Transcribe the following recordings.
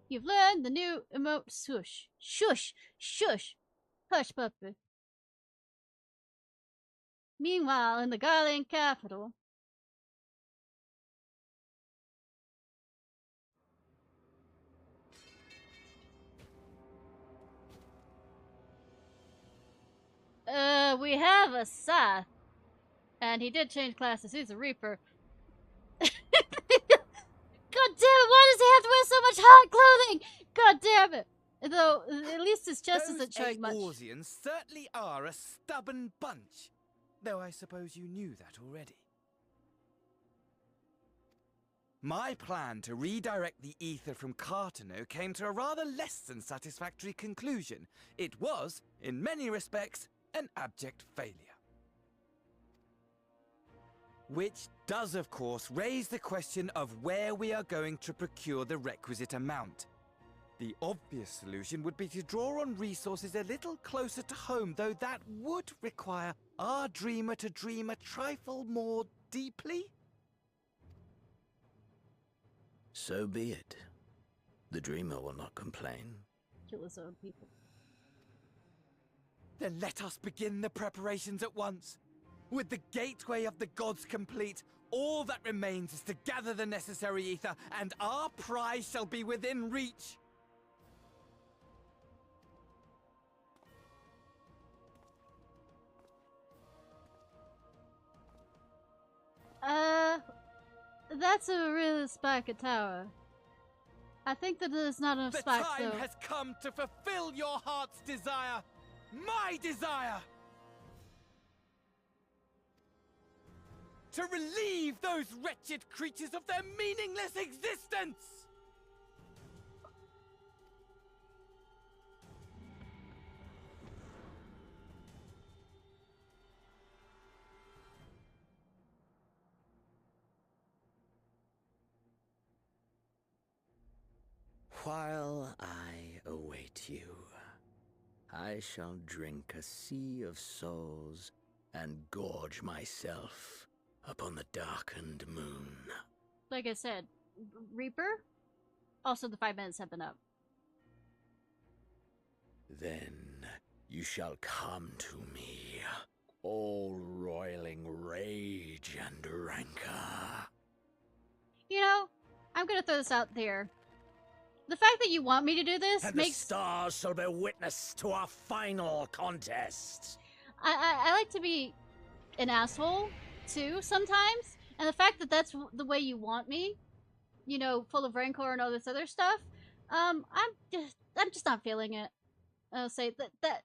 You've learned the new emote. Shush. Shush. Shush. Hush, puppy. Meanwhile, in the Garland capital. We have a Scythe. And he did change classes. He's a Reaper. God damn it, why does he have to wear so much hot clothing? God damn it. Though, at least his chest isn't showing much. Those Eorzeans certainly are a stubborn bunch. Though I suppose you knew that already. My plan to redirect the ether from Cartano came to a rather less than satisfactory conclusion. It was, in many respects, an abject failure. Which does, of course, raise the question of where we are going to procure the requisite amount. The obvious solution would be to draw on resources a little closer to home, though that would require our dreamer to dream a trifle more deeply. So be it. The dreamer will not complain. Kill his own people. Then let us begin the preparations at once. With the gateway of the gods complete, all that remains is to gather the necessary ether, and our prize shall be within reach. That's a real spike tower. I think that there's not enough spikes, though. The time has come to fulfill your heart's desire. My desire! To relieve those wretched creatures of their meaningless existence! While I await you, I shall drink a sea of souls and gorge myself upon the darkened moon. Like I said, Reaper? Also, the 5 minutes have been up. Then you shall come to me, all roiling rage and rancor. You know, I'm gonna throw this out there. The fact that you want me to do this and makes... the stars shall bear witness to our final contest. I like to be an asshole, too, sometimes. And the fact that that's the way you want me, you know, full of rancor and all this other stuff, I'm just not feeling it. I'll say that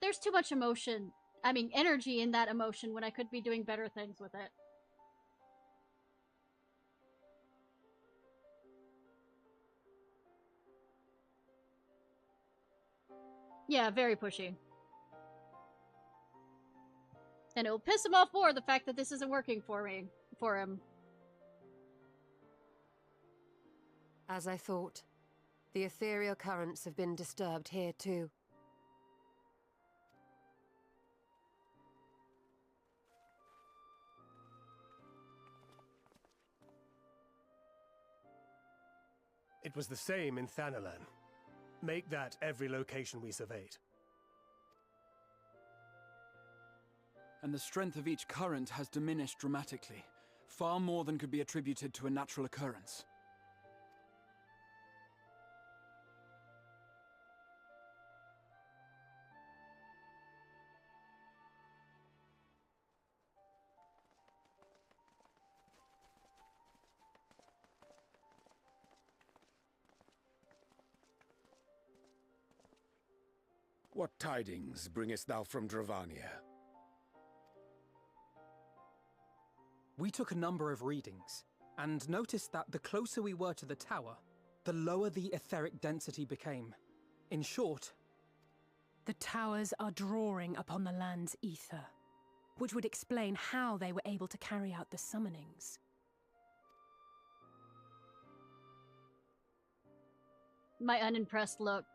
there's too much emotion. I mean, energy in that emotion when I could be doing better things with it. Yeah, very pushy. And it'll piss him off more, the fact that this isn't working for him. As I thought, the ethereal currents have been disturbed here too. It was the same in Thanalan. Make that every location we surveyed. And the strength of each current has diminished dramatically, far more than could be attributed to a natural occurrence. What tidings bringest thou from Dravania? We took a number of readings, and noticed that the closer we were to the tower, the lower the etheric density became. In short, the towers are drawing upon the land's ether, which would explain how they were able to carry out the summonings. My unimpressed look.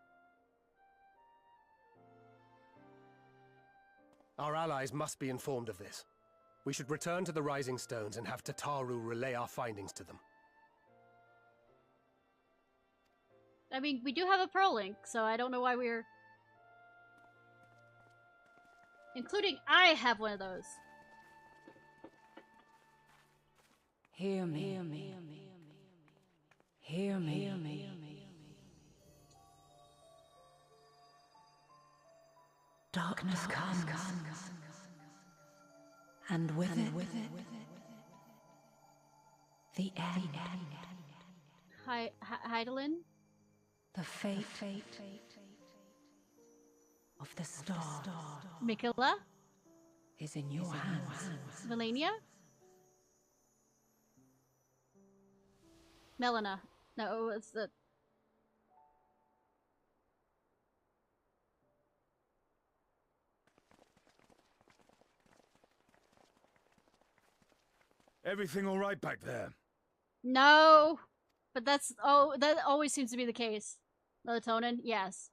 Our allies must be informed of this. We should return to the Rising Stones and have Tataru relay our findings to them. I mean, we do have a Pearl Link, so I don't know why we're... Including I have one of those. Hear me. Hear me. Hear me. Hear me. Darkness comes. And with it, the end. Heidelin? The fate of the star Mikula? is in your hands. Melania? Melina. No, it's the... Everything all right back there? No! But that's... Oh, that always seems to be the case. Melatonin? Yes.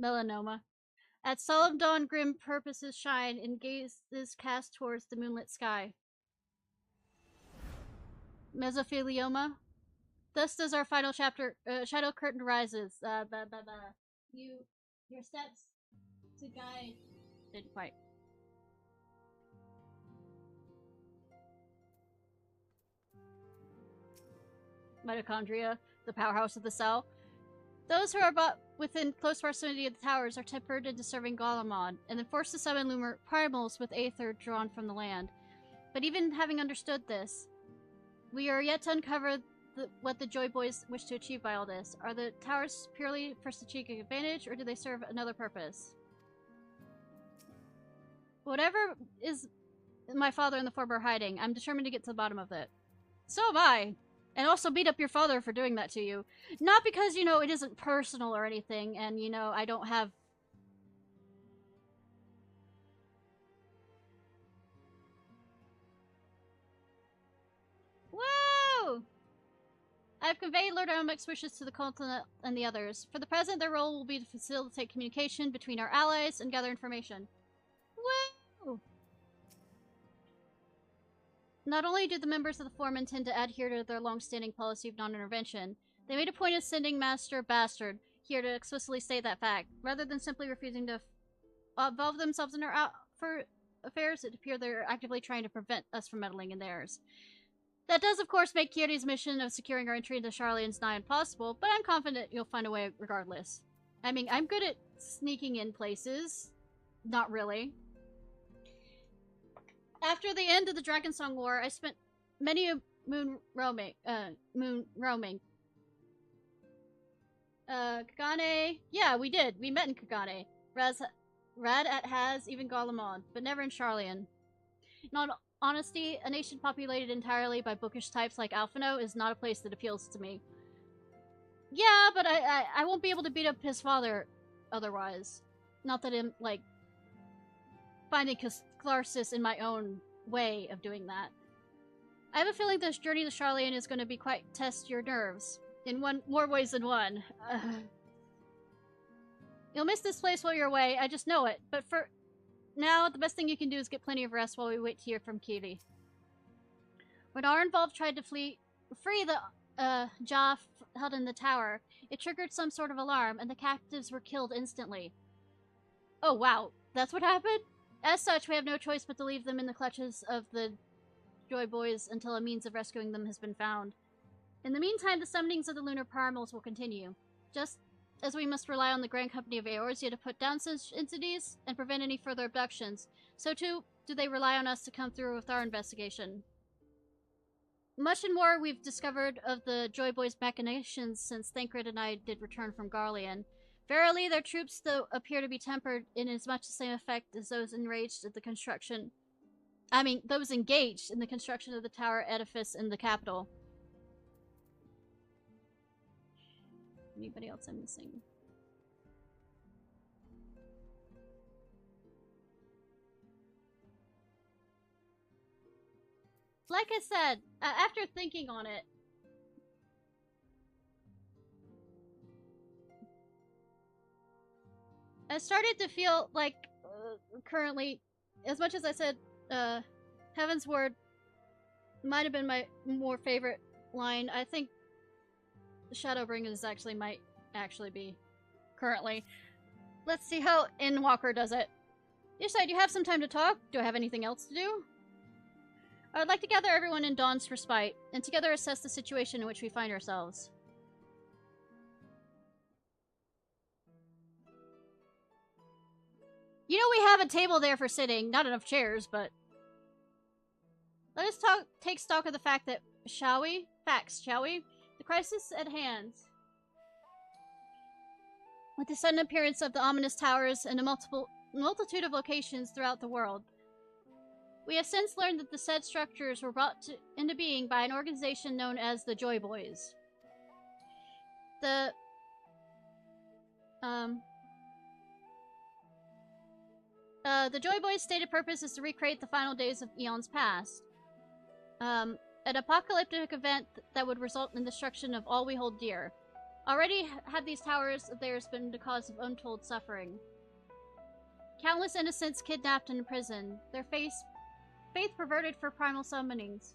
Melanoma. At solemn dawn, grim purposes shine, and gaze is cast towards the moonlit sky. Mesothelioma. Thus does our final chapter. Shadow curtain rises. Your steps to guide. Didn't quite. Mitochondria, the powerhouse of the cell. Those who are brought within close proximity of the towers are tempered into serving Golemon, and then forced to summon lunar primals with aether drawn from the land. But even having understood this, we are yet to uncover what the Joy Boys wish to achieve by all this. Are the towers purely for strategic advantage, or do they serve another purpose? Whatever is my father and the former are hiding, I'm determined to get to the bottom of it. So am I! And also beat up your father for doing that to you. Not because, you know, it isn't personal or anything, and, you know, I don't have... Woo! I've conveyed Lord Elmec's wishes to the Continent and the others. For the present, their role will be to facilitate communication between our allies and gather information. Woo! Not only do the members of the Forum intend to adhere to their long-standing policy of non-intervention, they made a point of sending Master Bastard here to explicitly state that fact. Rather than simply refusing to involve themselves in our affairs, it appears they're actively trying to prevent us from meddling in theirs. That does, of course, make Kiri's mission of securing our entry into Sharlayan's nigh impossible, but I'm confident you'll find a way regardless. I mean, I'm good at sneaking in places. Not really. After the end of the Dragonsong War, I spent many a moon roaming. Kagane... Yeah, we did. We met in Kagane. Rad at Haz, even Golemon, but never in Sharlayan. In all honesty, a nation populated entirely by bookish types like Alphino is not a place that appeals to me. Yeah, but I won't be able to beat up his father otherwise. Not that I'm, like, finding catharsis in my own way of doing that. I have a feeling this journey to Sharlayan is going to be quite test your nerves. In more ways than one. You'll miss this place while you're away, I just know it. But for now, the best thing you can do is get plenty of rest while we wait to hear from Kiri. When our involved tried to free the Jaw held in the tower, it triggered some sort of alarm, and the captives were killed instantly. Oh wow, that's what happened? As such, we have no choice but to leave them in the clutches of the Joy Boys until a means of rescuing them has been found. In the meantime, the summonings of the lunar primals will continue. Just as we must rely on the Grand Company of Eorzea to put down such entities and prevent any further abductions, so too do they rely on us to come through with our investigation. Much and more we've discovered of the Joy Boys' machinations since Thancred and I did return from Garlean. Verily, their troops, though, appear to be tempered in as much the same effect as those enraged at the construction. Those engaged in the construction of the tower edifice in the capital. Anybody else I'm missing? Like I said, after thinking on it, I started to feel like, currently, as much as I said, Heaven's Word might have been my more favorite line, I think Shadowbringers might actually be, currently. Let's see how Inwalker does it. Ishnai, do you have some time to talk? Do I have anything else to do? I would like to gather everyone in Dawn's respite, and together assess the situation in which we find ourselves. You know we have a table there for sitting, not enough chairs, but... Let us take stock of the fact that, shall we? Facts, shall we? The crisis at hand. With the sudden appearance of the ominous towers and a multitude of locations throughout the world. We have since learned that the said structures were brought into being by an organization known as the Joy Boys. The Joy Boys' stated purpose is to recreate the final days of eons past. An apocalyptic event that would result in the destruction of all we hold dear. Already have these towers of theirs been the cause of untold suffering. Countless innocents kidnapped and imprisoned, their faith perverted for primal summonings.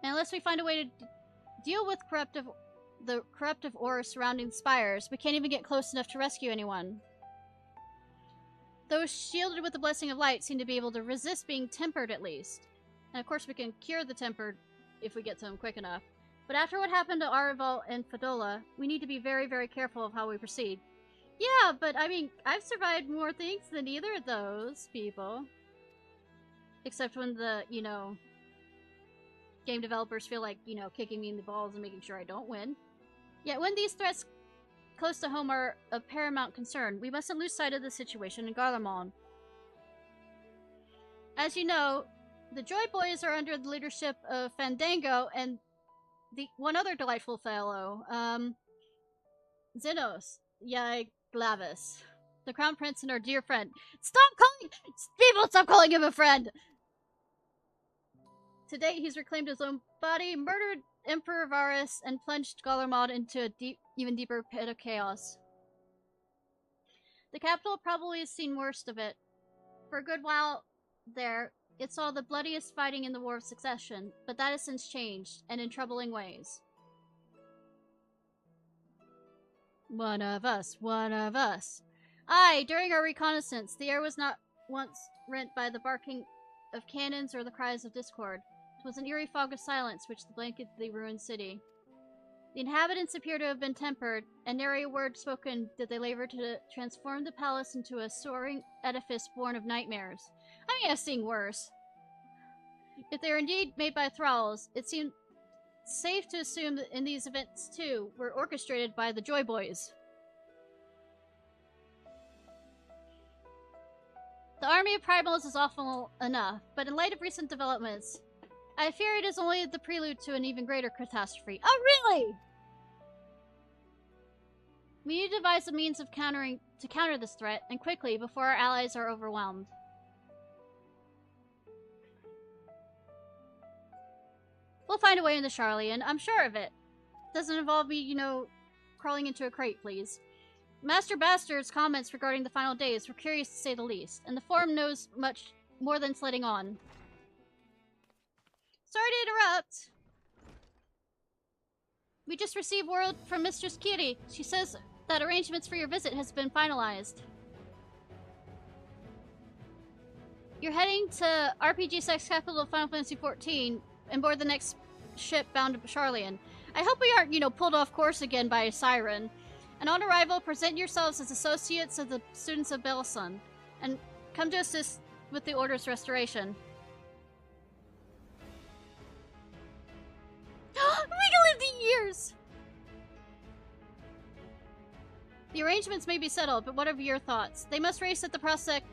And unless we find a way to deal with the corruptive aura surrounding the spires, we can't even get close enough to rescue anyone. Those shielded with the blessing of light seem to be able to resist being tempered at least. And of course we can cure the tempered if we get to them quick enough. But after what happened to Araval and Fadola, we need to be very, very careful of how we proceed. Yeah, but I mean, I've survived more things than either of those people. Except when the, you know, game developers feel like, you know, kicking me in the balls and making sure I don't win. Yet when these threats close to home are of paramount concern, we mustn't lose sight of the situation in Garlemald. As you know, the Joy Boys are under the leadership of Fandango and the one other delightful fellow, Xenos Glavis, the Crown Prince and our dear friend. Stop calling him a friend! To date, he's reclaimed his own body, murdered Emperor Varus, and plunged Garlemald into a even deeper pit of chaos. The capital probably has seen worst of it. For a good while there, it saw the bloodiest fighting in the War of Succession, but that has since changed, and in troubling ways. One of us, one of us. Aye, during our reconnaissance, the air was not once rent by the barking of cannons or the cries of discord. It was an eerie fog of silence which blanketed the ruined city. The inhabitants appear to have been tempered, and nary a word spoken did they labor to transform the palace into a soaring edifice born of nightmares. I mean, I've seen worse. If they are indeed made by thralls, it seemed safe to assume that in these events, too, were orchestrated by the Joy Boys. The army of primals is awful enough, but in light of recent developments, I fear it is only the prelude to an even greater catastrophe. Oh, really? We need to devise a means of counter this threat, and quickly, before our allies are overwhelmed. We'll find a way in the Sharlayan, I'm sure of it. Doesn't involve me, you know, crawling into a crate, please. Master Bastard's comments regarding the final days were curious to say the least, and the Forum knows much more than sledding on. Sorry to interrupt. We just received word from Mistress Kiri. She says that arrangements for your visit has been finalized. You're heading to RPG Sex Capital of Final Fantasy XIV and board the next ship bound to Sharlayan. I hope we aren't, you know, pulled off course again by a siren. And on arrival, present yourselves as associates of the students of Belsun, and come to assist with the Order's restoration. We can live the years! The arrangements may be settled, but what are your thoughts? They must race at the prospect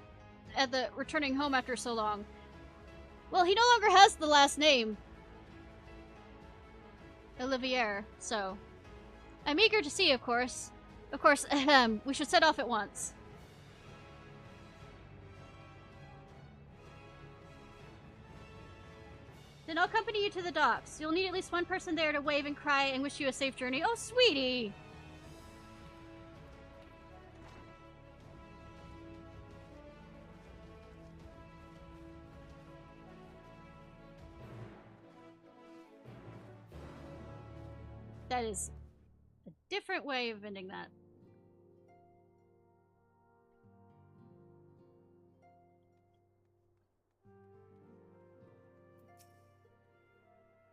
at the returning home after so long. Well, he no longer has the last name. Olivier, so... I'm eager to see, of course. Of course, we should set off at once. Then I'll accompany you to the docks. You'll need at least one person there to wave and cry and wish you a safe journey. Oh, sweetie! That is a different way of ending that.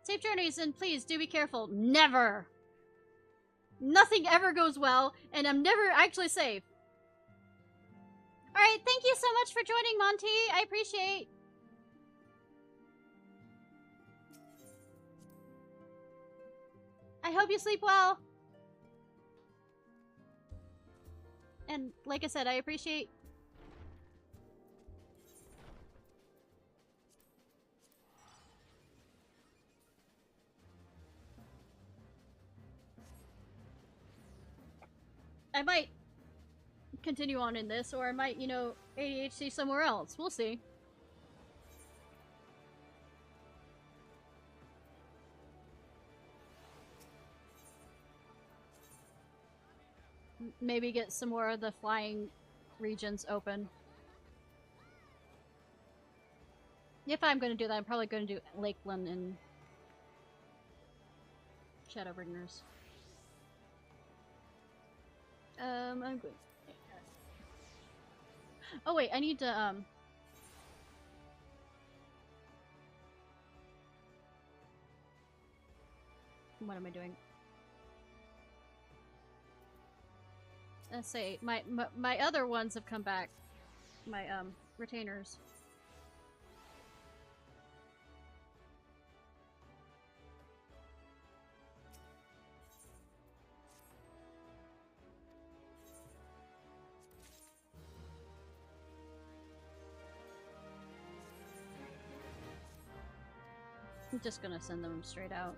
Safe journeys, and please do be careful. Never! Nothing ever goes well, and I'm never actually safe. Alright, thank you so much for joining, Monty. I appreciate. I hope you sleep well. And like I said, I appreciate. I might continue on in this, or I might, you know, ADHD somewhere else. We'll see. Maybe get some more of the flying regions open. If I'm going to do that, I'm probably going to do Lakeland and Shadowbringers. I'm going. Oh wait, I need to What am I doing? Let's say my other ones have come back. My retainers. I'm just gonna send them straight out.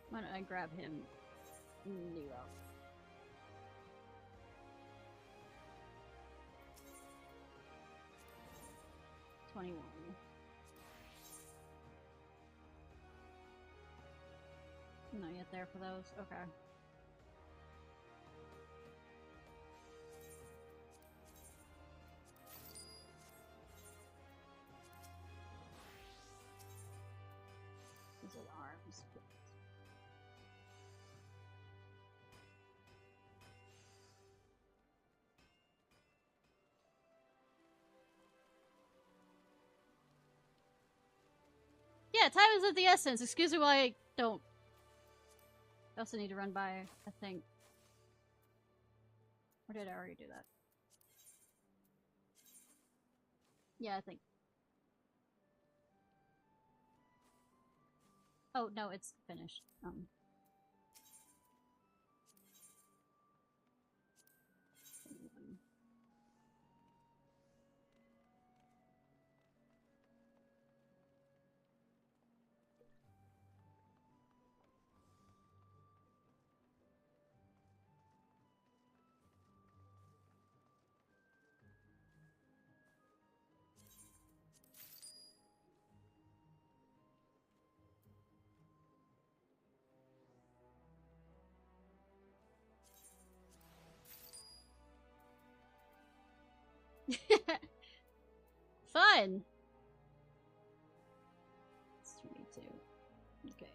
Why don't I grab him? Nero. $21. Not yet there for those. Okay. These are the arms. Yeah, time is of the essence. Excuse me while I don't. I also need to run by a thing. Or did I already do that? Yeah, I think. Oh, no, it's finished. Fun! It's 22. Okay.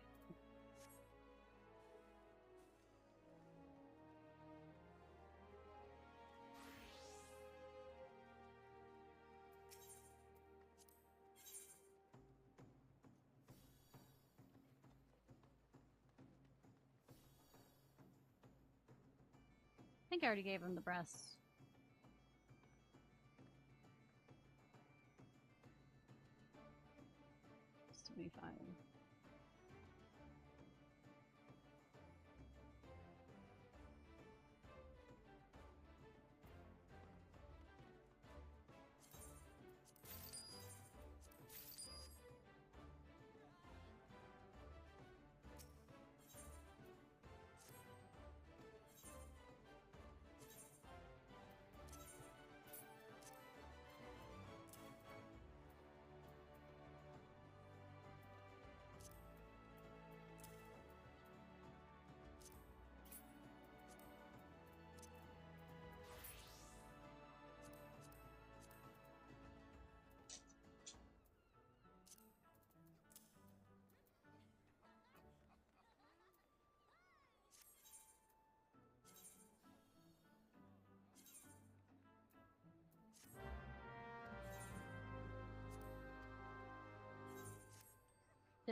I think I already gave him the breasts. It's 25.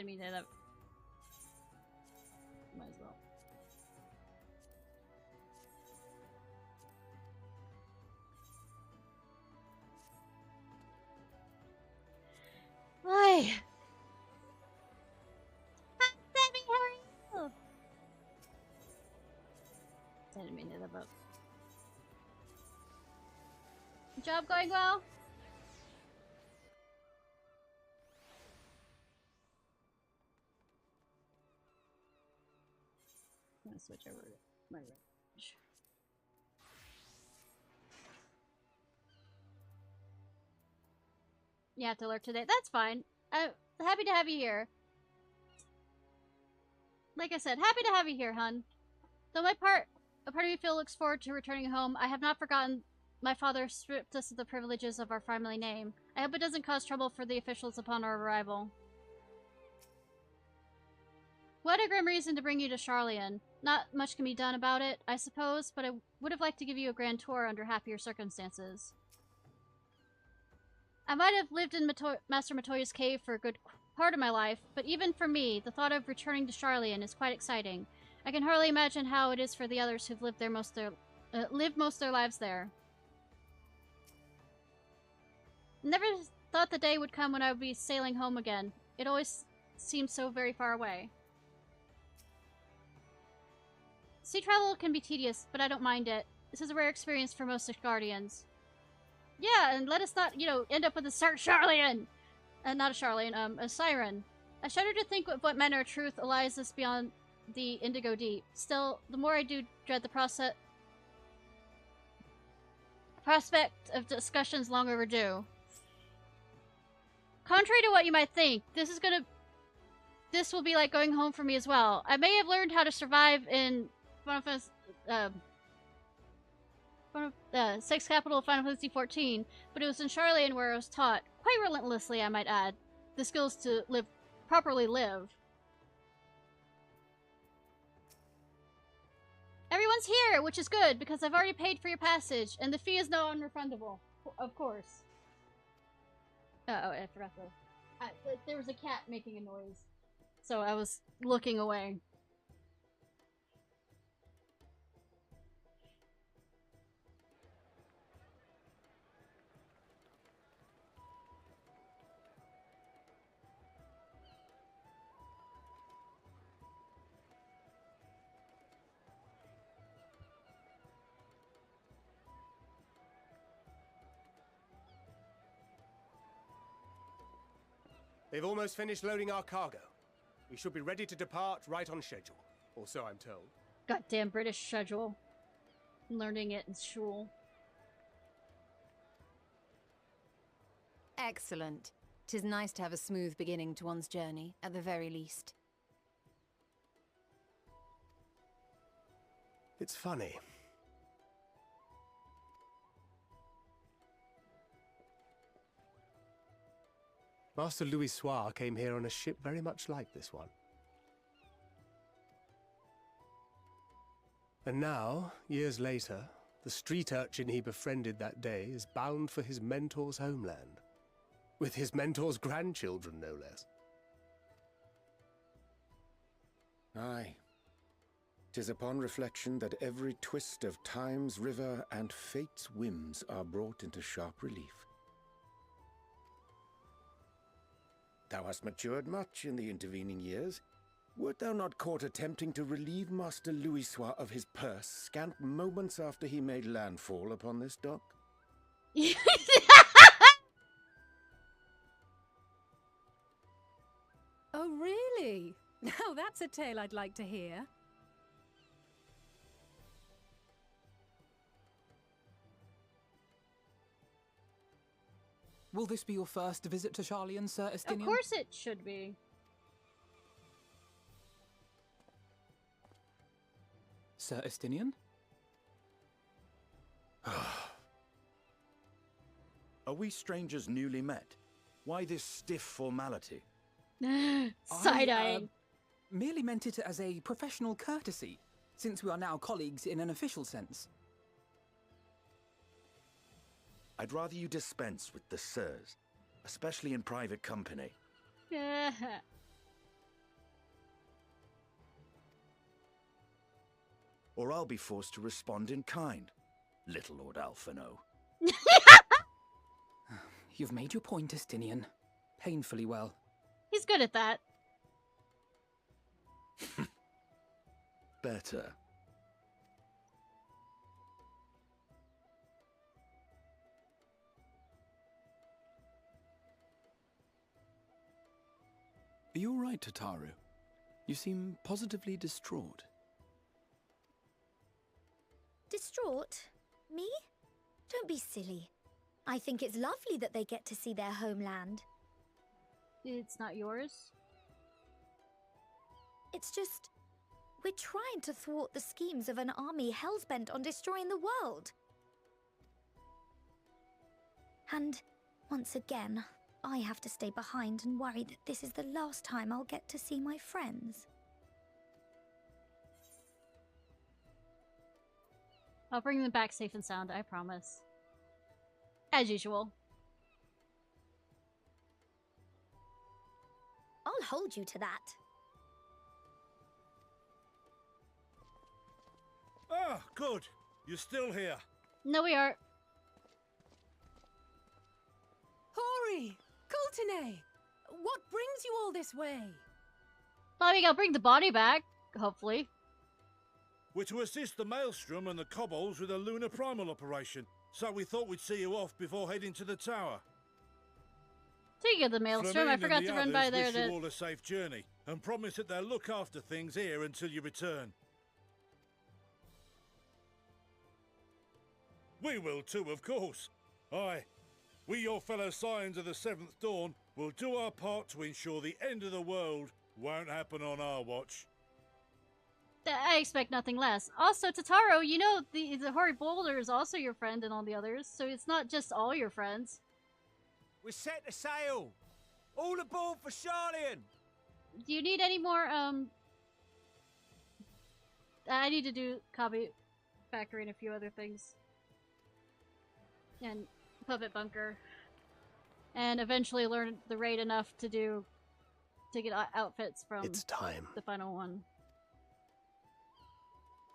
Didn't mean that. Might as well. Hi. Hi, Sammy. How are you? Didn't mean that. But job going well? I'm gonna switch over to my range. You have to lurk today. That's fine. I'm happy to have you here. Like I said, happy to have you here, hun. Though a part of me looks forward to returning home, I have not forgotten my father stripped us of the privileges of our family name. I hope it doesn't cause trouble for the officials upon our arrival. What a grim reason to bring you to Charlian. Not much can be done about it, I suppose, but I would have liked to give you a grand tour under happier circumstances. I might have lived in Master Matoya's cave for a good part of my life, but even for me, the thought of returning to Charlian is quite exciting. I can hardly imagine how it is for the others who've lived most of their lives there. Never thought the day would come when I would be sailing home again. It always seemed so very far away. Sea travel can be tedious, but I don't mind it. This is a rare experience for most Guardians. Yeah, and let us not, end up with a Charlian! Not a Charlian, a Siren. I shudder to think of what manner of truth lies us beyond the Indigo Deep. Still, the more I do dread the prospect of discussions long overdue. Contrary to what you might think, this will be like going home for me as well. I may have learned how to survive in Sex Capital of Final Fantasy XIV, but it was in Charlian where I was taught, quite relentlessly I might add, the skills to properly live. Everyone's here, which is good, because I've already paid for your passage, and the fee is non-refundable. Of course. Oh, I forgot there was a cat making a noise, so I was looking away. They've almost finished loading our cargo. We should be ready to depart right on schedule, or so I'm told. Goddamn British schedule. Learning it in school. Excellent. 'Tis nice to have a smooth beginning to one's journey, at the very least. It's funny. Master Louis Soir came here on a ship very much like this one. And now, years later, the street urchin he befriended that day is bound for his mentor's homeland. With his mentor's grandchildren, no less. Aye. 'Tis upon reflection that every twist of time's river and fate's whims are brought into sharp relief. Thou hast matured much in the intervening years. Wert thou not caught attempting to relieve Master Louis Soir of his purse scant moments after he made landfall upon this dock? Oh, really? Now that's a tale I'd like to hear. Will this be your first visit to Charlian, Sir Estinian? Of course it should be. Sir Estinian? Are we strangers newly met? Why this stiff formality? Side-eyeing. Merely meant it as a professional courtesy, since we are now colleagues in an official sense. I'd rather you dispense with the sirs, especially in private company. or I'll be forced to respond in kind. Little Lord Alphino. You've made your point, Estinian. Painfully well. He's good at that. Better. Are you all right, Tataru? You seem positively distraught. Distraught? Me? Don't be silly. I think it's lovely that they get to see their homeland. It's not yours? It's just... we're trying to thwart the schemes of an army hellbent on destroying the world. And, once again, I have to stay behind and worry that this is the last time I'll get to see my friends. I'll bring them back safe and sound, I promise. As usual. I'll hold you to that. Ah, good. You're still here. No, we are. Hori! Kultine! What brings you all this way? Well, we gotta bring the body back, hopefully. We're to assist the Maelstrom and the Kobolds with a lunar primal operation, so we thought we'd see you off before heading to the tower. Speaking of the Maelstrom, I forgot to run by there wish to... you all a safe journey, and promise that they'll look after things here until you return. We will too, of course. Aye. We, your fellow Scions of the Seventh Dawn, will do our part to ensure the end of the world won't happen on our watch. I expect nothing less. Also, Tataru, you know the Hori Boulder is also your friend and all the others, so it's not just all your friends. We're set to sail! All aboard for Charlian! Do you need any more, I need to do Copy Factory and a few other things. And Puppet Bunker. And eventually learn the raid enough to get outfits from It's time. the final one.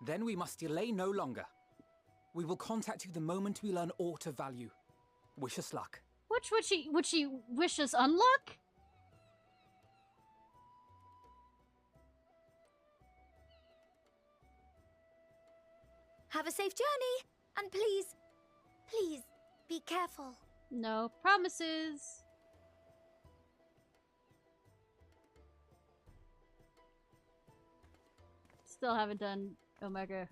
Then we must delay no longer. We will contact you the moment we learn aught of value. Wish us luck. Which would she wish us unluck? Have a safe journey, and please, please, be careful. No promises. Still haven't done Omega.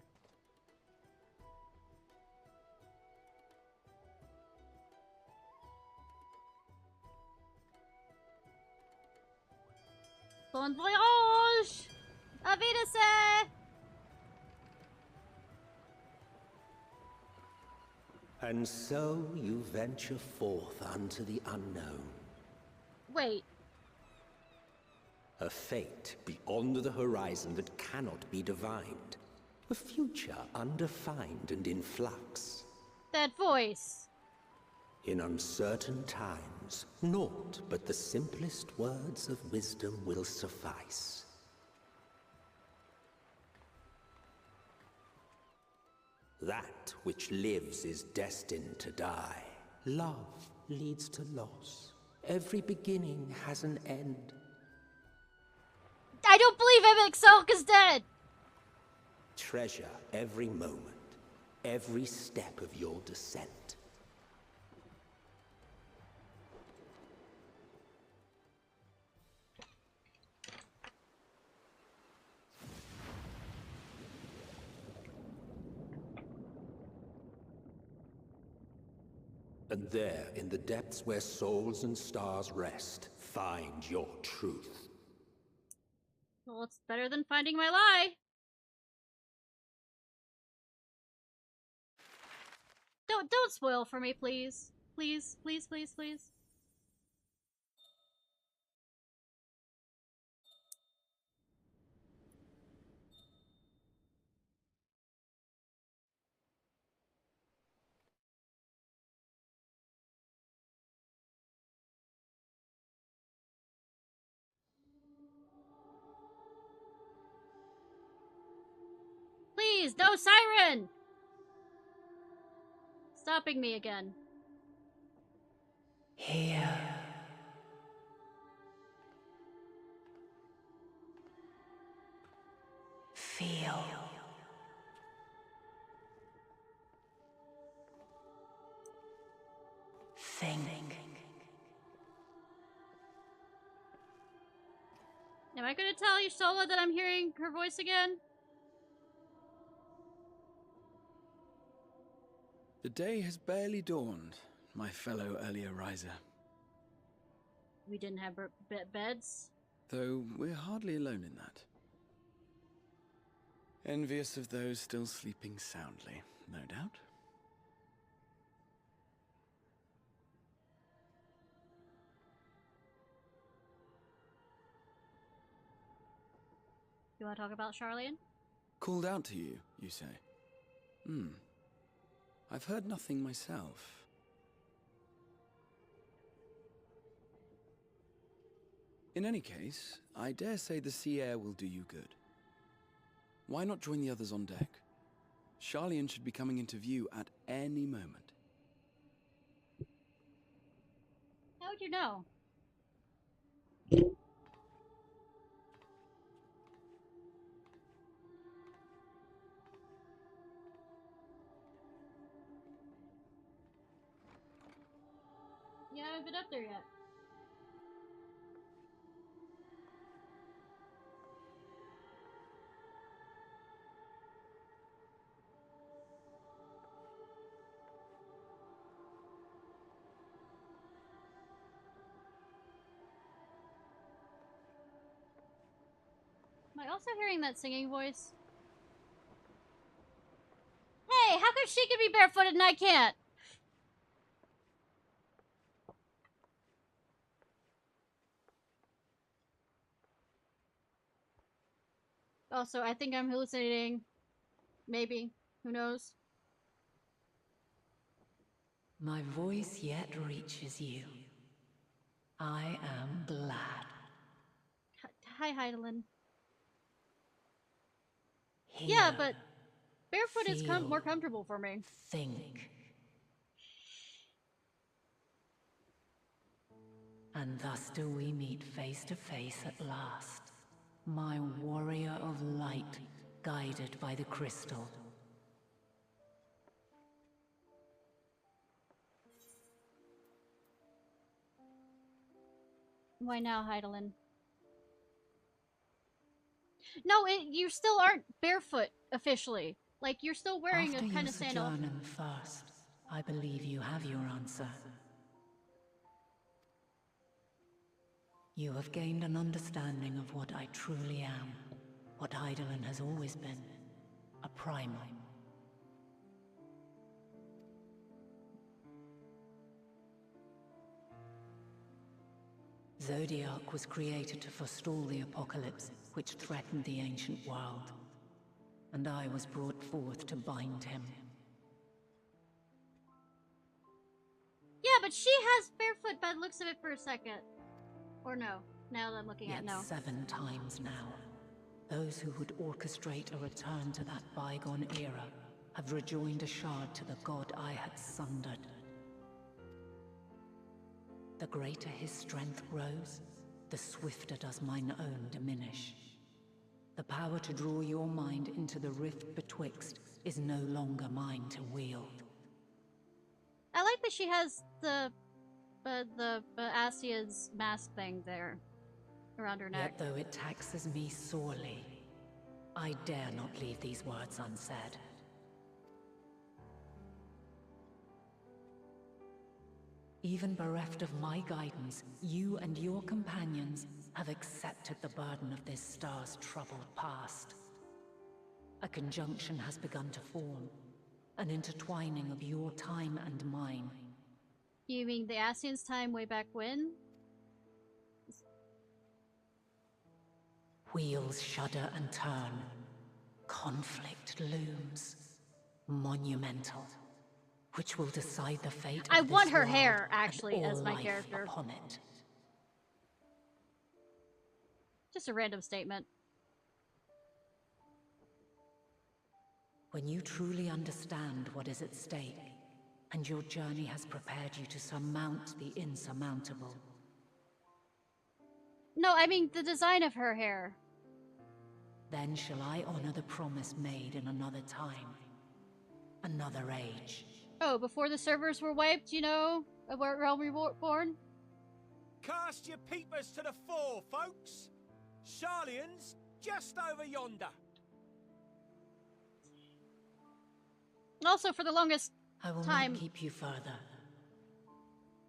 Bon voyage! Auf Wiedersehen! And so you venture forth unto the unknown. Wait. A fate beyond the horizon that cannot be divined. A future undefined and in flux. That voice. In uncertain times, naught but the simplest words of wisdom will suffice. That which lives is destined to die. Love leads to loss. Every beginning has an end. I don't believe Emmett Selk is dead! Treasure every moment, every step of your descent. And there, in the depths where souls and stars rest, find your truth. Well, it's better than finding my lie. Don't spoil for me, please. Please, please, please, please. Please, no siren! Stopping me again. Here. Feel. Think. Am I gonna tell you, Sola, that I'm hearing her voice again? The day has barely dawned, my fellow earlier riser. We didn't have beds. Though we're hardly alone in that. Envious of those still sleeping soundly, no doubt. You want to talk about Charlian? Called out to you, you say? I've heard nothing myself. In any case, I dare say the sea air will do you good. Why not join the others on deck? Charlian should be coming into view at any moment. How would you know? You haven't been up there yet. Am I also hearing that singing voice? Hey, how come she can be barefooted and I can't? Also, I think I'm hallucinating. Maybe. Who knows? My voice yet reaches you. I am glad. Hi, Heidelin. Here, Yeah, but barefoot is feel, more comfortable for me. Think. And thus do we meet face to face at last. My warrior of light, guided by the crystal. Why now, Heidelin? No, you still aren't barefoot, officially. Like, you're still wearing After a kind you of sandal. sojourn in the first, I believe you have your answer. You have gained an understanding of what I truly am. What Heidelin has always been. A primal. Zodiac was created to forestall the apocalypse, which threatened the ancient world. And I was brought forth to bind him. Yeah, but she has barefoot by the looks of it for a second. Or no. Now that I'm looking at it, no. 7 times now. Those who would orchestrate a return to that bygone era have rejoined a shard to the god I had sundered. The greater his strength grows, the swifter does mine own diminish. The power to draw your mind into the rift betwixt is no longer mine to wield. I like that she has the Asia's mask thing there around her neck. Yet though it taxes me sorely, I dare not leave these words unsaid. Even bereft of my guidance, you and your companions have accepted the burden of this star's troubled past. A conjunction has begun to form, an intertwining of your time and mine. You mean the Asians' time way back when? Wheels shudder and turn. Conflict looms. Monumental. Which will decide the fate I of this want her world hair, actually, and all as my life character. upon it. Just a random statement. When you truly understand what is at stake, and your journey has prepared you to surmount the insurmountable. No, I mean the design of her hair. Then shall I honor the promise made in another time, another age. Oh, before the servers were wiped, you know, of Realm Reborn? Cast your peepers to the fore, folks. Sharlayan's just over yonder. Also, for the longest I will time, not keep you further.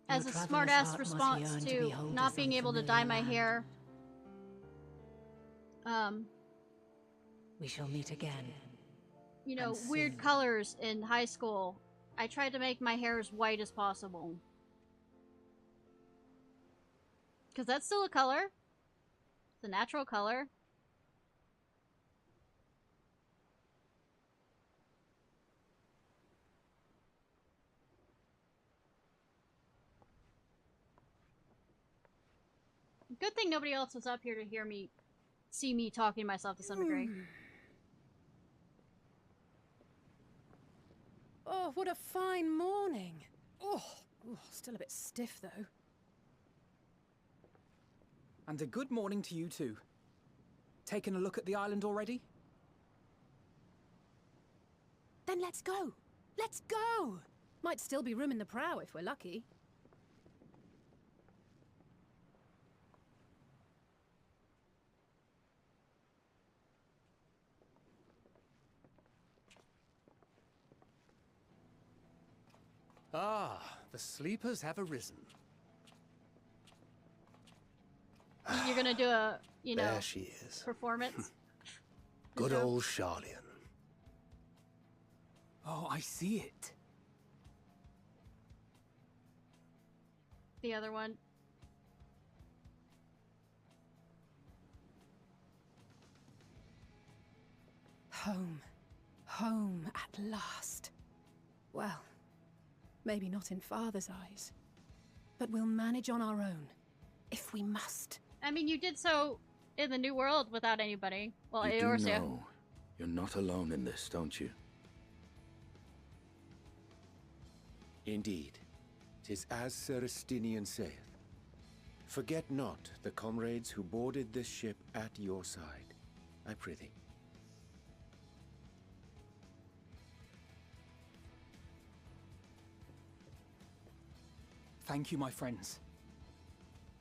as a smart-ass response to not being able to dye my hair, we shall meet again. You know, And weird soon. colors in high school. I tried to make my hair as white as possible. Because that's still a color. It's a natural color. Good thing nobody else was up here to see me talking to myself to some degree. Oh, what a fine morning. Oh, still a bit stiff though. And a good morning to you too. Taking a look at the island already? Then let's go. Let's go. Might still be room in the prow if we're lucky. Ah, the sleepers have arisen. You're gonna do a, you know, There she is. performance. Good So- old Sharlayan. Oh, I see it. The other one. Home. Home at last. Well, maybe not in Father's eyes. But we'll manage on our own. If we must. I mean, you did so in the New World without anybody. Well, You do Eorzea. know you're not alone in this, don't you? Indeed. 'Tis as Sir Estinian saith. Forget not the comrades who boarded this ship at your side, I prithee. Thank you, my friends.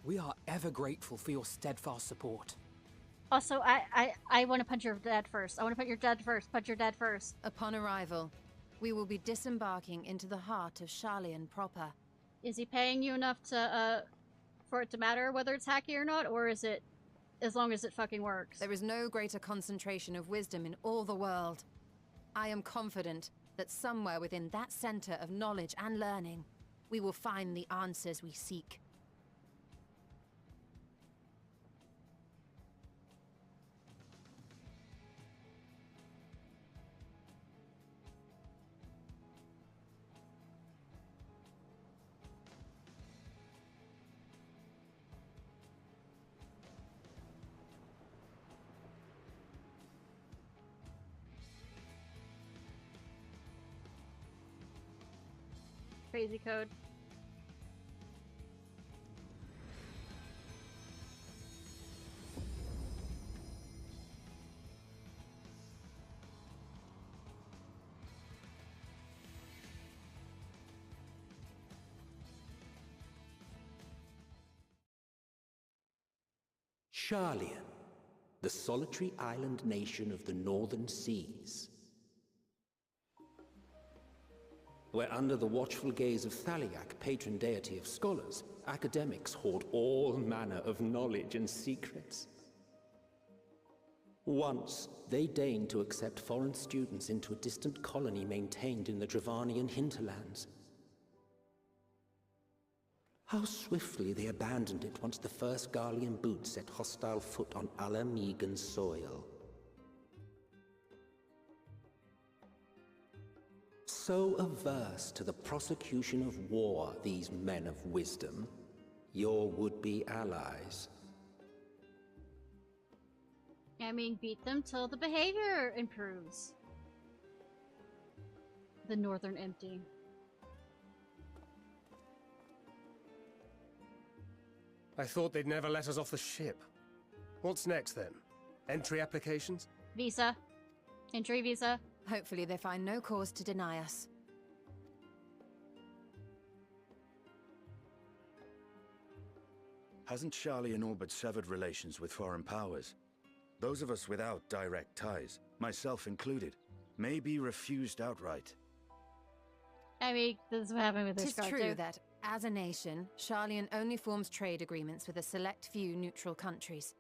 We are ever grateful for your steadfast support. Also, I want to punch your dad first. I want to punch your dad first. Punch your dad first. Upon arrival, we will be disembarking into the heart of Sharlayan proper. Is he paying you enough to, for it to matter whether it's hacky or not, or is it as long as it fucking works? There is no greater concentration of wisdom in all the world. I am confident that somewhere within that center of knowledge and learning, we will find the answers we seek. Crazy code. Sharlayan, the solitary island nation of the northern seas. Where under the watchful gaze of Thaliak, patron deity of scholars, academics hoard all manner of knowledge and secrets. Once, they deigned to accept foreign students into a distant colony maintained in the Dravanian hinterlands. How swiftly they abandoned it once the first Garlean boot set hostile foot on Ala Megan's soil. So averse to the prosecution of war, these men of wisdom, your would-be allies. I mean, beat them till the behavior improves. The Northern Empty. I thought they'd never let us off the ship. What's next then? Entry applications? Visa. Entry visa. Hopefully they find no cause to deny us. Hasn't Charlian all but severed relations with foreign powers? Those of us without direct ties, myself included, may be refused outright. I mean, this is what happened with this It is card, true too. that, as a nation, Charlian only forms trade agreements with a select few neutral countries.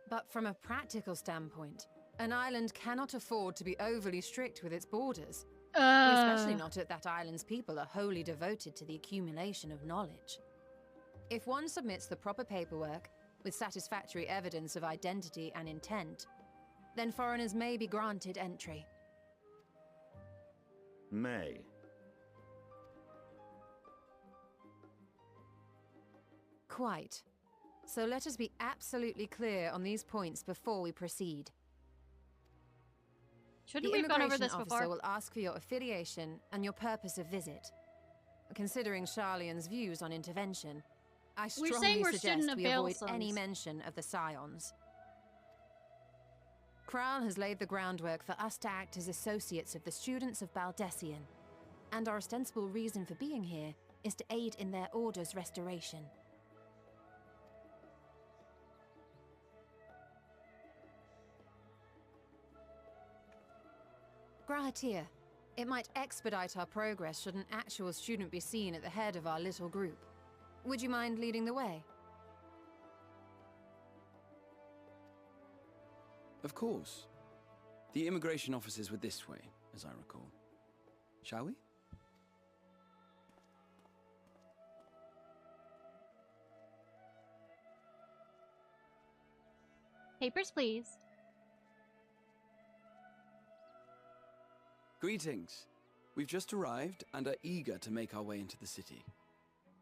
But from a practical standpoint, an island cannot afford to be overly strict with its borders. Especially not if that island's people are wholly devoted to the accumulation of knowledge. If one submits the proper paperwork, with satisfactory evidence of identity and intent, then foreigners may be granted entry. May. Quite. So let us be absolutely clear on these points before we proceed. Shouldn't we have gone over this The immigration before? officer will ask for your affiliation and your purpose of visit. Considering Charlian's views on intervention, I We're saying strongly we're suggest student of we avoid Balesons. any mention of the Scions. Kral has laid the groundwork for us to act as associates of the students of Baldessian, and our ostensible reason for being here is to aid in their order's restoration. Grahatir, it might expedite our progress should an actual student be seen at the head of our little group. Would you mind leading the way? Of course. The immigration officers were this way, as I recall. Shall we? Papers, please. Greetings. We've just arrived and are eager to make our way into the city.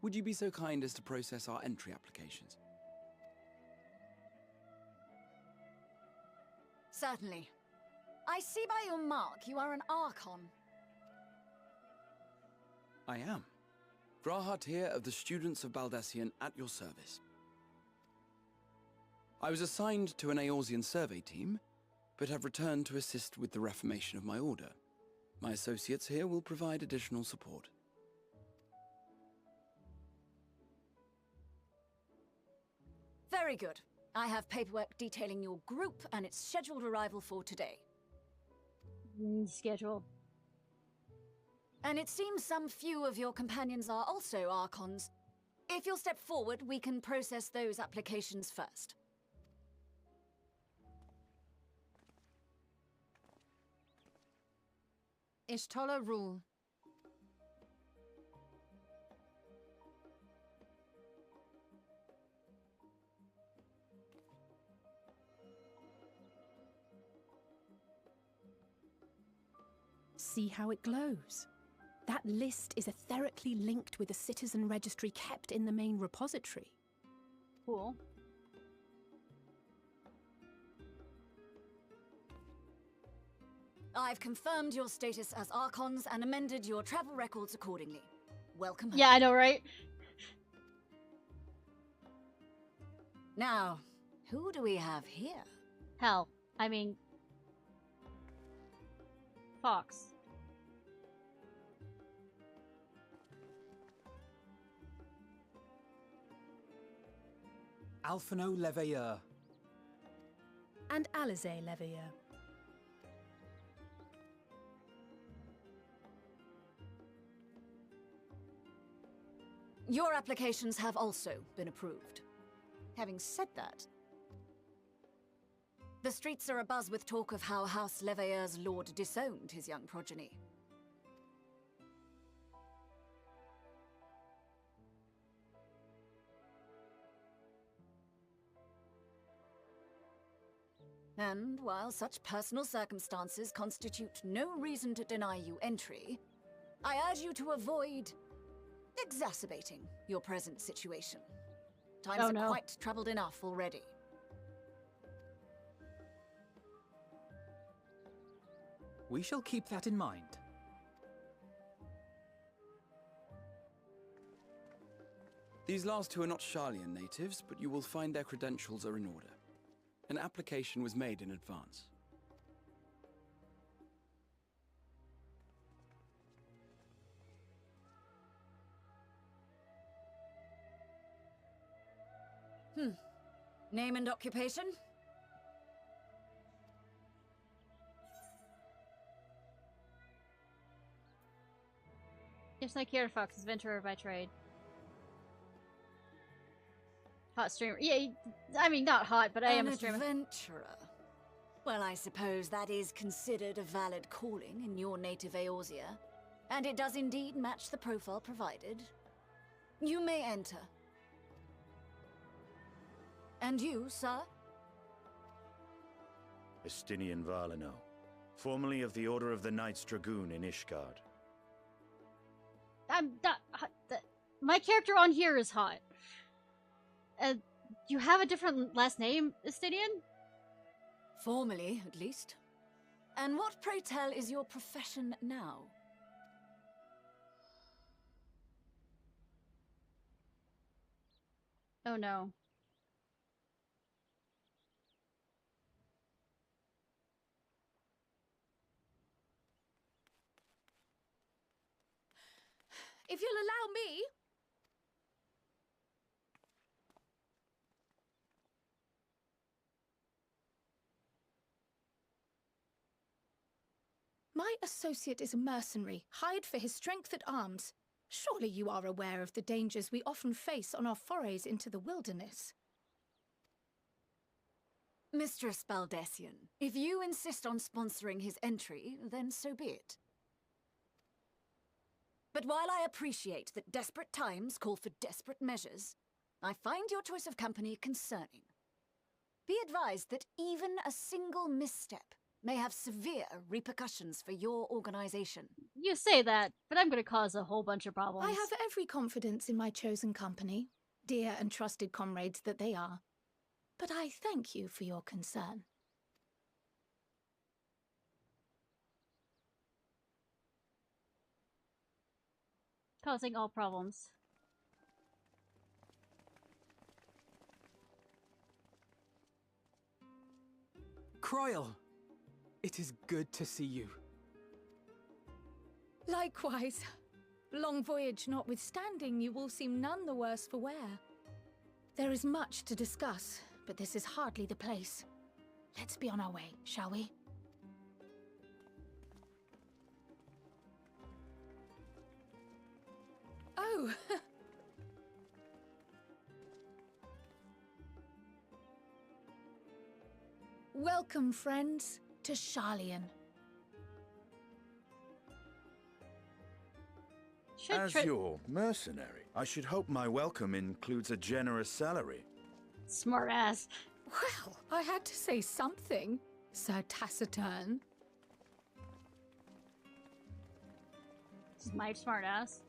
Would you be so kind as to process our entry applications? Certainly. I see by your mark you are an Archon. I am. Grahatir of the Students of Baldessian at your service. I was assigned to an Eorzean survey team, but have returned to assist with the reformation of my order. My associates here will provide additional support. Very good. I have paperwork detailing your group and its scheduled arrival for today. Schedule. And it seems some few of your companions are also Archons. If you'll step forward, we can process those applications first. Ishtola rule. See how it glows. That list is etherically linked with the citizen registry kept in the main repository. Cool. I've confirmed your status as Archons and amended your travel records accordingly. Welcome home. Yeah, I know, right? Now, who do we have here? Hell, I mean... Fox. Alphino Leveilleur. And Alize Leveilleur. Your applications have also been approved. Having said that, the streets are abuzz with talk of how House Leveilleur's lord disowned his young progeny. And while such personal circumstances constitute no reason to deny you entry, I urge you to avoid exacerbating your present situation. Times are quite troubled enough already. We shall keep that in mind. These last two are not Sharlayan natives, but you will find their credentials are in order. An application was made in advance. Name and occupation? Ishnai Ciarfox, adventurer by trade. Hot streamer. Yeah, I mean, not hot, but I am a streamer. An adventurer. Well, I suppose that is considered a valid calling in your native Eorzea, and it does indeed match the profile provided. You may enter. And you, sir? Estinian Valino, formerly of the Order of the Knights Dragoon in Ishgard. I'm not. My character on here is hot. You have a different last name, Estinian? Formally, at least. And what, pray tell, is your profession now? Oh no. If you'll allow me... My associate is a mercenary, hired for his strength at arms. Surely you are aware of the dangers we often face on our forays into the wilderness. Mistress Baldessian, if you insist on sponsoring his entry, then so be it. But while I appreciate that desperate times call for desperate measures, I find your choice of company concerning. Be advised that even a single misstep may have severe repercussions for your organization. You say that, but I'm going to cause a whole bunch of problems. I have every confidence in my chosen company, dear and trusted comrades that they are. But I thank you for your concern. Causing all problems. Croyle! It is good to see you. Likewise. Long voyage notwithstanding, you will seem none the worse for wear. There is much to discuss, but this is hardly the place. Let's be on our way, shall we? Oh! Welcome, friends, to Sharlayan. As your mercenary, I should hope my welcome includes a generous salary. Smart ass. Well, I had to say something, Sir Taciturn. This is my smart ass.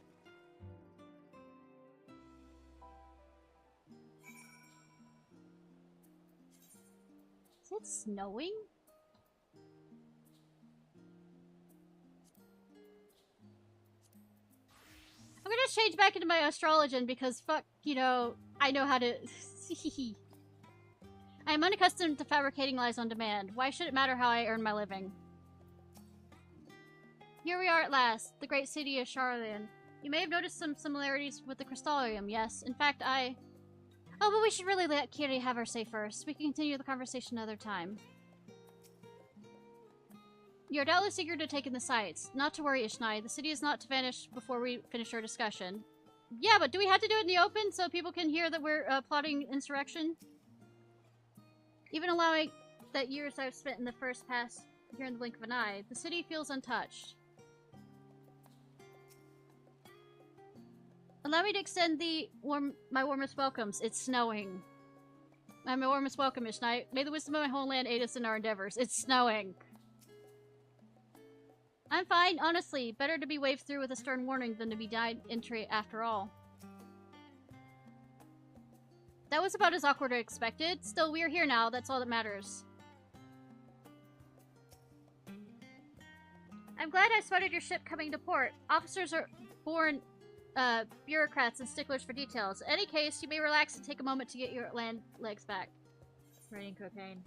Is it snowing? I'm gonna change back into my astrologian because fuck, you know, I know how to... I am unaccustomed to fabricating lies on demand. Why should it matter how I earn my living? Here we are at last, the great city of Sharlayan. You may have noticed some similarities with the Crystallarium, yes. In fact, Oh, but we should really let Kiri have her say first. We can continue the conversation another time. You're doubtless eager to take in the sights. Not to worry, Ishnai. The city is not to vanish before we finish our discussion. Yeah, but do we have to do it in the open so people can hear that we're plotting insurrection? Even allowing that years I've spent in the first pass here in the blink of an eye, the city feels untouched. Allow me to extend my warmest welcomes. It's snowing. My warmest welcome, Ishnai. May the wisdom of my homeland aid us in our endeavors. It's snowing. I'm fine, honestly. Better to be waved through with a stern warning than to be denied entry after all. That was about as awkward as expected. Still, we are here now. That's all that matters. I'm glad I spotted your ship coming to port. Officers are born bureaucrats and sticklers for details. In any case, you may relax and take a moment to get your land legs back. Raining cocaine.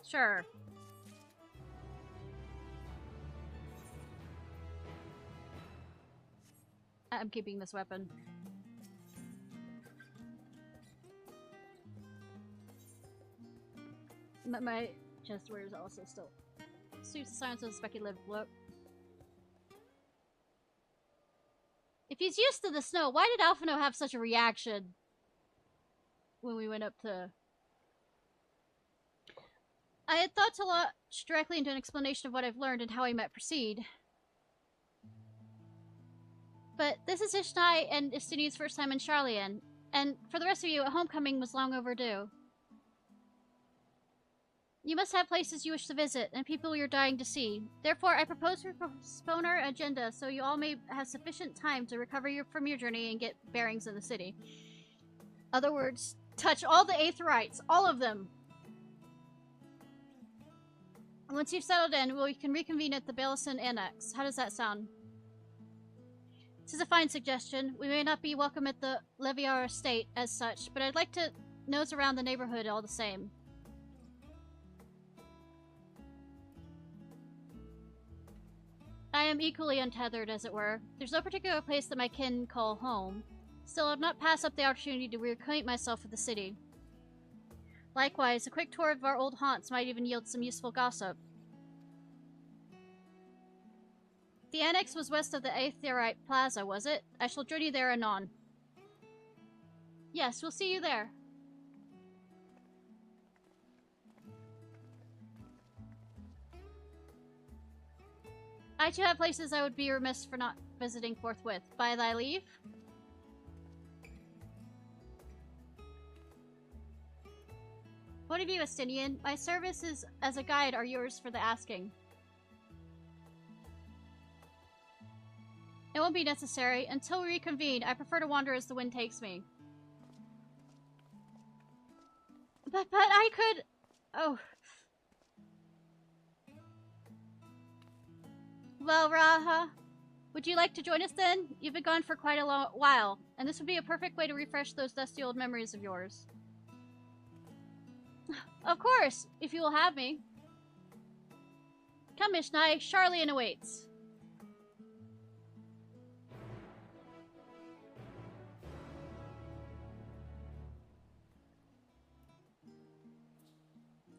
Sure. I'm keeping this weapon. My chest wear is also still. Suits the signs of a speculative look. If he's used to the snow, why did Alphino have such a reaction when we went up to... I had thought to launch directly into an explanation of what I've learned and how I might proceed. But this is Ishnai and Istini's first time in Sharlayan, and for the rest of you, a homecoming was long overdue. You must have places you wish to visit, and people you're dying to see. Therefore, I propose to postpone our agenda so you all may have sufficient time to recover from your journey and get bearings in the city. Other words, touch all the Aetherites, all of them! Once you've settled in, we can reconvene at the Balison Annex. How does that sound? This is a fine suggestion. We may not be welcome at the Leviar estate as such, but I'd like to nose around the neighborhood all the same. I am equally untethered, as it were. There's no particular place that my kin call home. Still, I'd not pass up the opportunity to reacquaint myself with the city. Likewise, a quick tour of our old haunts might even yield some useful gossip. The annex was west of the Aetherite Plaza, was it? I shall journey there anon. Yes, we'll see you there. I too have places I would be remiss for not visiting forthwith. By thy leave? What of you, Estinian? My services as a guide are yours for the asking. It won't be necessary. Until we reconvene, I prefer to wander as the wind takes me. But I could... Oh. Well, Raha, would you like to join us then? You've been gone for quite a long while, and this would be a perfect way to refresh those dusty old memories of yours. Of course, if you will have me. Come, Ishnai, Sharlayan awaits.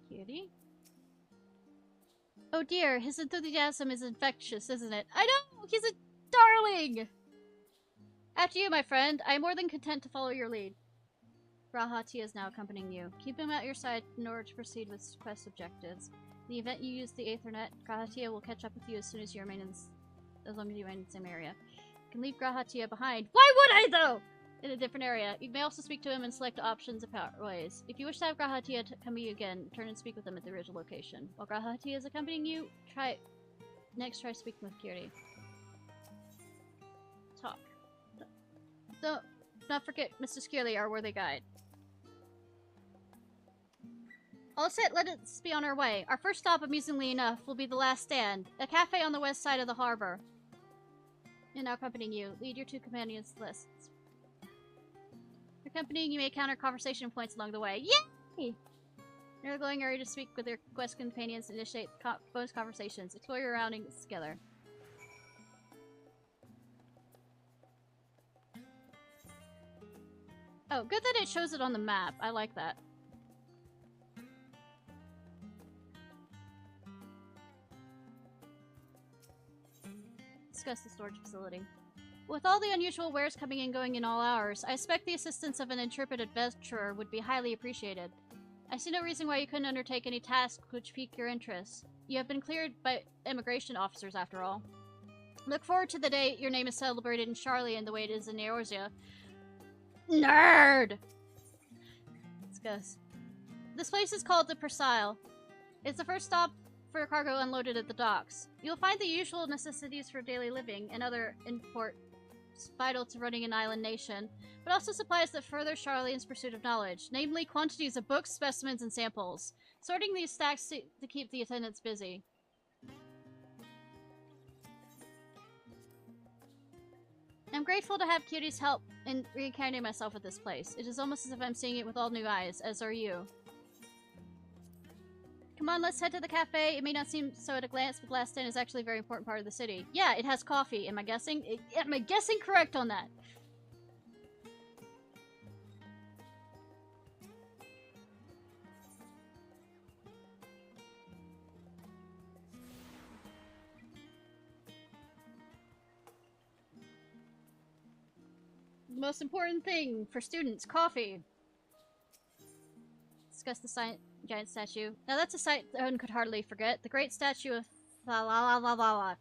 Cutie. Oh dear, his enthusiasm is infectious, isn't it? I know! He's a darling! After you, my friend. I am more than content to follow your lead. Rahatia is now accompanying you. Keep him at your side in order to proceed with quest objectives. In the event you use the Aethernet, Rahatia will catch up with you as soon as you remain as long as you remain in the same area. You can leave Rahatia behind. Why would I, though? In a different area. You may also speak to him and select options of ways. If you wish to have Grahatia come to you again, turn and speak with him at the original location. While Grahatia is accompanying you, try speaking with Kirti. Talk. Don't not forget Mr. Skirley, our worthy guide. All set, let us be on our way. Our first stop, amusingly enough, will be the last stand. A cafe on the west side of the harbor. And now accompanying you. Lead your two companions lists. Accompanying, you may encounter conversation points along the way. Yay! Near the glowing area to speak with your quest companions and initiate bonus conversations. Explore your surroundings together. Oh, good that it shows it on the map. I like that. Discuss the storage facility. With all the unusual wares coming and going in all hours, I expect the assistance of an intrepid adventurer would be highly appreciated. I see no reason why you couldn't undertake any task which pique your interest. You have been cleared by immigration officers, after all. Look forward to the day your name is celebrated in Sharlayan the way it is in Eorzea. Nerd! Discuss. This place is called the Persile. It's the first stop for cargo unloaded at the docks. You'll find the usual necessities for daily living and other imports vital to running an island nation, but also supplies that further Sharlayan's pursuit of knowledge, namely quantities of books, specimens, and samples. Sorting these stacks to keep the attendants busy. I'm grateful to have Cutie's help in reincarnating myself at this place. It is almost as if I'm seeing it with all new eyes, as are you. Come on, let's head to the cafe. It may not seem so at a glance, but Last Stand is actually a very important part of the city. Yeah, it has coffee. Am I guessing? Am I guessing correct on that? The most important thing for students, coffee. Discuss the giant statue. Now that's a sight one could hardly forget. The great statue of Thalalalak.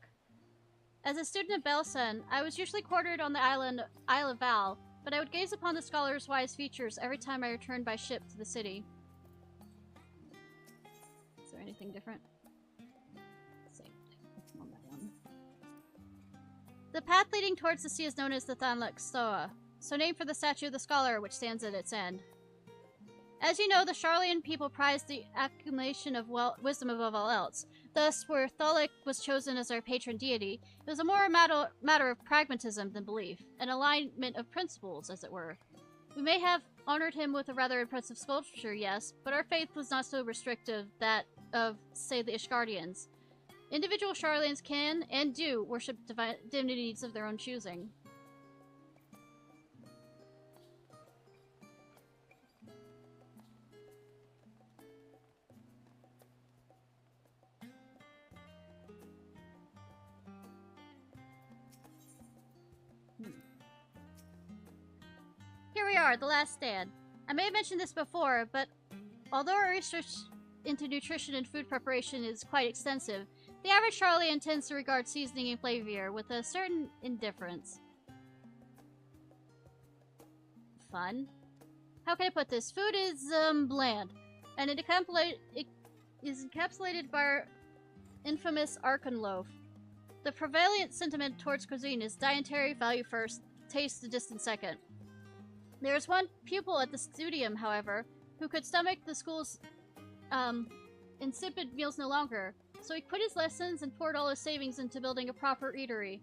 As a student of Belsen, I was usually quartered on the Isle of Val, but I would gaze upon the scholar's wise features every time I returned by ship to the city. Is there anything different? Same thing on that one. The path leading towards the sea is known as the Thanluk Stoa, so named for the statue of the scholar which stands at its end. As you know, the Sharlayan people prize the accumulation of wisdom above all else. Thus, where Thaluk was chosen as our patron deity, it was a more matter of pragmatism than belief, an alignment of principles, as it were. We may have honored him with a rather impressive sculpture, yes, but our faith was not so restrictive that of, say, the Ishgardians. Individual Sharlayans can, and do, worship divinities of their own choosing. Here we are, the Last Stand. I may have mentioned this before, but although our research into nutrition and food preparation is quite extensive, the average Sharlayan tends to regard seasoning and flavor with a certain indifference. Fun. How can I put this? Food is, bland, and it is encapsulated by our infamous Archon loaf. The prevalent sentiment towards cuisine is dietary value first, taste a distant second. There is one pupil at the studium, however, who could stomach the school's insipid meals no longer, so he quit his lessons and poured all his savings into building a proper eatery.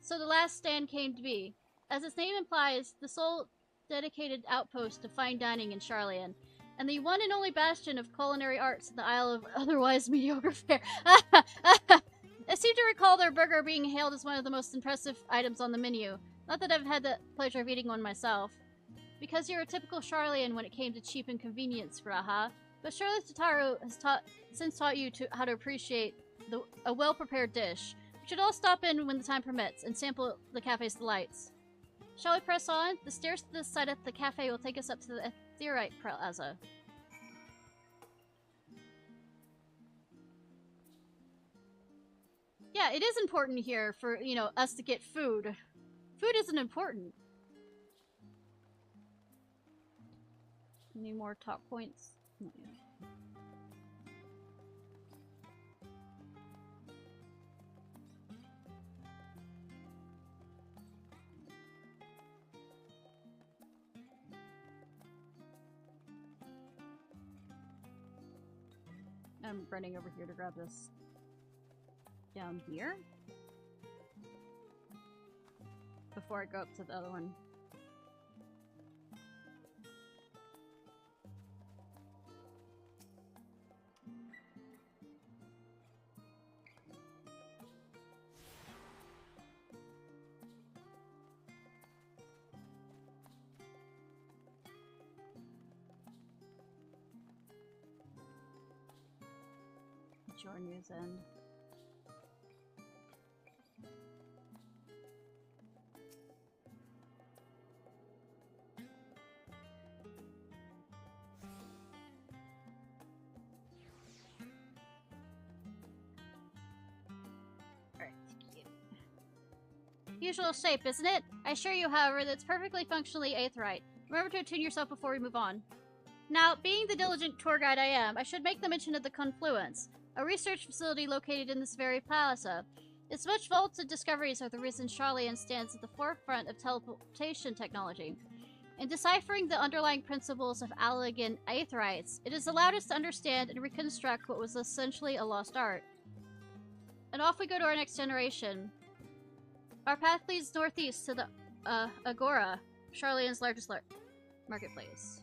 So the Last Stand came to be. As its name implies, the sole dedicated outpost to fine dining in Sharlayan, and the one and only bastion of culinary arts in the Isle of otherwise mediocre fare. I seem to recall their burger being hailed as one of the most impressive items on the menu. Not that I've had the pleasure of eating one myself. Because you're a typical Sharlayan when it came to cheap and convenience, Raha. But surely Tataru has since taught you how to appreciate a well-prepared dish. We should all stop in when the time permits and sample the cafe's delights. Shall we press on? The stairs to this side of the cafe will take us up to the Ethereite Plaza. Yeah, it is important here for, you know, us to get food. Food isn't important. Any more talk points? Not yet. I'm running over here to grab this down here before I go up to the other one. Your news end. Usual shape, isn't it? I assure you, however, that it's perfectly functionally aetheryte. Remember to attune yourself before we move on. Now, being the diligent tour guide I am, I should make the mention of the Confluence, a research facility located in this very plaza. Its much vaulted discoveries are the reason Sharlayan stands at the forefront of teleportation technology. In deciphering the underlying principles of Allegan aetherites, it has allowed us to understand and reconstruct what was essentially a lost art. And off we go to our next generation. Our path leads northeast to the Agora, Charlian's largest marketplace.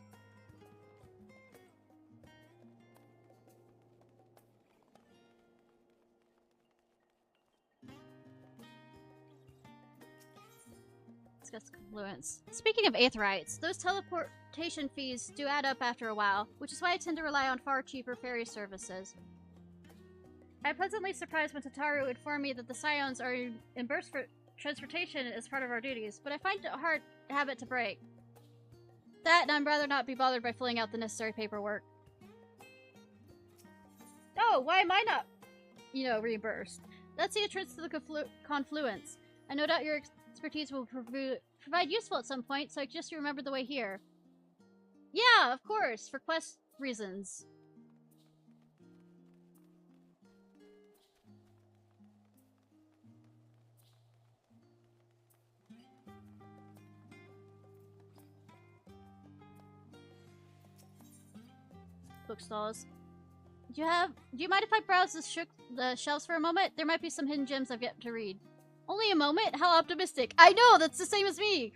Discuss confluence. Speaking of aetherites, those teleportation fees do add up after a while, which is why I tend to rely on far cheaper ferry services. I'm pleasantly surprised when Tataru informed me that the Scions are reimbursed for transportation as part of our duties, but I find it a hard habit to break. That, and I'd rather not be bothered by filling out the necessary paperwork. Oh, why am I not, reimbursed? That's the entrance to the confluence. And no doubt your expertise will provide useful at some point, so I just remember the way here. Yeah, of course, for quest reasons. Bookstalls. Do you mind if I browse the shelves for a moment? There might be some hidden gems I've yet to read. Only a moment? How optimistic. I know, that's the same as me!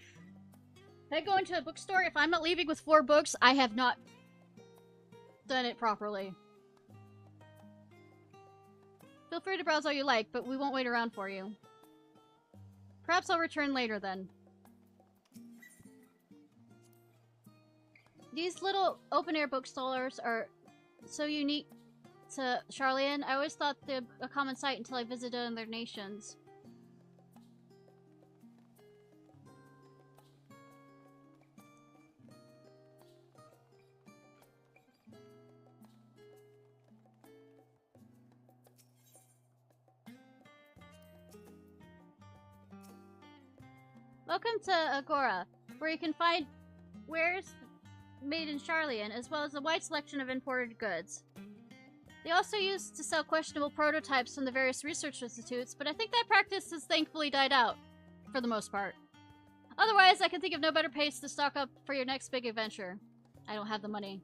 If I go into a bookstore, if I'm not leaving with 4 books, I have not done it properly. Feel free to browse all you like, but we won't wait around for you. Perhaps I'll return later then. These little open-air bookstallers are so unique to Charlian. I always thought they're a common sight until I visited other nations. Welcome to Agora, where you can find wares made in Charlian, as well as a wide selection of imported goods. They also used to sell questionable prototypes from the various research institutes, but I think that practice has thankfully died out, for the most part. Otherwise, I can think of no better place to stock up for your next big adventure. I don't have the money.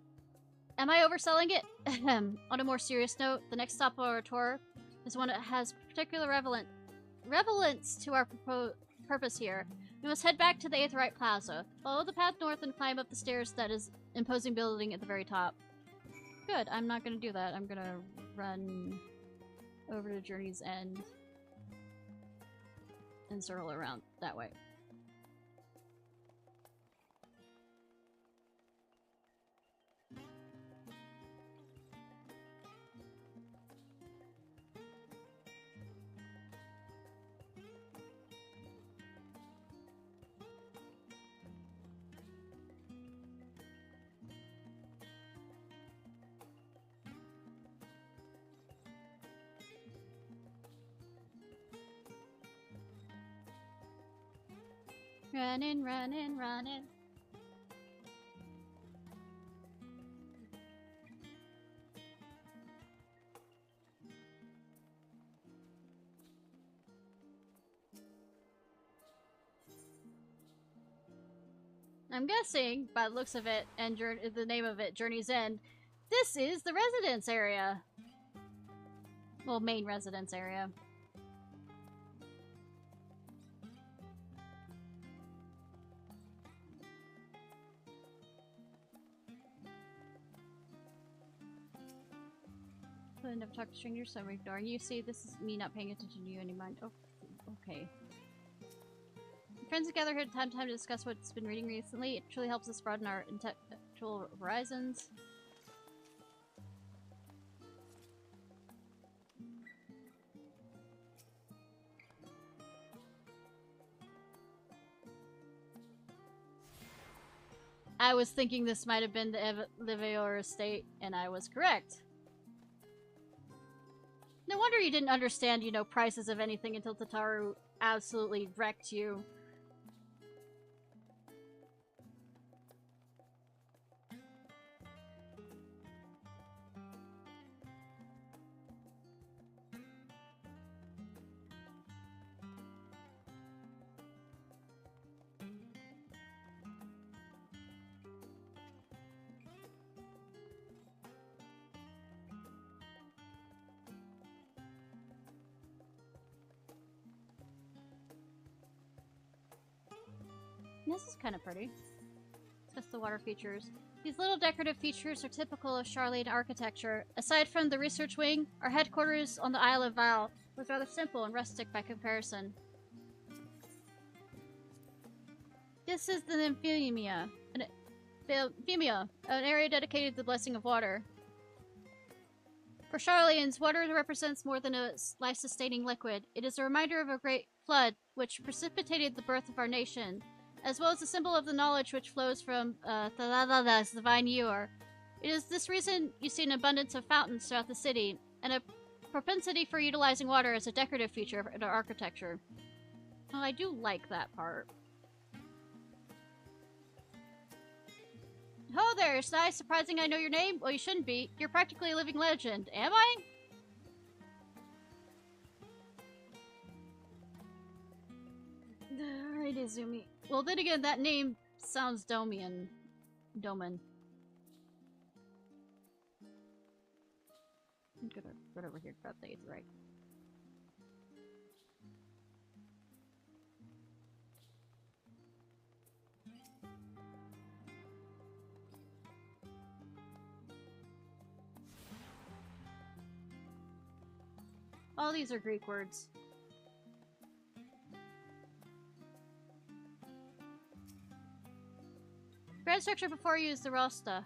Am I overselling it? On a more serious note, the next stop on our tour is one that has particular relevance to our purpose here. We must head back to the Aetherite Plaza. Follow the path north and climb up the stairs that is imposing building at the very top. Good, I'm not gonna do that. I'm gonna run over to Journey's End and circle around that way. Running, running, running. I'm guessing, by the looks of it, and the name of it, Journey's End, this is the residence area. Well, main residence area. I never talk to strangers, so I'm ignoring you. See, this is me not paying attention to you anymore. Oh, okay. Friends gather here time to time to discuss what's been reading recently. It truly helps us broaden our intellectual horizons. I was thinking this might have been the Livior estate, and I was correct. No wonder you didn't understand, prices of anything until Tataru absolutely wrecked you. This is kind of pretty. Just the water features. These little decorative features are typical of Charlene architecture. Aside from the research wing, our headquarters on the Isle of Val was rather simple and rustic by comparison. This is the Nymphemia, an area dedicated to the blessing of water. For Charlians, water represents more than a life-sustaining liquid. It is a reminder of a great flood which precipitated the birth of our nation, as well as a symbol of the knowledge which flows from Thalala's divine Yor. It is this reason you see an abundance of fountains throughout the city, and a propensity for utilizing water as a decorative feature in our architecture. Well, I do like that part. Ho there, Ishnai! Surprising I know your name? Well, you shouldn't be. You're practically a living legend. Am I? Alright, Izumi. Well, then again, that name sounds Doman. I'm gonna run over here, grab the Aetheryte. All these are Greek words. Grand structure before you is the Rosta.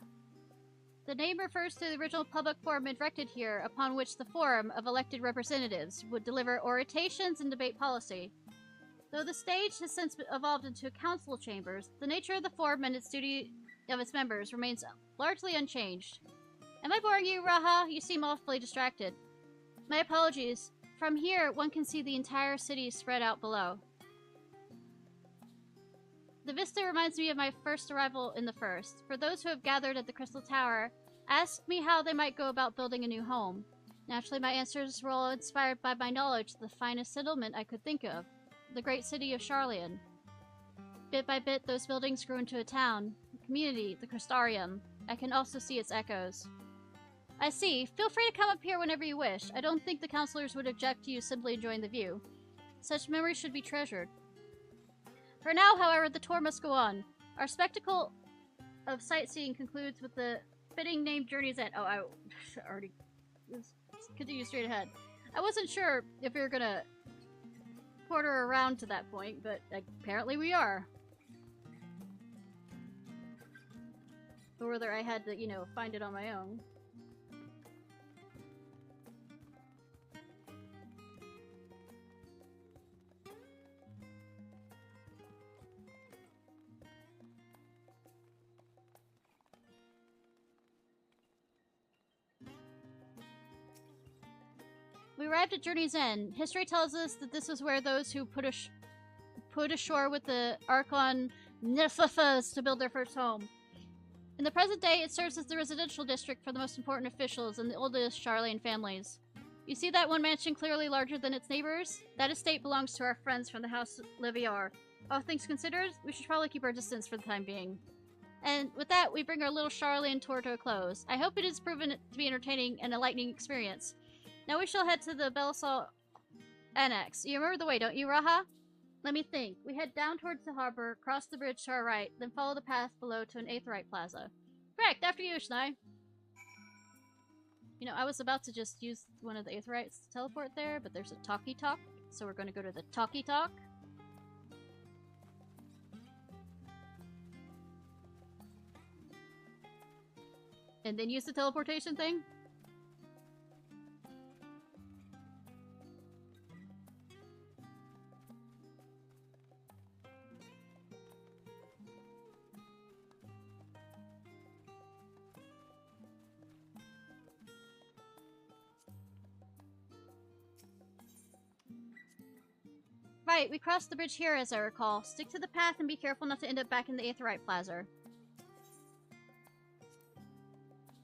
The name refers to the original public forum erected here, upon which the forum of elected representatives would deliver orations and debate policy. Though the stage has since evolved into council chambers, the nature of the forum and its duty of its members remains largely unchanged. Am I boring you, Raha? You seem awfully distracted. My apologies. From here, one can see the entire city spread out below. The vista reminds me of my first arrival in the First. For those who have gathered at the Crystal Tower, asked me how they might go about building a new home. Naturally, my answers were all inspired by my knowledge of the finest settlement I could think of, the great city of Charlian. Bit by bit, those buildings grew into a town, a community, the Crystarium. I can also see its echoes. I see. Feel free to come up here whenever you wish. I don't think the counselors would object to you simply enjoying the view. Such memories should be treasured. For now, however, the tour must go on. Our spectacle of sightseeing concludes with the fitting named Journey's End. Oh, I already... Let's continue straight ahead. I wasn't sure if we were gonna quarter around to that point, but apparently we are. Or whether I had to, you know, find it on my own. We arrived at Journey's End. History tells us that this was where those who put ashore with the Archon Nefafas to build their first home. In the present day, it serves as the residential district for the most important officials and the oldest Charlian families. You see that one mansion clearly larger than its neighbors? That estate belongs to our friends from the House Leviar. All things considered, we should probably keep our distance for the time being. And with that, we bring our little Charlian tour to a close. I hope it has proven to be entertaining and a enlightening experience. Now we shall head to the Belisol Annex. You remember the way, don't you, Raha? Let me think. We head down towards the harbor, cross the bridge to our right, then follow the path below to an Aetheryte plaza. Correct! After you, Ishnai! You know, I was about to just use one of the Aetherites to teleport there, but there's a Talkie Talk, so we're going to go to the Talkie Talk. And then use the teleportation thing? Right, we crossed the bridge here as I recall. Stick to the path and be careful not to end up back in the Aetheryte Plaza.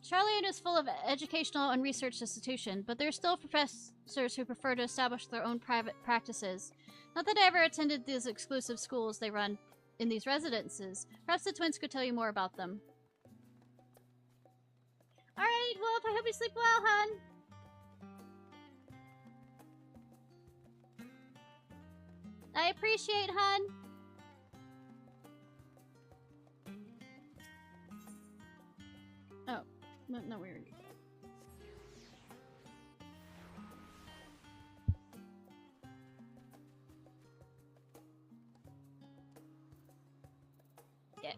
Charlian is full of educational and research institution, but there are still professors who prefer to establish their own private practices. Not that I ever attended these exclusive schools they run in these residences. Perhaps the twins could tell you more about them. Alright, Wolf, I hope you sleep well, hun! I appreciate, hun. No, we already did. Yeah.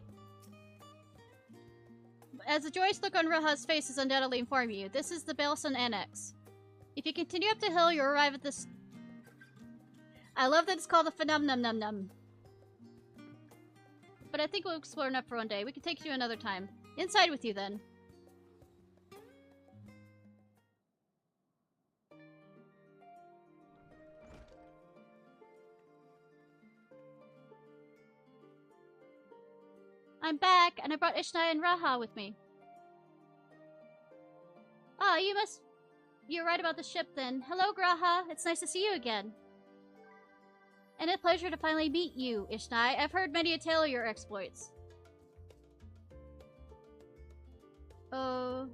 As the joyous look on Raha's face is undoubtedly informing you, this is the Baleson Annex. If you continue up the hill, you'll arrive at this... I love that it's called the Phenom-Num-Num-Num. But I think we'll explore enough for one day. We can take you another time. Inside with you, then. I'm back, and I brought Ishnai and Raha with me. Ah, you're right about the ship, then. Hello, Graha. It's nice to see you again. And a pleasure to finally meet you, Ishnai. I've heard many a tale of your exploits. Ojinka?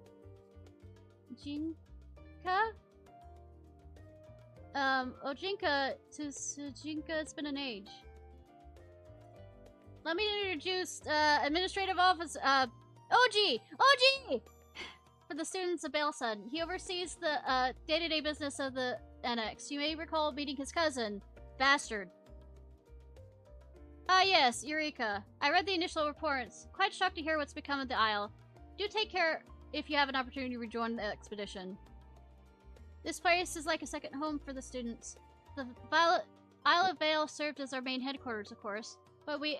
Ojinka to Sujinka, it's been an age. Let me introduce, Administrative Office, Oji! Oji! For the students of Baleson. He oversees the, day-to-day business of the Annex. You may recall meeting his cousin, Bastard. Ah, yes, Eureka. I read the initial reports. Quite shocked to hear what's become of the Isle. Do take care if you have an opportunity to rejoin the expedition. This place is like a second home for the students. The Isle of Vale served as our main headquarters, of course, but we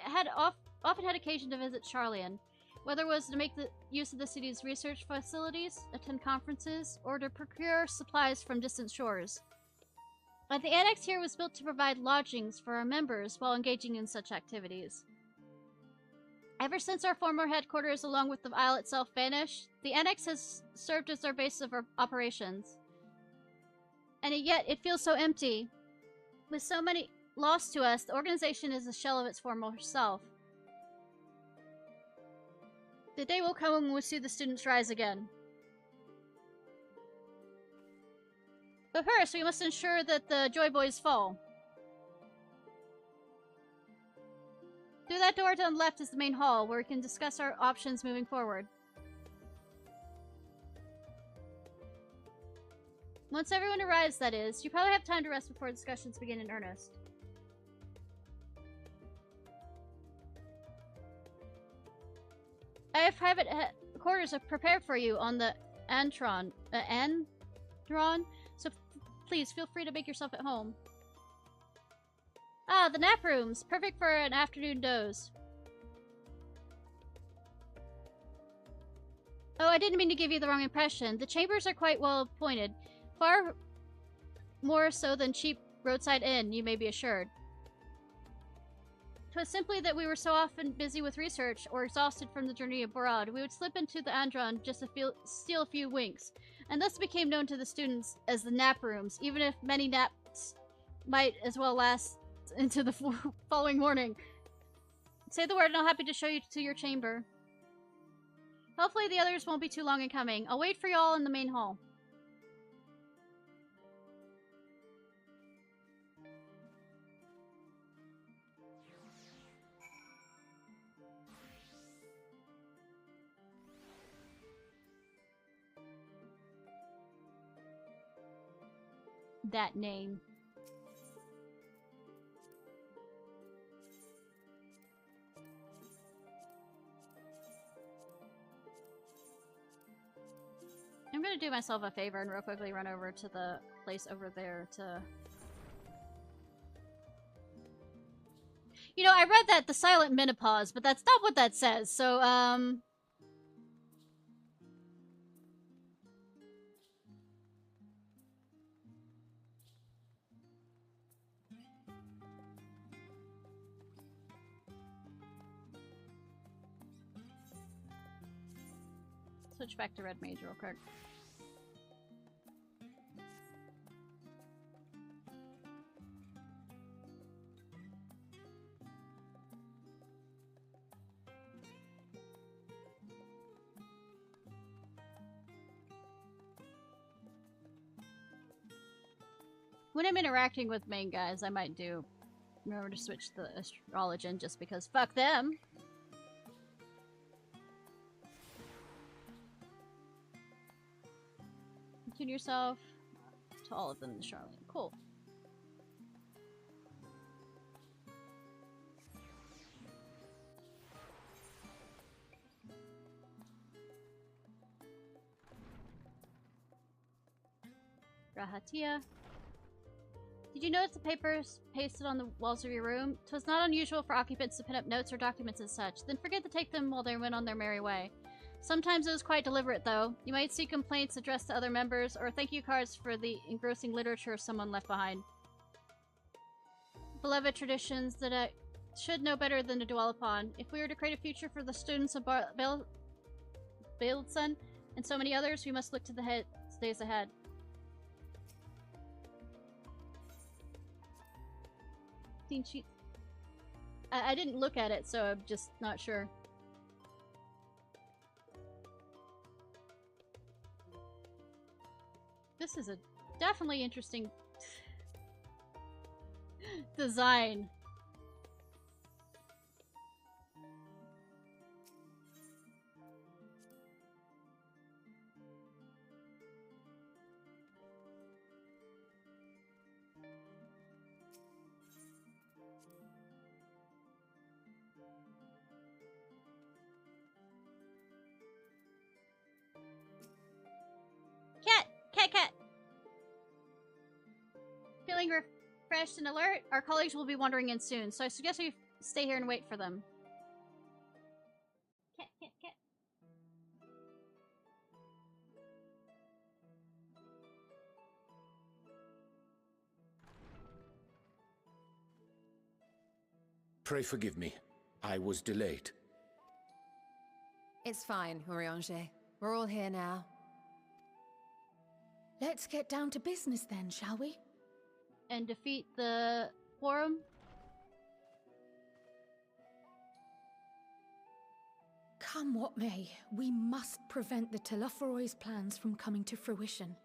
often had occasion to visit Charlian, whether it was to make the use of the city's research facilities, attend conferences, or to procure supplies from distant shores. But the annex here was built to provide lodgings for our members while engaging in such activities. Ever since our former headquarters, along with the Isle itself, vanished, the annex has served as our base of our operations. And yet, it feels so empty. With so many lost to us, the organization is a shell of its former self. The day will come when we'll see the students rise again. But first, we must ensure that the Joy Boys fall. Through that door to the left is the main hall, where we can discuss our options moving forward. Once everyone arrives, that is, you probably have time to rest before discussions begin in earnest. I have private quarters prepared for you on the Andron, so please feel free to make yourself at home. Ah, the nap rooms, perfect for an afternoon doze. Oh, I didn't mean to give you the wrong impression. The chambers are quite well appointed, far more so than cheap roadside inn, you may be assured. 'Twas simply that we were so often busy with research or exhausted from the journey abroad, we would slip into the Andron just to steal a few winks, and thus became known to the students as the nap rooms, even if many naps might as well last into the following morning. Say the word and I'll be happy to show you to your chamber. Hopefully the others won't be too long in coming. I'll wait for you all in the main hall. That name. I'm gonna do myself a favor and real quickly run over to the place over there to... You know, I read that the silent menopause, but that's not what that says, so, switch back to Red Mage real quick. When I'm interacting with main guys, I might remember to switch the astrologian just because fuck them. Tune yourself to all of them, Charlene. Cool. Rahatia. Did you notice the papers pasted on the walls of your room? 'Twas not unusual for occupants to pin up notes or documents as such, then forget to take them while they went on their merry way. Sometimes it was quite deliberate, though. You might see complaints addressed to other members, or thank you cards for the engrossing literature someone left behind. Beloved traditions that I should know better than to dwell upon. If we were to create a future for the students of Baildson and so many others, we must look to the days ahead. I didn't look at it, so I'm just not sure. This is a definitely interesting design. Cat! Feeling refreshed and alert? Our colleagues will be wandering in soon, so I suggest we stay here and wait for them. Cat. Pray forgive me. I was delayed. It's fine, Urianger. We're all here now. Let's get down to business then, shall we? And defeat the Forum? Come what may, we must prevent the Telophoroi's plans from coming to fruition.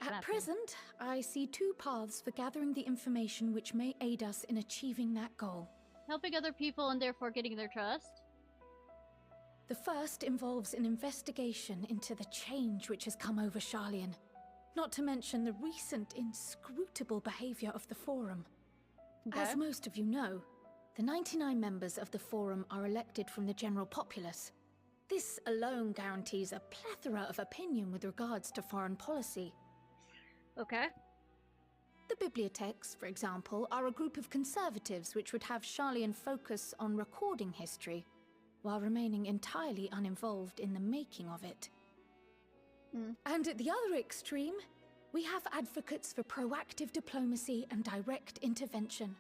At present, I see two paths for gathering the information which may aid us in achieving that goal. Helping other people and therefore getting their trust? The first involves an investigation into the change which has come over Charlian, not to mention the recent inscrutable behavior of the Forum. Okay. As most of you know, the 99 members of the Forum are elected from the general populace. This alone guarantees a plethora of opinion with regards to foreign policy. Okay. The bibliotheques, for example, are a group of conservatives which would have Charlian focus on recording history, while remaining entirely uninvolved in the making of it. And at the other extreme, we have advocates for proactive diplomacy and direct intervention.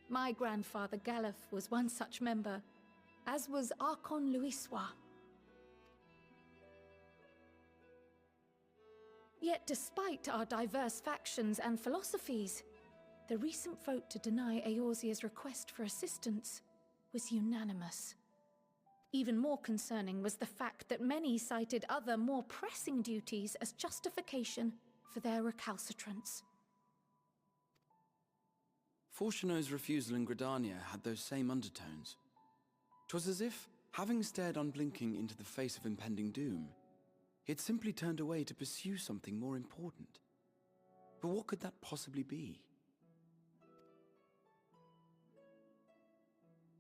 My grandfather Galef was one such member, as was Archon Louisois. Yet despite our diverse factions and philosophies, the recent vote to deny Eorzea's request for assistance was unanimous. Even more concerning was the fact that many cited other, more pressing duties as justification for their recalcitrance. Fortuno's refusal in Gridania had those same undertones. 'Twas as if, having stared unblinking into the face of impending doom, he had simply turned away to pursue something more important. But what could that possibly be?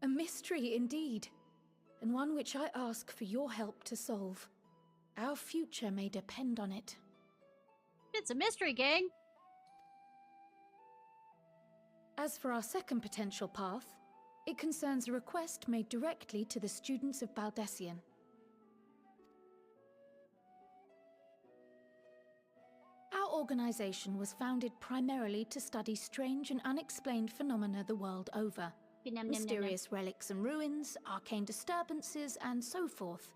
A mystery indeed, and one which I ask for your help to solve. Our future may depend on it. It's a mystery, gang! As for our second potential path, it concerns a request made directly to the students of Baldessian. Our organization was founded primarily to study strange and unexplained phenomena the world over. Mysterious relics and ruins, arcane disturbances, and so forth.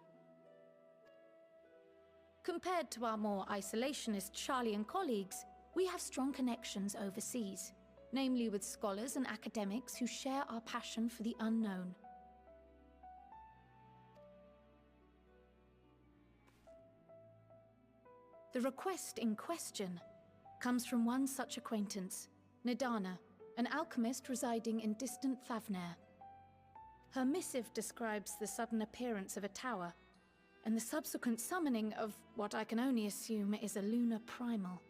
Compared to our more isolationist Charlian colleagues, we have strong connections overseas, namely with scholars and academics who share our passion for the unknown. The request in question comes from one such acquaintance, Nidana, an alchemist residing in distant Favnair. Her missive describes the sudden appearance of a tower, and the subsequent summoning of what I can only assume is a lunar primal.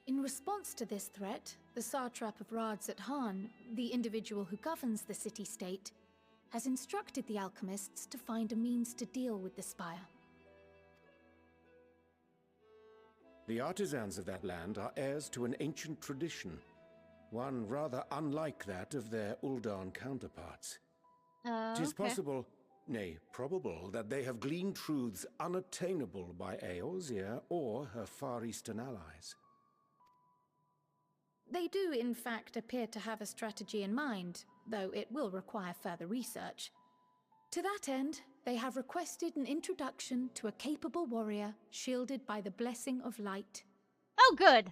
In response to this threat, the Satrap of Radzat-Han, the individual who governs the city-state, has instructed the alchemists to find a means to deal with the spire. The artisans of that land are heirs to an ancient tradition, one rather unlike that of their Uldan counterparts. It is possible, nay, probable, that they have gleaned truths unattainable by Eorzea or her Far Eastern allies. They do, in fact, appear to have a strategy in mind, though it will require further research. To that end, they have requested an introduction to a capable warrior shielded by the blessing of light. Oh, good!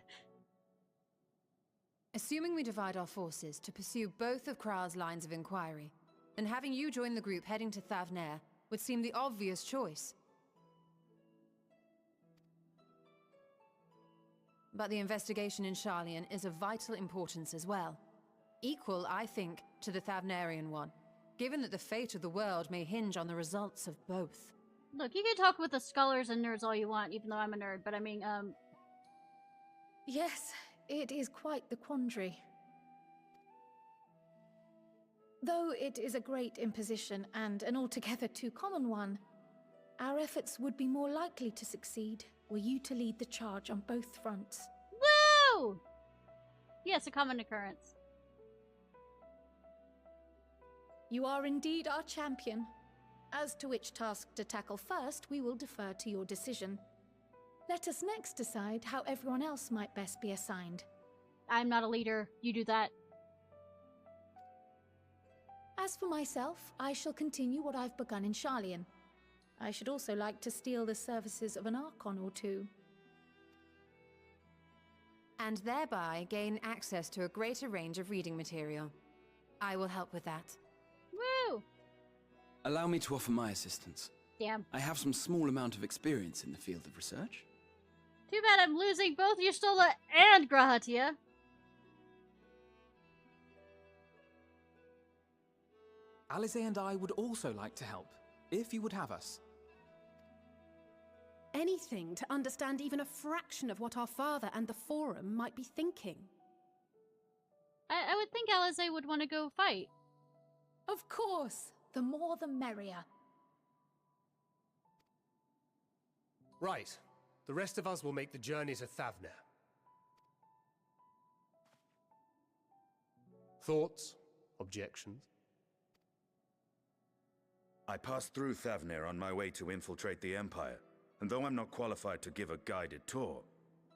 Assuming we divide our forces to pursue both of Kral's lines of inquiry, then having you join the group heading to Thavnair would seem the obvious choice. But the investigation in Sharlayan is of vital importance as well. Equal, I think, to the Thavnarian one, given that the fate of the world may hinge on the results of both. Look, you can talk with the scholars and nerds all you want, even though I'm a nerd, but I mean, Yes, it is quite the quandary. Though it is a great imposition and an altogether too common one, our efforts would be more likely to succeed were you to lead the charge on both fronts. Woo! Yes, a common occurrence. You are indeed our champion. As to which task to tackle first, we will defer to your decision. Let us next decide how everyone else might best be assigned. I'm not a leader. You do that. As for myself, I shall continue what I've begun in Sharlayan. I should also like to steal the services of an Archon or two. And thereby gain access to a greater range of reading material. I will help with that. Woo! Allow me to offer my assistance. Damn. I have some small amount of experience in the field of research. Too bad I'm losing both Yustola and Grahatia. Alize and I would also like to help, if you would have us. Anything to understand even a fraction of what our father and the Forum might be thinking. I would think Alize would want to go fight. Of course. The more the merrier. Right. The rest of us will make the journey to Thavnair. Thoughts? Objections? I passed through Thavnair on my way to infiltrate the Empire, and though I'm not qualified to give a guided tour,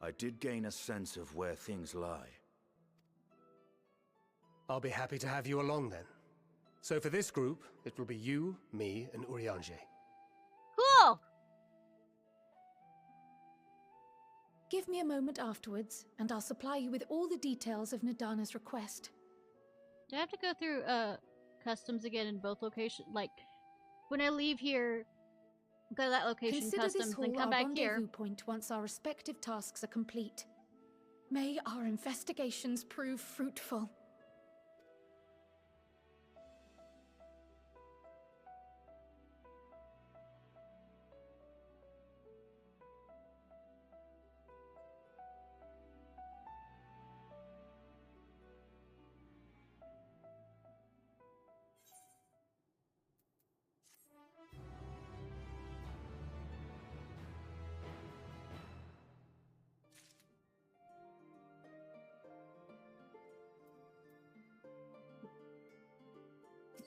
I did gain a sense of where things lie. I'll be happy to have you along then. So for this group, it will be you, me, and Urianger. Cool! Give me a moment afterwards, and I'll supply you with all the details of Nadana's request. Do I have to go through customs again in both locations? Like, when I leave here, go to that location, Consider customs, this then hall come our back here. rendezvous point once our respective tasks are complete. May our investigations prove fruitful.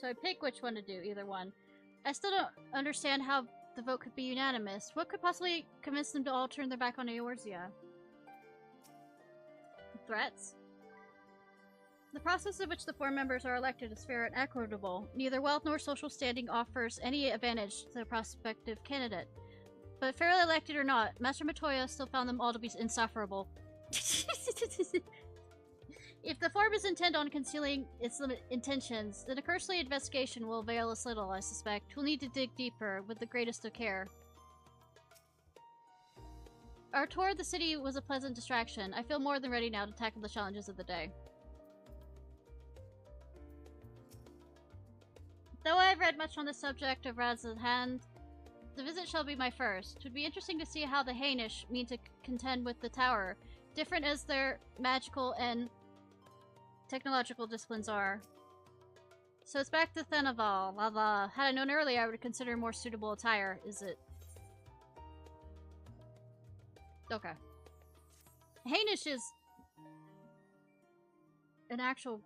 So I pick which one to do, either one. I still don't understand how the vote could be unanimous. What could possibly convince them to all turn their back on Eorzea? Threats? The process in which the 4 members are elected is fair and equitable. Neither wealth nor social standing offers any advantage to the prospective candidate. But fairly elected or not, Master Matoya still found them all to be insufferable. If the Forum is intent on concealing its intentions, then a cursory investigation will avail us little, I suspect. We'll need to dig deeper with the greatest of care. Our tour of the city was a pleasant distraction. I feel more than ready now to tackle the challenges of the day. Though I have read much on the subject of Raz's hand, the visit shall be my first. It would be interesting to see how the Hainish mean to contend with the tower, different as their magical and technological disciplines are. So it's back to Thanaval. Lava. Had I known earlier, I would consider more suitable attire. Is it? Okay. Hainish is an actual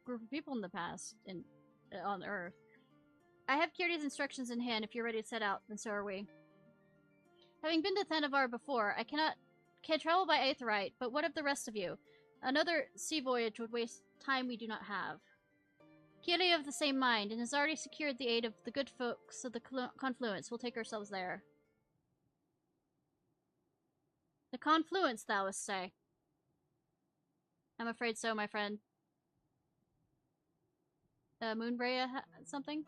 group of people in the past on Earth. I have Kiri's instructions in hand. If you're ready to set out, then so are we. Having been to Thanavar before, I can't travel by Aetheryte, but what of the rest of you? Another sea voyage would waste time we do not have. Kiri of the same mind, and has already secured the aid of the good folks of the Confluence. We'll take ourselves there. The Confluence, thou wouldst say? I'm afraid so, my friend. Moonbrea something?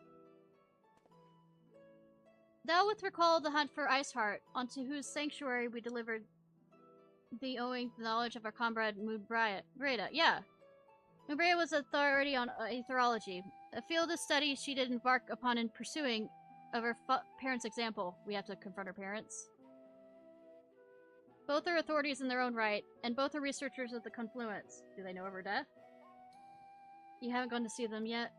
Thou wilt recall the hunt for Iceheart, onto whose sanctuary we delivered thee owing the knowledge of our comrade Moonbrea. Yeah. Moonbrea was authority on aetherology, a field of study she did embark upon in pursuing of her parents' example. We have to confront her parents. Both are authorities in their own right, and both are researchers of the Confluence. Do they know of her death? You haven't gone to see them yet?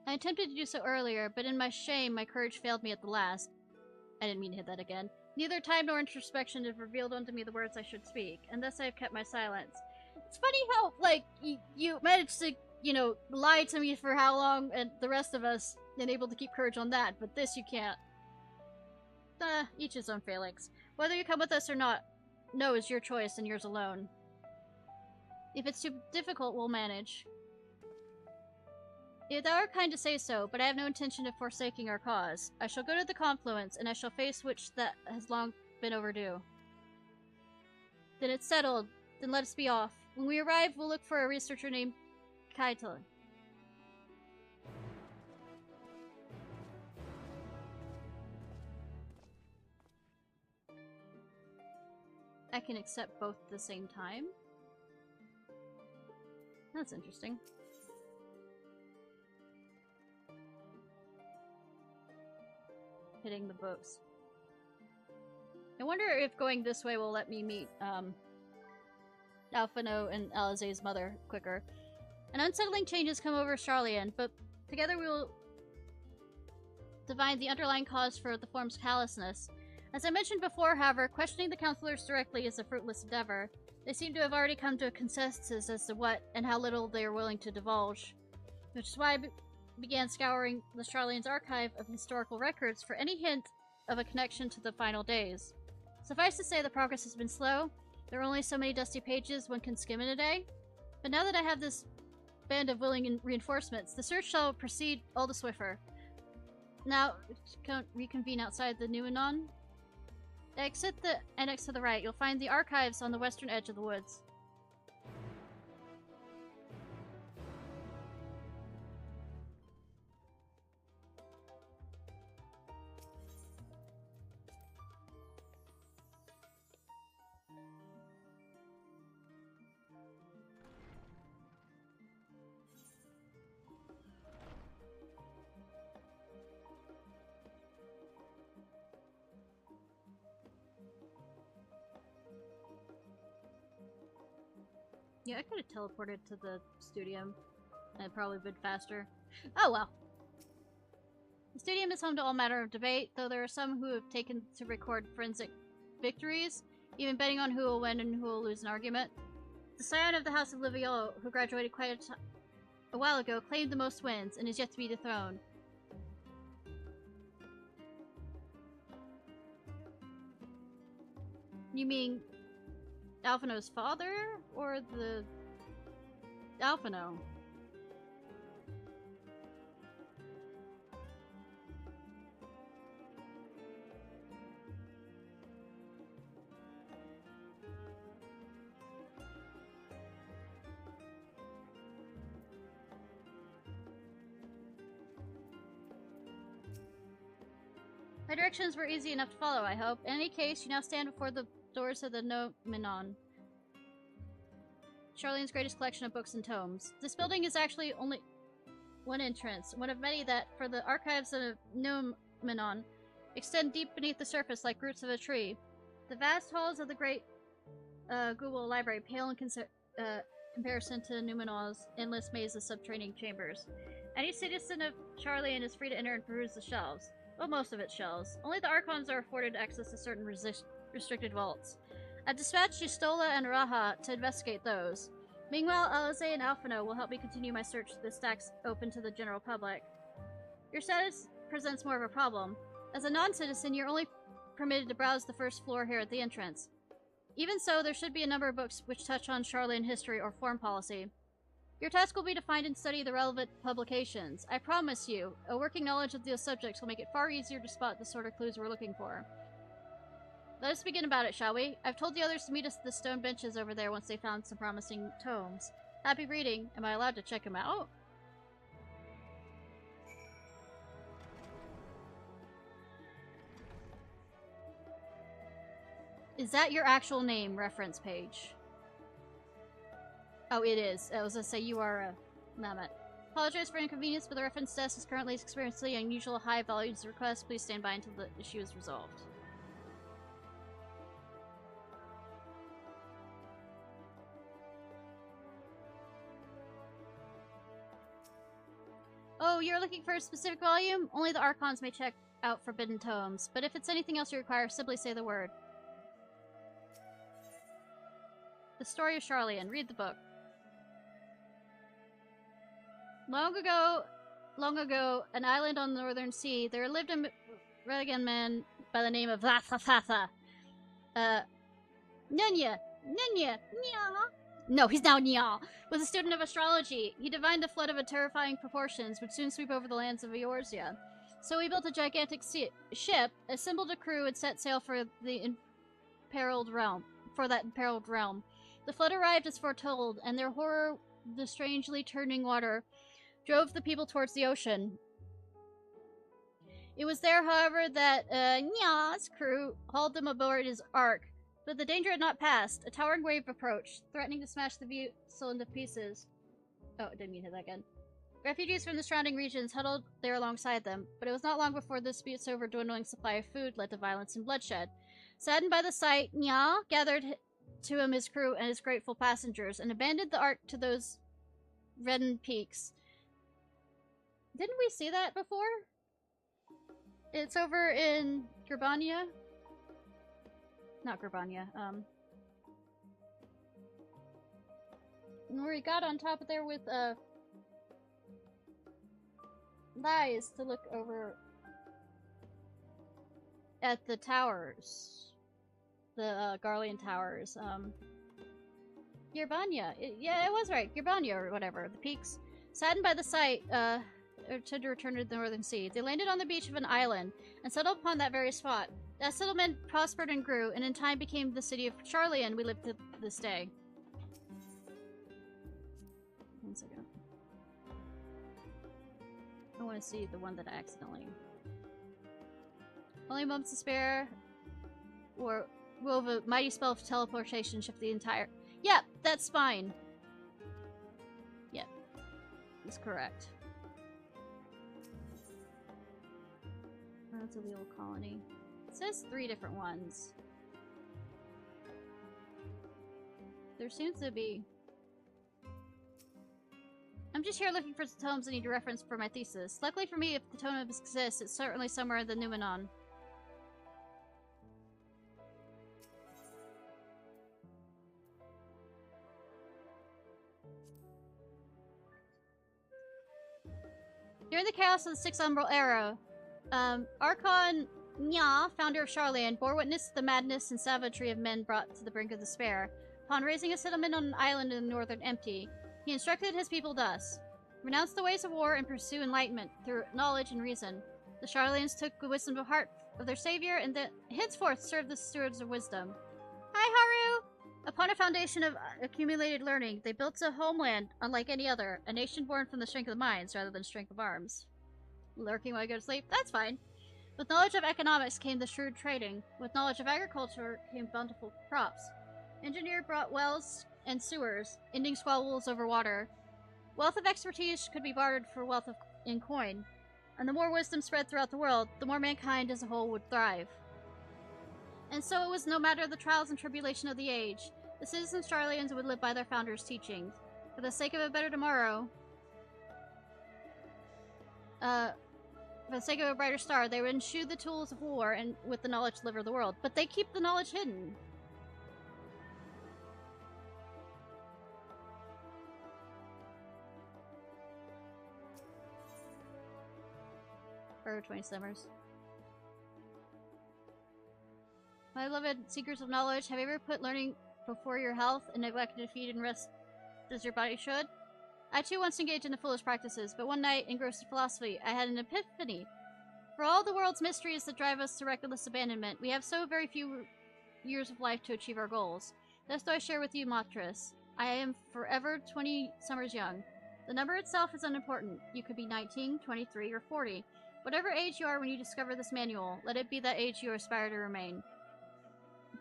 I attempted to do so earlier, but in my shame, my courage failed me at the last. I didn't mean to hit that again. Neither time nor introspection have revealed unto me the words I should speak, and thus I have kept my silence. It's funny how, like, you managed to, you know, lie to me for how long, and the rest of us been able to keep courage on that, but this you can't. Each his own failings. Whether you come with us or not, no is your choice and yours alone. If it's too difficult, we'll manage. Thou art kind to say so, but I have no intention of forsaking our cause. I shall go to the Confluence, and I shall face which that has long been overdue. Then it's settled. Then let us be off. When we arrive, we'll look for a researcher named Kaitel. I can accept both at the same time? That's interesting. Hitting the books. I wonder if going this way will let me meet, Alphino and Alizé's mother quicker. An unsettling change has come over Charlian, but together we will divine the underlying cause for the form's callousness. As I mentioned before, however, questioning the counselors directly is a fruitless endeavor. They seem to have already come to a consensus as to what and how little they are willing to divulge, which is why I began scouring the Charlian's archive of historical records for any hint of a connection to the final days. Suffice to say, the progress has been slow. There are only so many dusty pages one can skim in a day. But now that I have this band of willing reinforcements, the search shall proceed all the swifter. Now, reconvene outside the Numenon. Exit the annex to the right. You'll find the archives on the western edge of the woods. Yeah, I could have teleported to the studium and probably been faster. Oh well. The studium is home to all manner of debate, though there are some who have taken to record forensic victories, even betting on who will win and who will lose an argument. The scion of the House of Liviolo, who graduated quite a while ago, claimed the most wins and is yet to be dethroned. You mean Alphino's father, or the Alphino? My directions were easy enough to follow, I hope. In any case, you now stand before the doors of the Nomenon, Charlene's greatest collection of books and tomes. This building is actually only one entrance, one of many that, for the archives of Nomenon, extend deep beneath the surface like roots of a tree. The vast halls of the great Google Library pale in comparison to Numenon's endless maze of subterranean chambers. Any citizen of Charleon is free to enter and peruse the shelves. Well, most of its shelves. Only the Archons are afforded access to certain restricted vaults. I dispatched Justola and Raha to investigate those. Meanwhile, Alize and Alphino will help me continue my search for the stacks open to the general public. Your status presents more of a problem. As a non-citizen, you're only permitted to browse the first floor here at the entrance. Even so, there should be a number of books which touch on Charleon history or foreign policy. Your task will be to find and study the relevant publications. I promise you, a working knowledge of those subjects will make it far easier to spot the sort of clues we're looking for. Let us begin about it, shall we? I've told the others to meet us at the stone benches over there once they found some promising tomes. Happy reading. Am I allowed to check them out? Is that your actual name, reference page? Oh, it is. I was gonna say you are a mammoth. Apologize for inconvenience, but the reference desk is currently experiencing unusual high volumes of requests. Please stand by until the issue is resolved. Oh, you're looking for a specific volume? Only the Archons may check out forbidden tomes, but if it's anything else you require, simply say the word. The Story of Charleon. Read the book. Long ago, an island on the northern sea, there lived a Regan man by the name of Vathathatha. Nunya. No, he's now Nya. Was a student of astrology. He divined the flood of terrifying proportions would soon sweep over the lands of Eorzea. So he built a gigantic ship, assembled a crew, and set sail for the imperiled realm. The flood arrived as foretold, and their horror, the strangely turning water, drove the people towards the ocean. It was there, however, that Nya's crew hauled them aboard his ark. But the danger had not passed. A towering wave approached, threatening to smash the vessel into pieces. Oh, I didn't mean to hit that again. Refugees from the surrounding regions huddled there alongside them, but it was not long before the dispute's over-dwindling supply of food led to violence and bloodshed. Saddened by the sight, Nya gathered to him his crew and his grateful passengers, and abandoned the ark to those reddened peaks. Didn't we see that before? It's over in Gerbania. Not Gerbania, where he got on top of there with, Lies to look over at the towers. The, Garlean towers, Gerbania. Yeah, it was right. Gerbania or whatever. The peaks. Saddened by the sight, to return to the northern sea. They landed on the beach of an island and settled upon that very spot. That settlement prospered and grew, and in time became the city of Charleon we live to this day. 1 second. I want to see the one that I accidentally... Only moments to spare, or will the mighty spell of teleportation shift the entire... Yep, that's fine. Yep, that's correct. That's a little colony. It says 3 different ones. There seems to be. I'm just here looking for some tomes I need to reference for my thesis. Luckily for me, if the tome exists, it's certainly somewhere in the Numenon. During the chaos of the Sixth Umbral Era, Archon Nya, founder of Charleon, bore witness to the madness and savagery of men brought to the brink of despair. Upon raising a settlement on an island in the northern empty, he instructed his people thus: renounce the ways of war and pursue enlightenment through knowledge and reason. The Charleans took the wisdom of heart of their savior and henceforth served the stewards of wisdom. Hi, Haru! Upon a foundation of accumulated learning, they built a homeland unlike any other, a nation born from the strength of the minds rather than strength of arms. Lurking while I go to sleep? That's fine. With knowledge of economics came the shrewd trading. With knowledge of agriculture came bountiful crops. Engineer brought wells and sewers, ending squabbles over water. Wealth of expertise could be bartered for wealth in coin. And the more wisdom spread throughout the world, the more mankind as a whole would thrive. And so it was no matter the trials and tribulation of the age, the citizen Starlians would live by their founders' teachings. For the sake of a better tomorrow, for the sake of a brighter star, they would eschew the tools of war and with the knowledge to live the world. But they keep the knowledge hidden. For 20 summers. My beloved seekers of knowledge, have you ever put learning before your health and neglected to feed and rest as your body should? I too once engaged in the foolish practices, but one night, engrossed in philosophy, I had an epiphany. For all the world's mysteries that drive us to reckless abandonment, we have so very few years of life to achieve our goals. Thus do I share with you, Matris. I am forever 20 summers young. The number itself is unimportant. You could be 19, 23, or 40. Whatever age you are when you discover this manual, let it be that age you aspire to remain.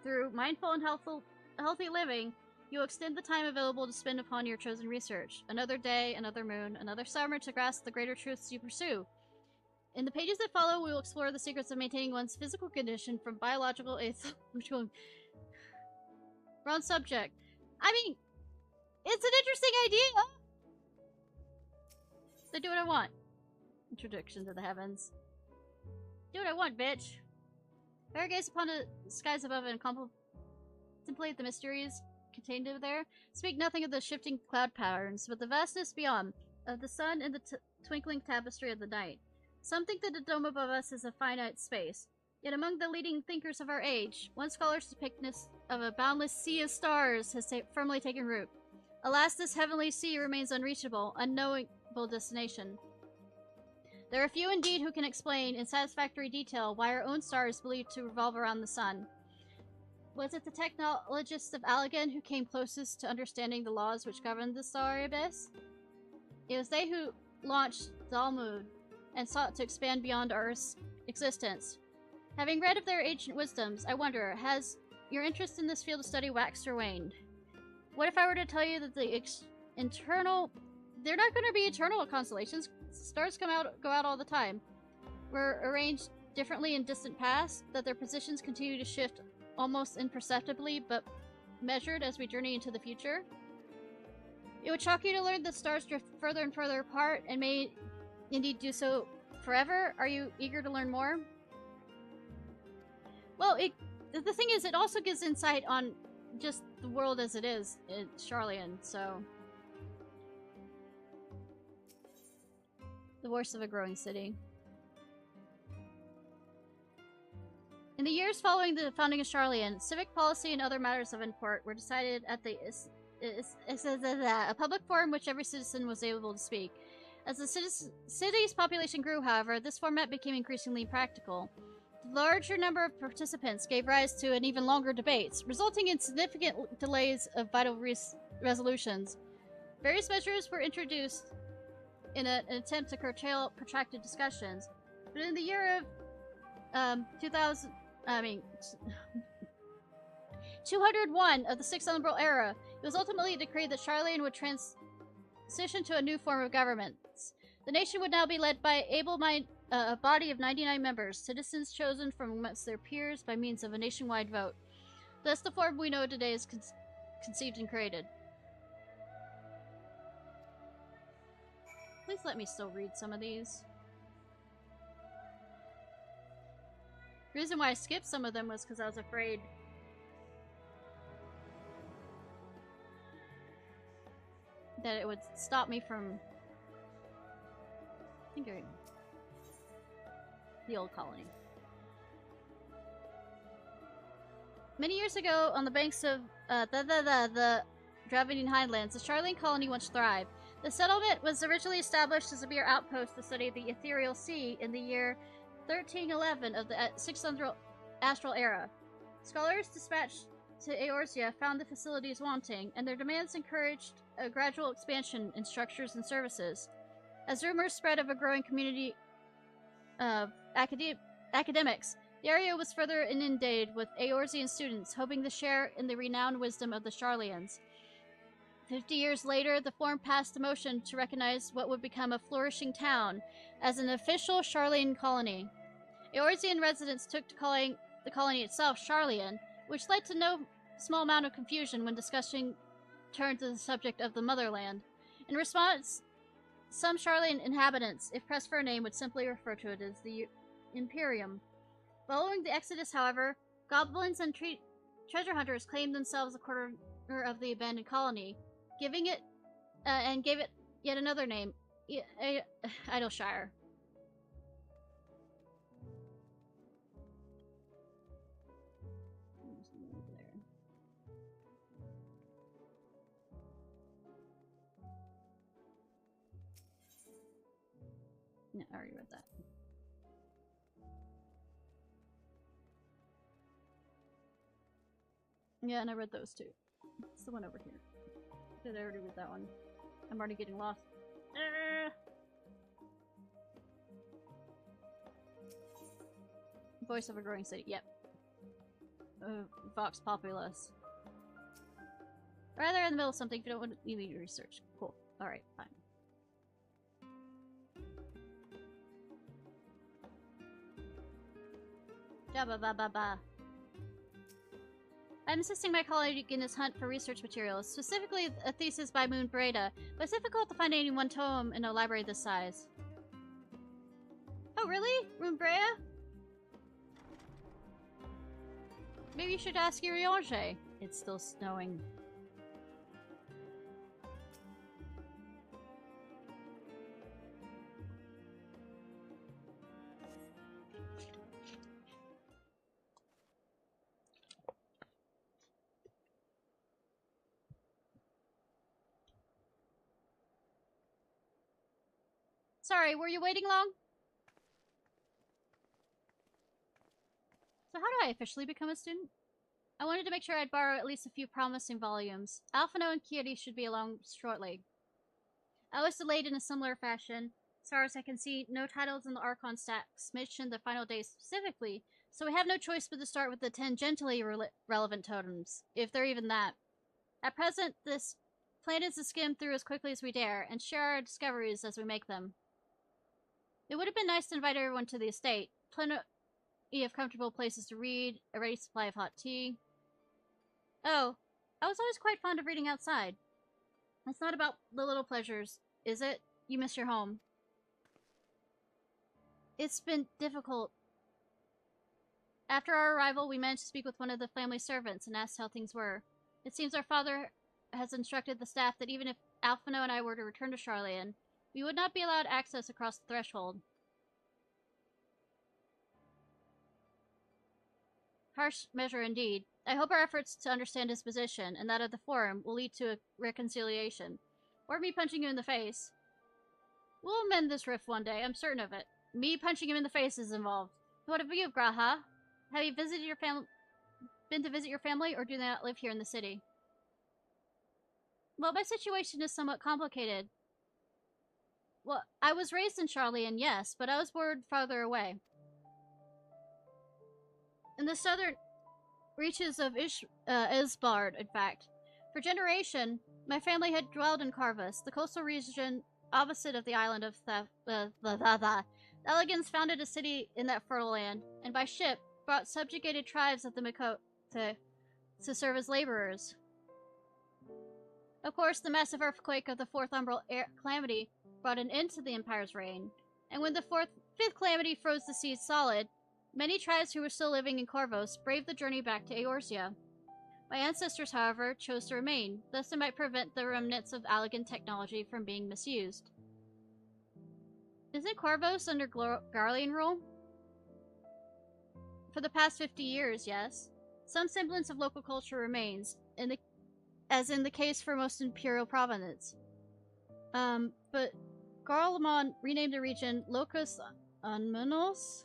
Through mindful and healthy living, you extend the time available to spend upon your chosen research. Another day, another moon, another summer to grasp the greater truths you pursue. In the pages that follow, we will explore the secrets of maintaining one's physical condition from biological wrong subject. I mean, it's an interesting idea! They do what I want. Introduction to the heavens. Do what I want, bitch. If I gaze upon the skies above and contemplate the mysteries contained there, speak nothing of the shifting cloud patterns, but the vastness beyond, of the sun and the twinkling tapestry of the night. Some think that the dome above us is a finite space. Yet among the leading thinkers of our age, one scholar's depiction of a boundless sea of stars has firmly taken root. Alas, this heavenly sea remains unreachable, unknowable destination. There are few indeed who can explain in satisfactory detail why our own star is believed to revolve around the sun. Was it the technologists of Allegan who came closest to understanding the laws which govern the starry abyss? It was they who launched Dalmud and sought to expand beyond Earth's existence. Having read of their ancient wisdoms, I wonder, has your interest in this field of study waxed or waned? What if I were to tell you that the internal... They're not going to be eternal constellations. Stars go out all the time. Were arranged differently in distant past, that their positions continue to shift almost imperceptibly, but measured as we journey into the future. It would shock you to learn that stars drift further and further apart, and may indeed do so forever. Are you eager to learn more? Well, the thing is, it also gives insight on just the world as it is in Sharlayan, so... The voice of a growing city. In the years following the founding of Sharlayan, civic policy and other matters of import were decided at a public forum which every citizen was able to speak. As the city's population grew, however, this format became increasingly practical. The larger number of participants gave rise to an even longer debates, resulting in significant delays of vital resolutions. Various measures were introduced in an attempt to curtail protracted discussions, but in the year of 201 of the Sixth Umbral Era, it was ultimately decreed that Sharlayan would transition to a new form of government. The nation would now be led by a body of 99 members, citizens chosen from amongst their peers by means of a nationwide vote. Thus, the form we know today is conceived and created. Please let me still read some of these. The reason why I skipped some of them was because I was afraid that it would stop me from fingering the old colony. Many years ago, on the banks of the Dravidian Highlands, the Sharlayan colony once thrived. The settlement was originally established as a mere outpost to study the ethereal sea in the year 1311 of the Sixth Astral Era. Scholars dispatched to Eorzea found the facilities wanting, and their demands encouraged a gradual expansion in structures and services. As rumors spread of a growing community of academics. The area was further inundated with Eorzean students, hoping to share in the renowned wisdom of the Sharlayans. 50 years later, the Forum passed a motion to recognize what would become a flourishing town as an official Sharlayan colony. Eorzean residents took to calling the colony itself Sharlayan, which led to no small amount of confusion when discussion turned to the subject of the motherland. In response, some Sharlayan inhabitants, if pressed for a name, would simply refer to it as the Imperium. Following the Exodus, however, goblins and treasure hunters claimed themselves a quarter of the abandoned colony, giving it and gave it yet another name, Idleshire. No, I already read that. Yeah, and I read those too. It's the one over here. Did I already read that one? I'm already getting lost. Voice of a growing city. Yep. Vox Populus. Rather in the middle of something if you don't want to need to research. Cool. Alright, fine. Jabba ba ba ba. I'm assisting my colleague in his hunt for research materials, specifically a thesis by Moon Breda, but it's difficult to find any one tome in a library this size. Oh, really? Moon Breda? Maybe you should ask Iriange. It's still snowing. Sorry, were you waiting long? So how do I officially become a student? I wanted to make sure I'd borrow at least a few promising volumes. Alphino and Kiri should be along shortly. I was delayed in a similar fashion. As far as I can see, no titles in the Archon stacks mention the final day specifically, so we have no choice but to start with the tangentially relevant totems, if they're even that. At present, this plan is to skim through as quickly as we dare, and share our discoveries as we make them. It would have been nice to invite everyone to the estate. Plenty of comfortable places to read, a ready supply of hot tea. Oh, I was always quite fond of reading outside. It's not about the little pleasures, is it? You miss your home. It's been difficult. After our arrival, we managed to speak with one of the family servants and asked how things were. It seems our father has instructed the staff that even if Alphino and I were to return to Sharlayan, we would not be allowed access across the threshold. Harsh measure indeed. I hope our efforts to understand his position and that of the Forum will lead to a reconciliation. Or me punching you in the face. We'll mend this rift one day, I'm certain of it. Me punching him in the face is involved. What of you, Graha? Have you visited your been to visit your family, or do they not live here in the city? Well, my situation is somewhat complicated. Well, I was raised in Sharlayan, yes, but I was born farther away. In the southern reaches of Isbard, in fact. For generations, my family had dwelled in Carvus, the coastal region opposite of the island of the Elegans founded a city in that fertile land, and by ship brought subjugated tribes of the Mikote to serve as laborers. Of course, the massive earthquake of the Fourth Umbral Calamity brought an end to the Empire's reign, and when the Fifth Calamity froze the seas solid, many tribes who were still living in Corvos braved the journey back to Eorzea. My ancestors, however, chose to remain, thus it might prevent the remnants of Allegan technology from being misused. Isn't Corvos under Garlean rule? For the past 50 years, yes. Some semblance of local culture remains, as in the case for most Imperial provinces. But Garlemon renamed the region Locus Unminos?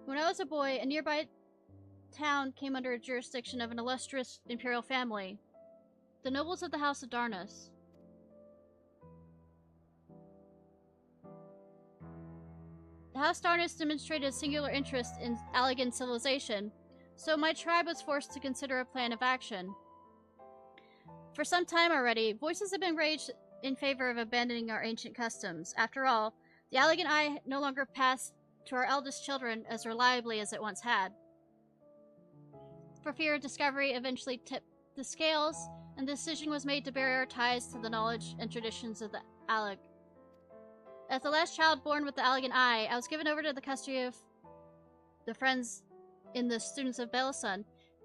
When I was a boy, a nearby town came under the jurisdiction of an illustrious Imperial family, the nobles of the House of Darnus. The House Darnus demonstrated a singular interest in Allegan civilization, so my tribe was forced to consider a plan of action. For some time already, voices have been raised in favor of abandoning our ancient customs. After all, the Allegan Eye no longer passed to our eldest children as reliably as it once had. For fear of discovery eventually tipped the scales, and the decision was made to bury our ties to the knowledge and traditions of the Alleg. As the last child born with the Allegan Eye, I was given over to the custody of the friends in the Students of Belasun,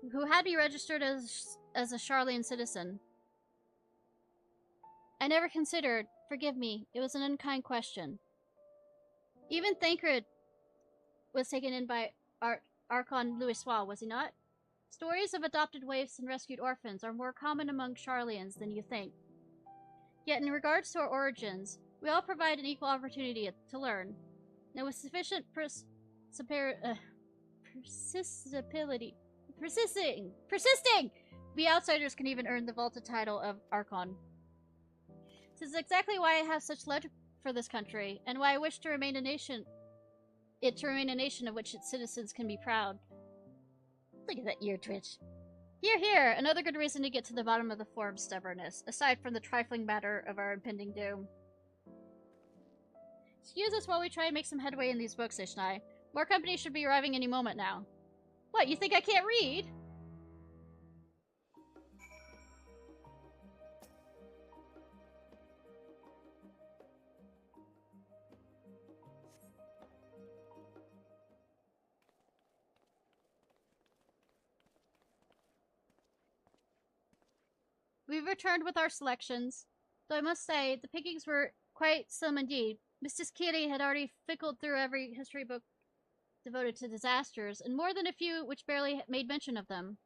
who had me registered as a Sharlayan citizen. I never considered, forgive me, it was an unkind question. Even Thancred was taken in by Archon Louisoix, was he not? Stories of adopted waifs and rescued orphans are more common among Sharlayans than you think. Yet in regards to our origins, we all provide an equal opportunity to learn. And with sufficient persisting, we outsiders can even earn the vaulted title of Archon. This is exactly why I have such love for this country, and why I wish to remain a nation of which its citizens can be proud. Look at that ear twitch. Hear, hear! Another good reason to get to the bottom of the form's stubbornness, aside from the trifling matter of our impending doom. Excuse us while we try and make some headway in these books, Ishnai. More company should be arriving any moment now. What, you think I can't read? We've returned with our selections, though I must say, the pickings were quite some indeed. Mrs. Kiri had already fickled through every history book devoted to disasters, and more than a few which barely made mention of them.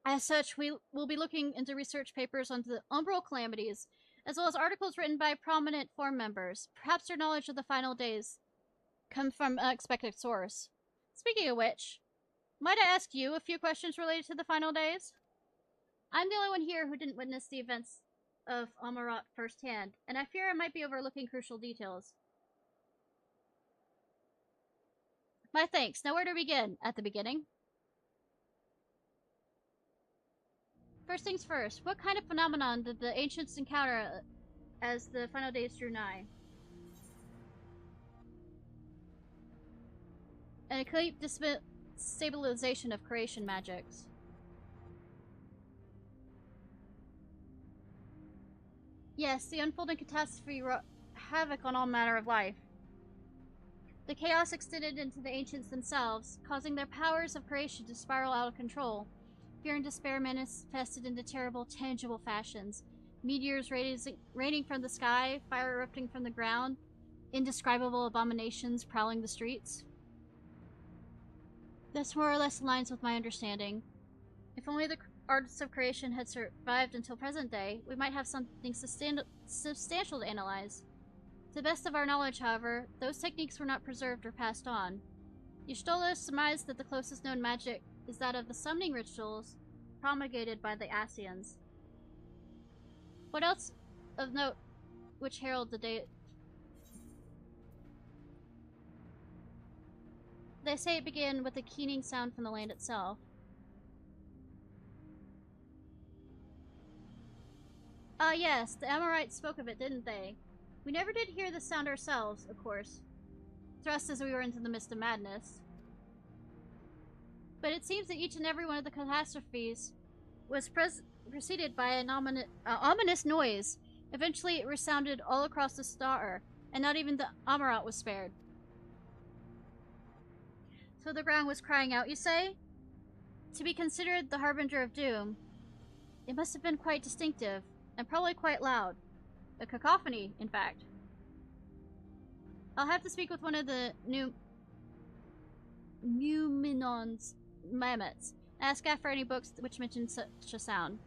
As such, we will be looking into research papers on the umbral calamities, as well as articles written by prominent Form members. Perhaps their knowledge of the final days come from an unexpected source. Speaking of which, might I ask you a few questions related to the final days? I'm the only one here who didn't witness the events of Amarat firsthand, and I fear I might be overlooking crucial details. My thanks. Now where to begin? At the beginning? First things first, what kind of phenomenon did the ancients encounter as the final days drew nigh? An complete destabilization of creation magics. Yes, the unfolding catastrophe wrought havoc on all manner of life. The chaos extended into the ancients themselves, causing their powers of creation to spiral out of control. Fear and despair manifested into terrible, tangible fashions. Meteors raining from the sky, fire erupting from the ground, indescribable abominations prowling the streets. This more or less aligns with my understanding. If only the arts of creation had survived until present day, we might have something substantial to analyze. To the best of our knowledge, however, those techniques were not preserved or passed on. Y'shtola surmised that the closest known magic is that of the summoning rituals promulgated by the Asians. What else of note which herald the day? They say it began with a keening sound from the land itself. Ah yes, the Amorites spoke of it, didn't they? We never did hear the sound ourselves, of course, thrust as we were into the midst of madness. But it seems that each and every one of the catastrophes was preceded by an ominous noise. Eventually it resounded all across the star, and not even the Amarat was spared. So the ground was crying out, you say? To be considered the harbinger of doom, it must have been quite distinctive, and probably quite loud. A cacophony, in fact. I'll have to speak with one of the Numenon's mammoths, and ask after any books which mention such a sound.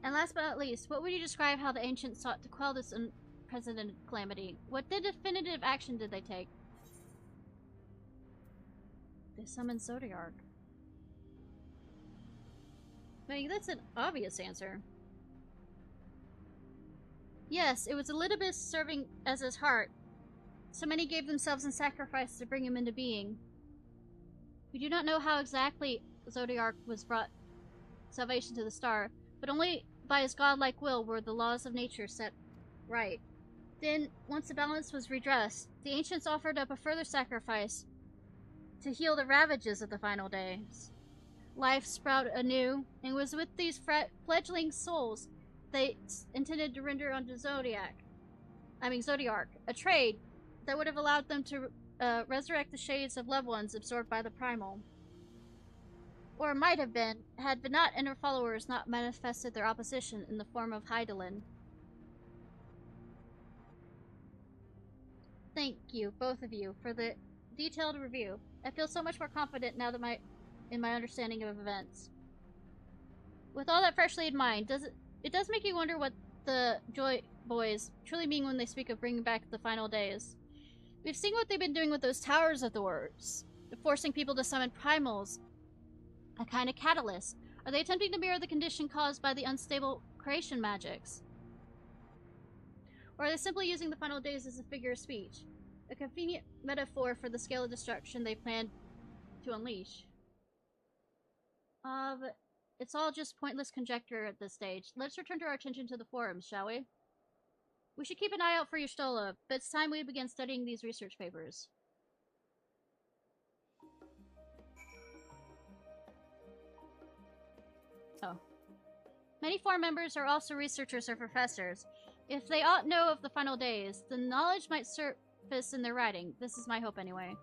And last but not least, what would you describe how the ancients sought to quell this unprecedented calamity? What definitive action did they take? They summoned Zodiark. I mean, that's an obvious answer. Yes, it was Elidibus serving as his heart, So many gave themselves in sacrifice to bring him into being. We do not know how exactly Zodiark was brought salvation to the star, but only by his godlike will were the laws of nature set right. Then, once the balance was redressed, the ancients offered up a further sacrifice to heal the ravages of the final days. Life sprouted anew, and it was with these fledgling souls they intended to render unto Zodiark a trade that would have allowed them to resurrect the shades of loved ones absorbed by the primal. Or it might have been, had Venat and her followers not manifested their opposition in the form of Hydaelyn. Thank you, both of you, for the detailed review. I feel so much more confident now that in my understanding of events. With all that freshly in mind, it does make you wonder what the Joy Boys truly mean when they speak of bringing back the final days. We've seen what they've been doing with those towers of the words, forcing people to summon primals, a kind of catalyst. Are they attempting to mirror the condition caused by the unstable creation magics? Or are they simply using the final days as a figure of speech? A convenient metaphor for the scale of destruction they plan to unleash. But it's all just pointless conjecture at this stage. Let's return to our attention to the forums, shall we? We should keep an eye out for Y'shtola, but it's time we begin studying these research papers. Oh. Many forum members are also researchers or professors. If they ought know of the final days, the knowledge might surface in their writing. This is my hope anyway.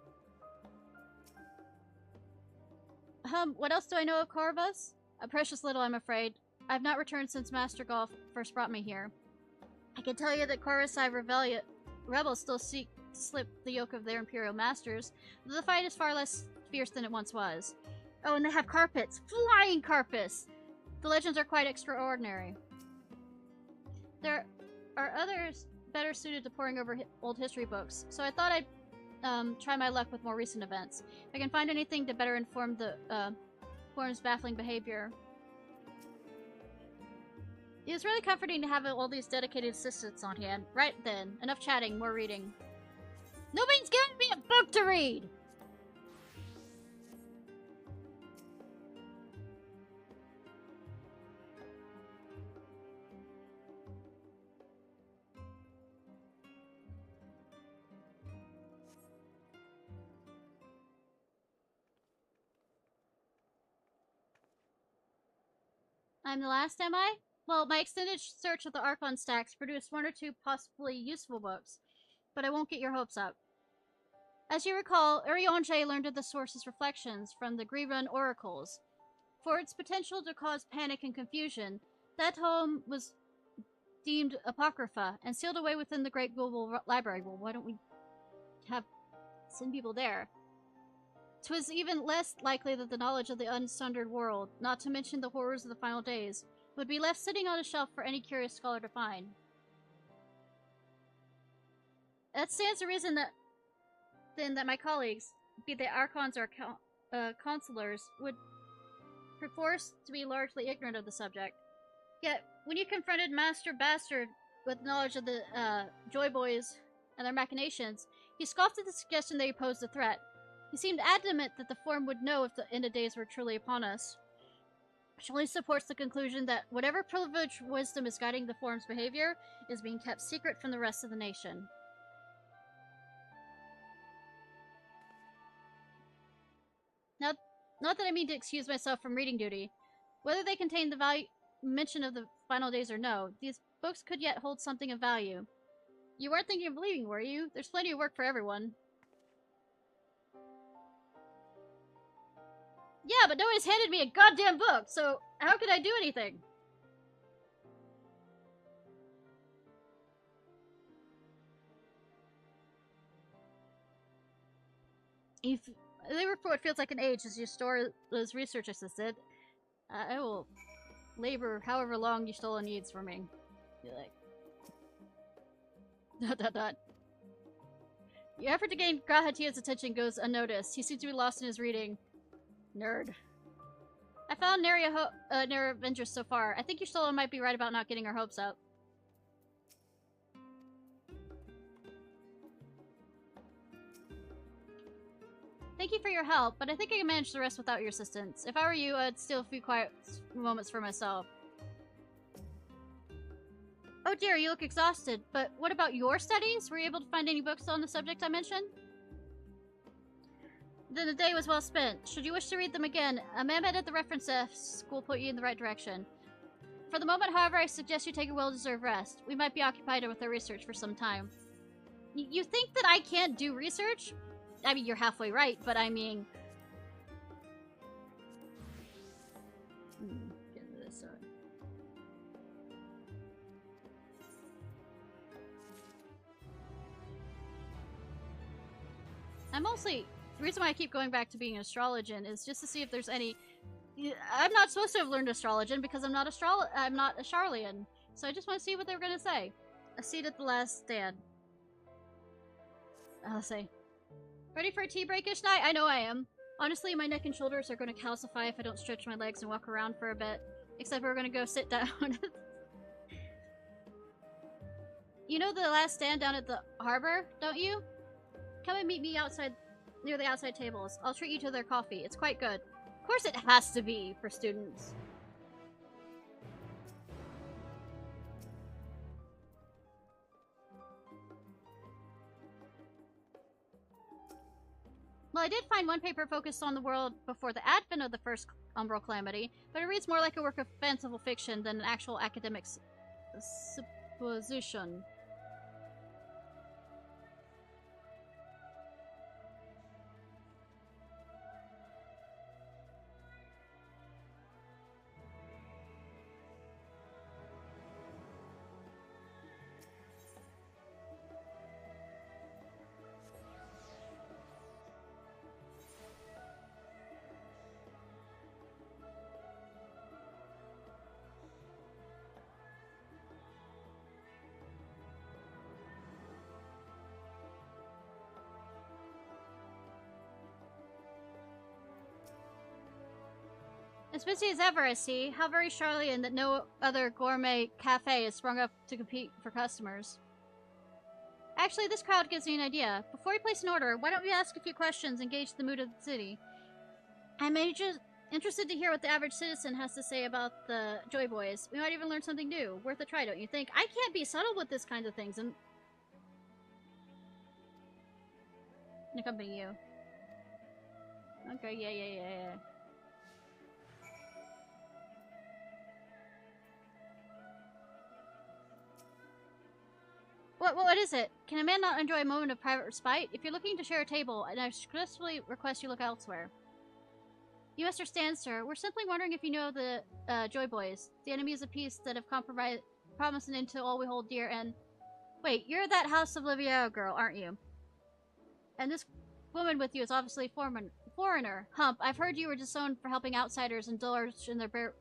What else do I know of Corvus? A precious little, I'm afraid. I've not returned since Master Golf first brought me here. I can tell you that Coruscant rebels still seek to slip the yoke of their Imperial masters, though the fight is far less fierce than it once was. Oh, and they have carpets! Flying carpets! The legends are quite extraordinary. There are others better suited to poring over old history books, so I thought I'd try my luck with more recent events. If I can find anything to better inform the forum's baffling behavior. It was really comforting to have all these dedicated assistants on hand. Right then. Enough chatting, more reading. Nobody's giving me a book to read! I'm the last, am I? Well, my extended search of the Archon stacks produced one or two possibly useful books, but I won't get your hopes up. As you recall, Urianger learned of the source's reflections from the Grievon oracles. For its potential to cause panic and confusion, that tome was deemed Apocrypha and sealed away within the Great Global Library. Well, why don't we send people there? 'Twas even less likely that the knowledge of the unsundered world, not to mention the horrors of the final days, would be left sitting on a shelf for any curious scholar to find. That stands to reason that my colleagues, be they Archons or consulars, would perforce to be largely ignorant of the subject. Yet, when you confronted Master Bastard with knowledge of the Joy Boys and their machinations, he scoffed at the suggestion that he posed a threat. He seemed adamant that the Forum would know if the end of days were truly upon us. Which only supports the conclusion that whatever privileged wisdom is guiding the Forum's behavior is being kept secret from the rest of the nation. Now, not that I mean to excuse myself from reading duty. Whether they contain the mention of the final days or no, these books could yet hold something of value. You weren't thinking of leaving, were you? There's plenty of work for everyone. Yeah, but nobody's handed me a goddamn book, so how could I do anything? If they were for what feels like an age as Y'shtola's research assistant, I will labor however long Y'shtola needs for me. You're like... ... Your effort to gain Grahatia's attention goes unnoticed. He seems to be lost in his reading. Nerd. I found nary of interest so far. I think Y'shtola might be right about not getting our hopes up. Thank you for your help, but I think I can manage the rest without your assistance. If I were you, I'd steal a few quiet moments for myself. Oh dear, you look exhausted, but what about your studies? Were you able to find any books on the subject I mentioned? Then the day was well spent. Should you wish to read them again, a memo at the reference desk will put you in the right direction. For the moment, however, I suggest you take a well-deserved rest. We might be occupied with our research for some time. You think that I can't do research? I mean, you're halfway right, but I mean... Get into this side. I'm mostly... The reason why I keep going back to being an astrologian is just to see if there's any... I'm not supposed to have learned astrologian because I'm not a Charlian. So I just want to see what they were going to say. A seat at the last stand. I'll say. Ready for a tea break, Ishnai? I know I am. Honestly, my neck and shoulders are going to calcify if I don't stretch my legs and walk around for a bit. Except we're going to go sit down. You know the last stand down at the harbor, don't you? Come and meet me outside, near the outside tables. I'll treat you to their coffee. It's quite good. Of course it has to be for students. Well, I did find one paper focused on the world before the advent of the first umbral calamity, but it reads more like a work of fanciful fiction than an actual academic supposition. As busy as ever, I see. How very Charlian that no other gourmet cafe has sprung up to compete for customers. Actually, this crowd gives me an idea. Before we place an order, why don't we ask a few questions and gauge the mood of the city? I'm interested to hear what the average citizen has to say about the Joy Boys. We might even learn something new. Worth a try, don't you think? I can't be subtle with this kind of things and accompany you. Okay, yeah. What is it? Can a man not enjoy a moment of private respite? If you're looking to share a table, and I respectfully request you look elsewhere. You understand, sir. We're simply wondering if you know the Joy Boys, the enemies of peace that have promised an end to all we hold dear and... Wait, you're that House of Liviero girl, aren't you? And this woman with you is obviously a foreigner. Hump, I've heard you were disowned for helping outsiders indulge in their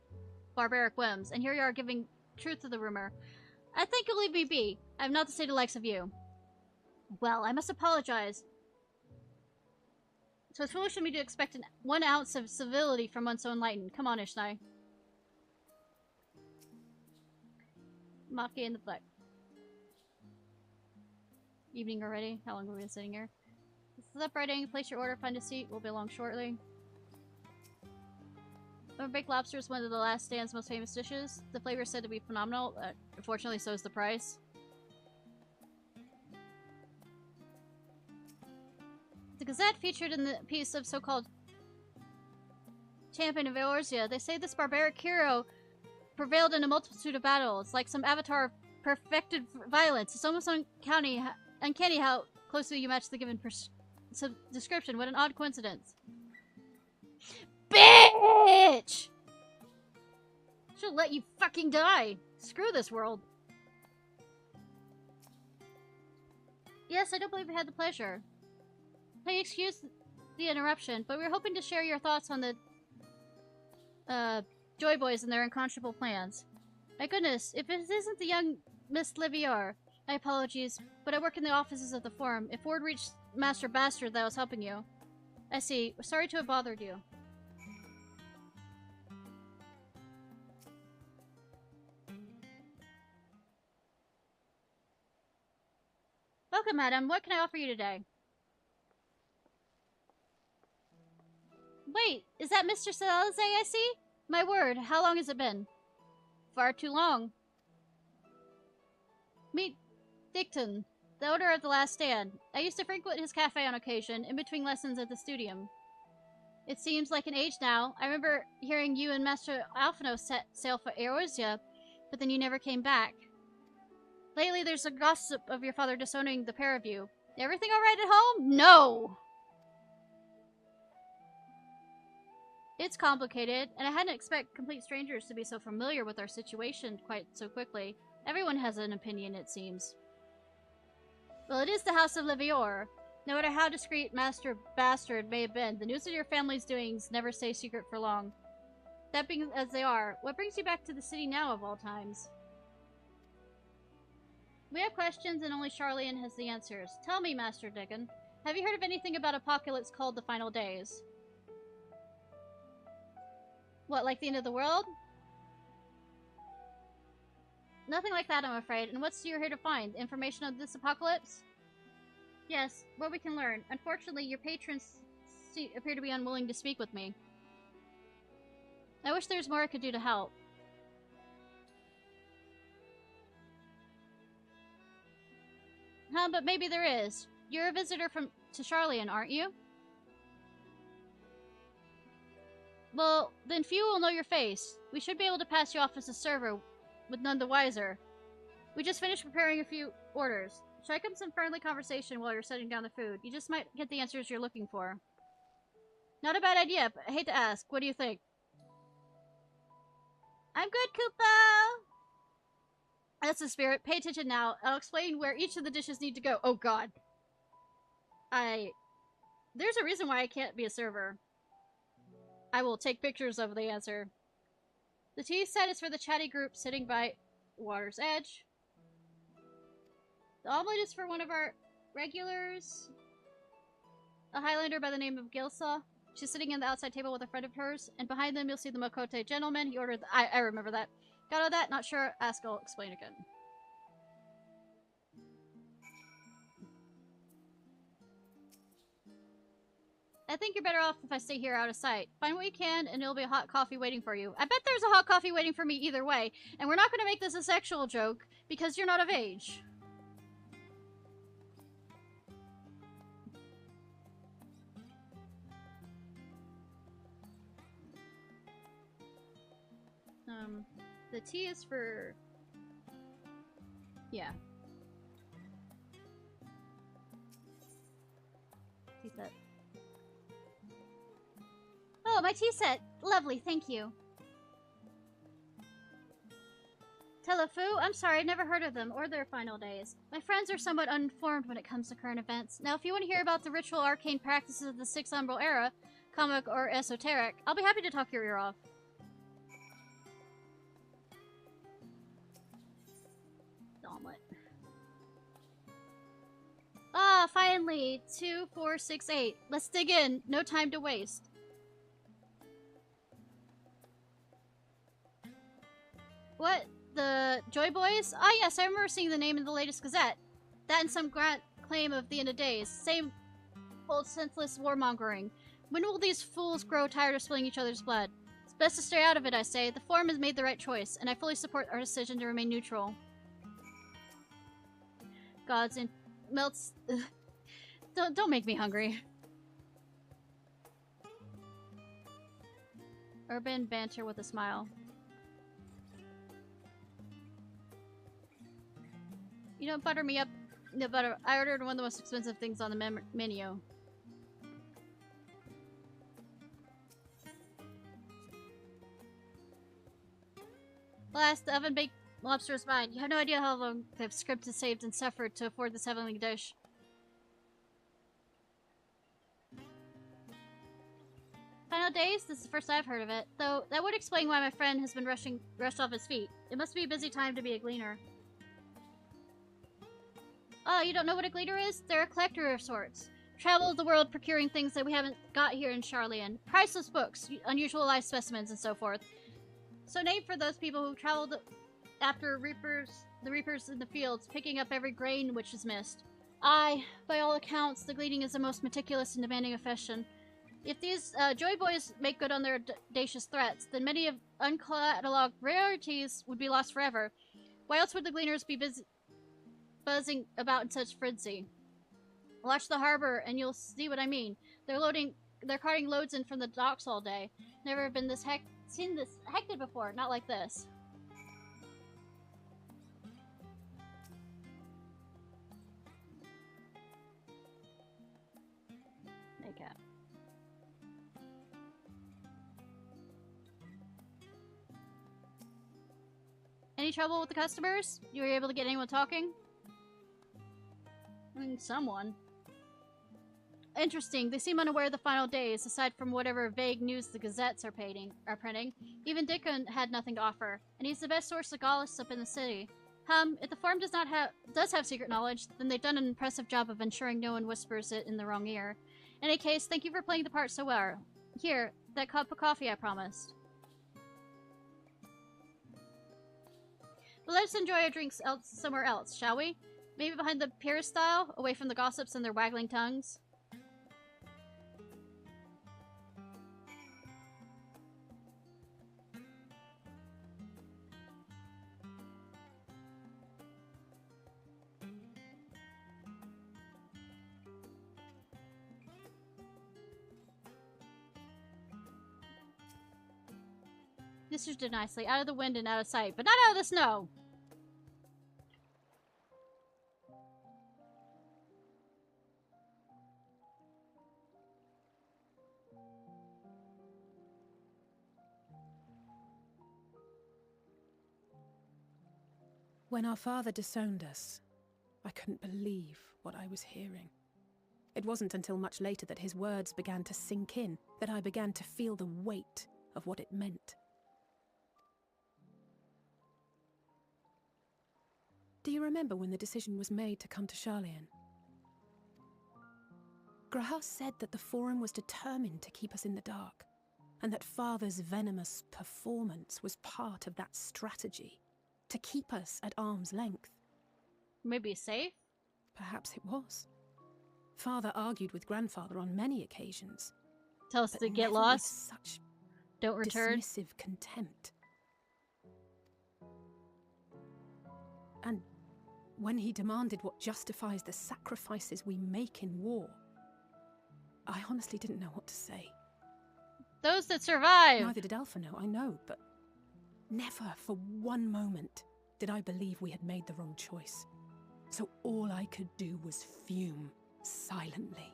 barbaric whims, and here you are giving truth to the rumor. I think you'll leave me be. I have not to say the likes of you. Well, I must apologize. So it's foolish of me to expect 1 ounce of civility from one so enlightened. Come on, Ishnai. Maki in the black. Evening already? How long have we been sitting here? Step right in, place your order, find a seat. We'll be along shortly. Baked lobster is one of the last stand's most famous dishes. The flavor is said to be phenomenal. Unfortunately, so is the price. The Gazette featured in the piece of so-called champion of Eorzea. They say this barbaric hero prevailed in a multitude of battles, like some avatar of perfected violence. It's almost uncanny how closely you match the given description. What an odd coincidence. Bitch! Should let you fucking die. Screw this world. Yes, I don't believe we had the pleasure. Please excuse the interruption, but we were hoping to share your thoughts on the Joy Boys and their unconscionable plans. My goodness, if it isn't the young Miss Livier, my apologies, but I work in the offices of the Forum. If word reached Master Bastard that I was helping you. I see. Sorry to have bothered you. Welcome, madam. What can I offer you today? Wait, is that Mr. Salazar I see? My word, how long has it been? Far too long. Meet Dicton, the owner of The Last Stand. I used to frequent his cafe on occasion, in between lessons at the studium. It seems like an age now. I remember hearing you and Master Alphino set sail for Eorzea, but then you never came back. Lately, there's a gossip of your father disowning the pair of you. Everything alright at home? No! It's complicated, and I hadn't expected complete strangers to be so familiar with our situation quite so quickly. Everyone has an opinion, it seems. Well, it is the House of Levior. No matter how discreet Master Bastard may have been, the news of your family's doings never stay secret for long. That being as they are, what brings you back to the city now of all times? We have questions and only Charlian has the answers. Tell me, Master Dickon, have you heard of anything about apocalypse called the Final Days? What, like the end of the world? Nothing like that, I'm afraid. And what's you're here to find? Information on this apocalypse? Yes, what we can learn. Unfortunately, your patrons appear to be unwilling to speak with me. I wish there was more I could do to help. But maybe there is. You're a visitor to Charlian, aren't you? Well, then few will know your face. We should be able to pass you off as a server, with none the wiser. We just finished preparing a few orders. Strike up some friendly conversation while you're setting down the food. You just might get the answers you're looking for. Not a bad idea, but I hate to ask. What do you think? I'm good, Koopa! That's the spirit. Pay attention now. I'll explain where each of the dishes need to go. Oh god. There's a reason why I can't be a server. I will take pictures of the answer. The tea set is for the chatty group sitting by water's edge. The omelet is for one of our regulars. A Highlander by the name of Gilsa. She's sitting in the outside table with a friend of hers. And behind them you'll see the Makote gentleman. He ordered I remember that. Got all that? Not sure. Ask, I'll explain again. I think you're better off if I stay here out of sight. Find what you can, and there'll be a hot coffee waiting for you. I bet there's a hot coffee waiting for me either way, and we're not going to make this a sexual joke, because you're not of age. The tea is for... yeah. Tea set. Oh, my tea set! Lovely, thank you. Telefu? I'm sorry, I've never heard of them, or their final days. My friends are somewhat uninformed when it comes to current events. Now, if you want to hear about the ritual arcane practices of the Sixth Umbral Era, comic or esoteric, I'll be happy to talk your ear off. Omelet. Ah, finally! 2, 4, 6, 8. Let's dig in. No time to waste. What? The Joy Boys? Ah, yes, I remember seeing the name in the latest Gazette. That and some grand claim of the end of days. Same old senseless warmongering. When will these fools grow tired of spilling each other's blood? It's best to stay out of it, I say. The Forum has made the right choice, and I fully support our decision to remain neutral. Gods and melts... Don't make me hungry. Urban banter with a smile. You don't butter me up. No butter. I ordered one of the most expensive things on the menu. Alas, the oven-baked lobster is mine. You have no idea how long the script has saved and suffered to afford this heavenly dish. Final days? This is the first I've heard of it. Though, that would explain why my friend has been rushed off his feet. It must be a busy time to be a gleaner. Oh, you don't know what a gleaner is? They're a collector of sorts. Travel the world procuring things that we haven't got here in Charlian. Priceless books, unusual life specimens, and so forth. So named for those people who traveled after the reapers in the fields, picking up every grain which is missed. Aye, by all accounts, the gleaning is the most meticulous and demanding profession. If these Joy Boys make good on their audacious threats, then many of uncatalogued rarities would be lost forever. Why else would the Gleaners be buzzing about in such frenzy? Watch the harbor and you'll see what I mean. They're carting loads in from the docks all day. Never been seen this hectic before, not like this. Makeup. Any trouble with the customers? You were able to get anyone talking? I mean, someone. Interesting. They seem unaware of the final days, aside from whatever vague news the gazettes are printing. Even Dickon had nothing to offer, and he's the best source of gossip in the city. If the Forum does have secret knowledge, then they've done an impressive job of ensuring no one whispers it in the wrong ear. In any case, thank you for playing the part so well. Here, that cup of coffee I promised. But let's enjoy our drinks somewhere else, shall we? Maybe behind the peristyle, away from the gossips and their waggling tongues. This did nicely, out of the wind and out of sight, but not out of the snow. When our father disowned us, I couldn't believe what I was hearing. It wasn't until much later that his words began to sink in, that I began to feel the weight of what it meant. Do you remember when the decision was made to come to Sharlayan? Graham said that the Forum was determined to keep us in the dark, and that Father's venomous performance was part of that strategy, to keep us at arm's length. Maybe safe? Perhaps it was. Father argued with Grandfather on many occasions. Tell us to get lost. Such don't return. Dismissive contempt. And when he demanded what justifies the sacrifices we make in war, I honestly didn't know what to say. Those that survive! Neither did Alpha know, I know, but never for one moment did I believe we had made the wrong choice. So all I could do was fume silently.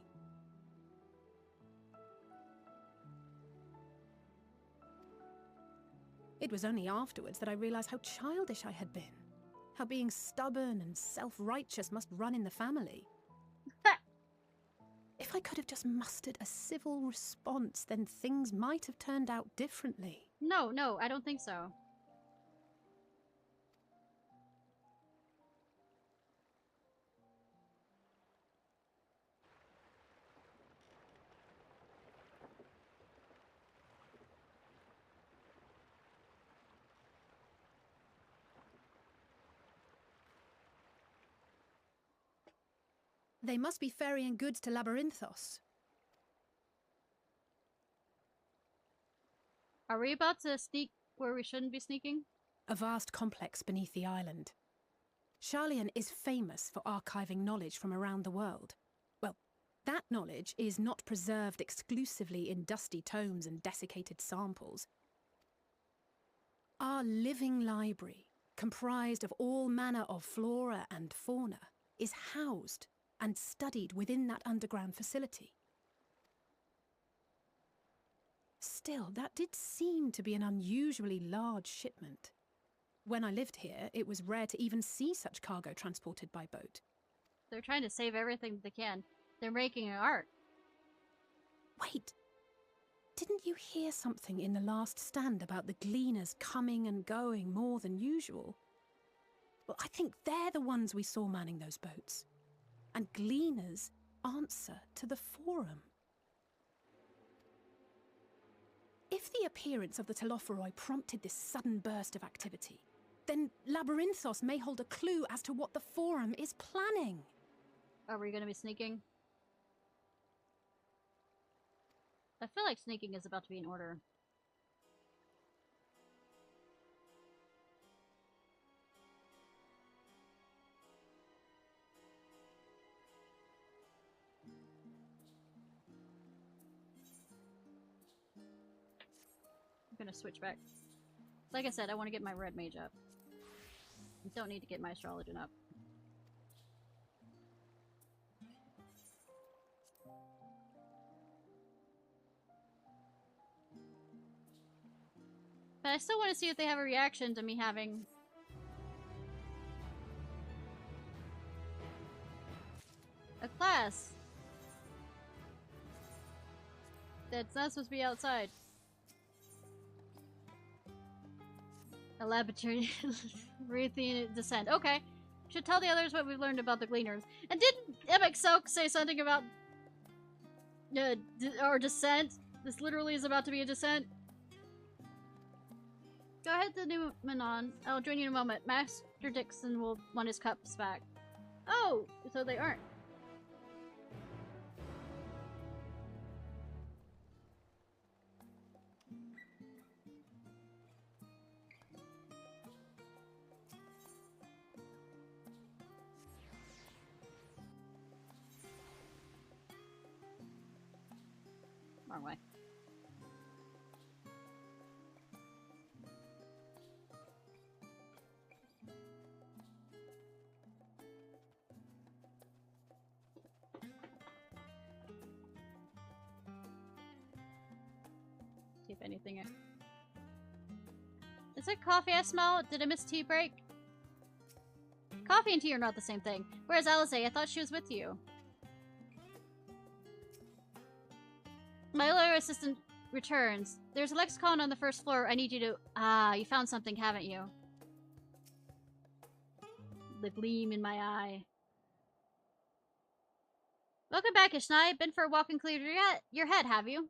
It was only afterwards that I realized how childish I had been. How being stubborn and self-righteous must run in the family. If I could have just mustered a civil response, then things might have turned out differently. No, I don't think so. They must be ferrying goods to Labyrinthos. Are we about to sneak where we shouldn't be sneaking? A vast complex beneath the island. Sharlayan is famous for archiving knowledge from around the world. Well, that knowledge is not preserved exclusively in dusty tomes and desiccated samples. Our living library, comprised of all manner of flora and fauna, is housed and studied within that underground facility. Still, that did seem to be an unusually large shipment. When I lived here, it was rare to even see such cargo transported by boat. They're trying to save everything they can. They're making an art. Wait! Didn't you hear something in the last stand about the Gleaners coming and going more than usual? Well, I think they're the ones we saw manning those boats. And Gleaners answer to the Forum. If the appearance of the Telophoroi prompted this sudden burst of activity, then Labyrinthos may hold a clue as to what the Forum is planning. Are we going to be sneaking? I feel like sneaking is about to be in order. I'm gonna switch back. Like I said, I want to get my red mage up. I don't need to get my astrologian up. But I still want to see if they have a reaction to me having... a class. That's not supposed to be outside. A laboratory Ruthian descent. Okay. Should tell the others what we've learned about the Gleaners. And didn't Epic Soak say something about our descent? This literally is about to be a descent. Go ahead to Numenon. I'll join you in a moment. Master Dixon will want his cups back. Oh, so they aren't. Wrong way. See if anything. Is it coffee I smell? Did I miss tea break? Coffee and tea are not the same thing. Whereas Alizé, I thought she was with you. My lawyer assistant returns. There's a lexicon on the first floor. I need you to... Ah, you found something, haven't you? The gleam in my eye. Welcome back, Ishnai. Been for a walk and cleared your head, have you?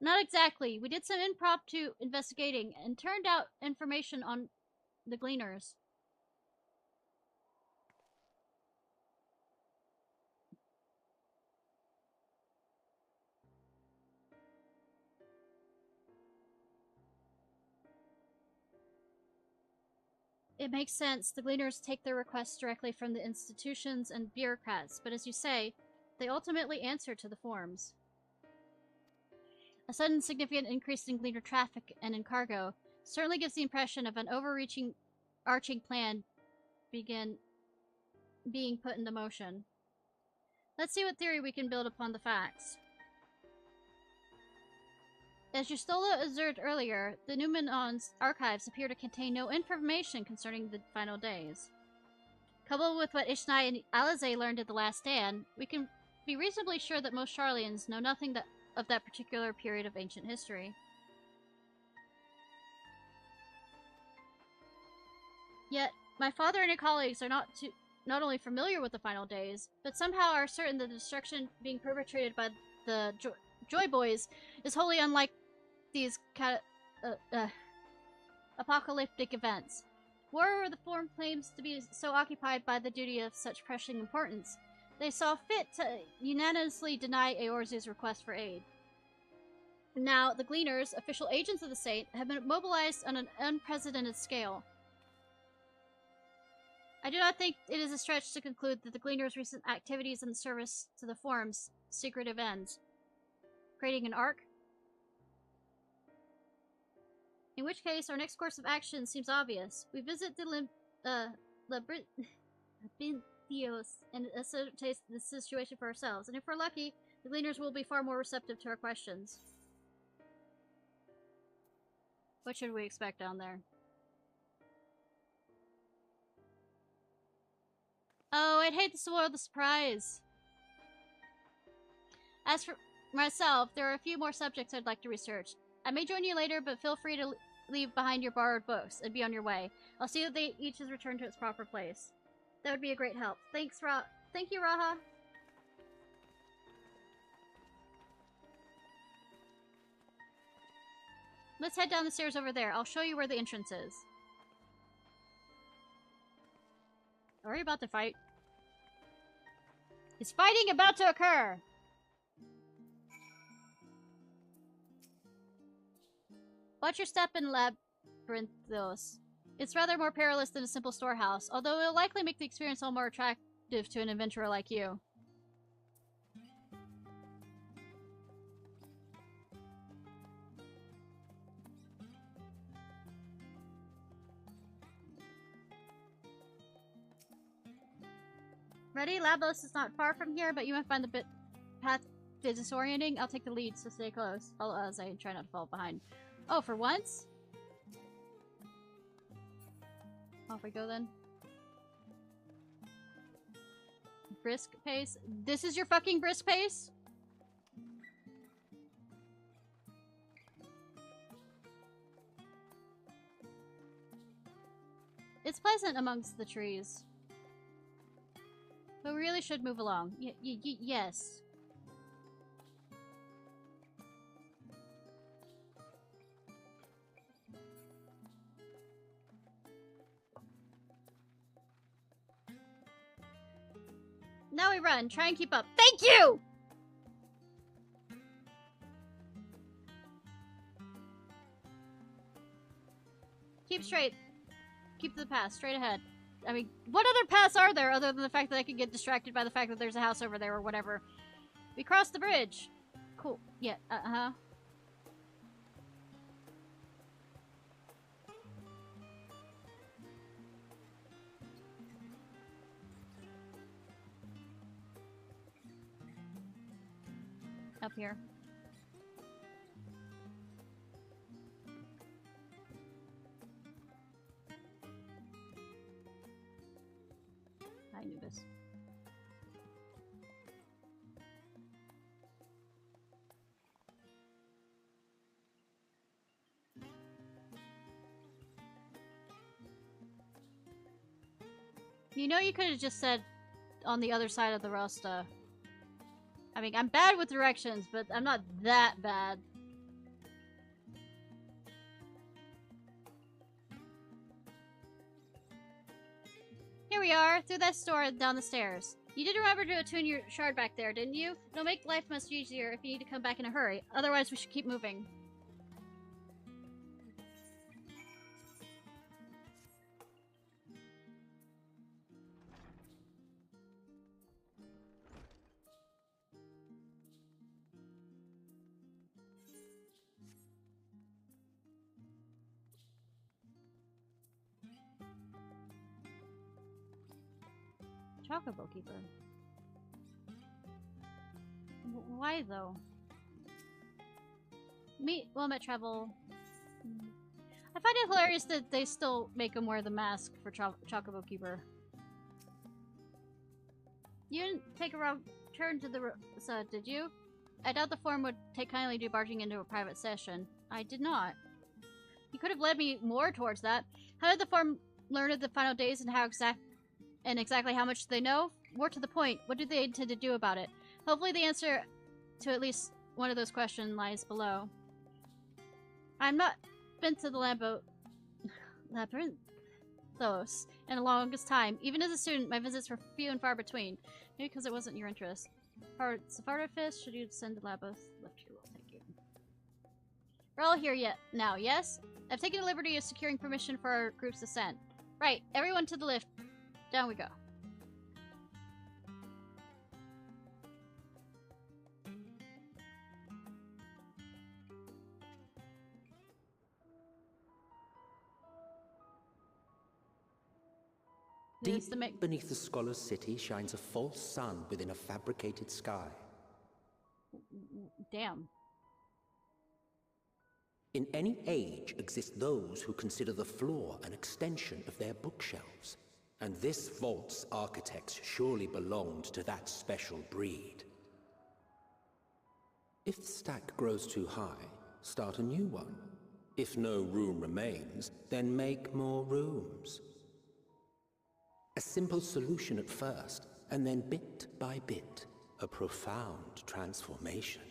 Not exactly. We did some impromptu investigating and turned out information on the Gleaners. It makes sense. The Gleaners take their requests directly from the institutions and bureaucrats, but as you say, they ultimately answer to the forms. A sudden significant increase in Gleaner traffic and in cargo certainly gives the impression of an overarching plan being put into motion. Let's see what theory we can build upon the facts. As Justola observed earlier, the Numenon's archives appear to contain no information concerning the final days. Coupled with what Ishnai and Alizé learned at the Last Stand, we can be reasonably sure that most Sharlayans know nothing of that particular period of ancient history. Yet, my father and his colleagues are not only familiar with the final days, but somehow are certain that the destruction being perpetrated by the Joy Boys is wholly unlike these apocalyptic events. Moreover, the Forum claims to be so occupied by the duty of such pressing importance, they saw fit to unanimously deny Eorzu's request for aid. Now, the Gleaners, official agents of the Saint, have been mobilized on an unprecedented scale. I do not think it is a stretch to conclude that the Gleaners' recent activities in service to the Forum's secretive ends. Creating an arc? In which case, our next course of action seems obvious. We visit the Labyrinthios and ascertain the situation for ourselves, and if we're lucky, the Gleaners will be far more receptive to our questions. What should we expect down there? Oh, I'd hate to spoil the surprise. As for myself, there are a few more subjects I'd like to research. I may join you later, but feel free to leave behind your borrowed books and be on your way. I'll see that each is returned to its proper place. That would be a great help. Thank you, Raha. Let's head down the stairs over there. I'll show you where the entrance is. Are we about to fight? Is fighting about to occur? Watch your step in Labyrinthos. It's rather more perilous than a simple storehouse, although it'll likely make the experience all more attractive to an adventurer like you. Ready? Labos is not far from here, but you might find the path disorienting. I'll take the lead, so stay close. As I try not to fall behind. Oh, for once? Off we go then. Brisk pace. This is your fucking brisk pace? It's pleasant amongst the trees. But we really should move along. Yes. Now we run. Try and keep up. Thank you! Keep straight. Keep to the path. Straight ahead. I mean, what other paths are there other than the fact that I could get distracted by the fact that there's a house over there or whatever? We crossed the bridge. Cool. Yeah, uh-huh. Up here. I knew this. You know, you could have just said on the other side of the Rosta. I mean, I'm bad with directions, but I'm not that bad. Here we are, through that store and down the stairs. You did remember to attune your shard back there, didn't you? It'll make life much easier if you need to come back in a hurry. Otherwise, we should keep moving. Chocobo Keeper. Why though? Met travel. I find it hilarious that they still make him wear the mask for Chocobo Keeper. You didn't take a wrong turn to the did you? I doubt the form would take kindly to barging into a private session. I did not. You could have led me more towards that. How did the form learn of the final days and exactly how much they know? More to the point, what do they intend to do about it? Hopefully the answer to at least one of those questions lies below. I'm not been to the Labyrinthos in the longest time. Even as a student, my visits were few and far between. Maybe because it wasn't your interest. Safardafish, should you send to Labos? Left here, will take you. We're all here now, yes? I've taken the liberty of securing permission for our group's ascent. Right, everyone to the lift. Down we go. Deep beneath the scholar's city shines a false sun within a fabricated sky. Damn. In any age exist those who consider the floor an extension of their bookshelves. And this vault's architects surely belonged to that special breed. If the stack grows too high, start a new one. If no room remains, then make more rooms. A simple solution at first, and then bit by bit, a profound transformation.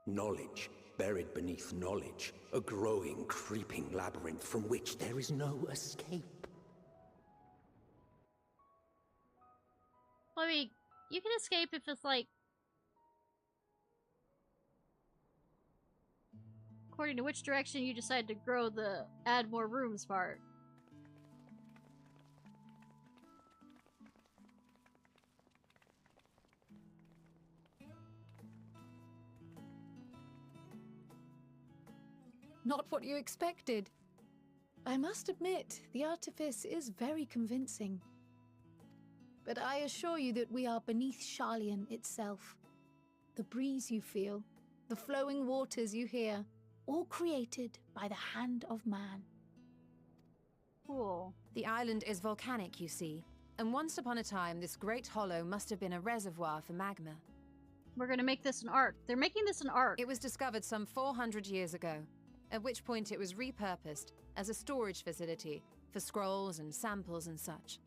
Knowledge buried beneath knowledge, a growing, creeping labyrinth from which there is no escape. Well, I mean, you can escape if it's like according to which direction you decide to grow the add more rooms part. Not what you expected. I must admit, the artifice is very convincing. But I assure you that we are beneath Sharlayan itself. The breeze you feel, the flowing waters you hear, all created by the hand of man. Cool. The island is volcanic, you see, and once upon a time this great hollow must have been a reservoir for magma. We're gonna make this an ark. They're making this an ark. It was discovered some 400 years ago, at which point it was repurposed as a storage facility for scrolls and samples and such.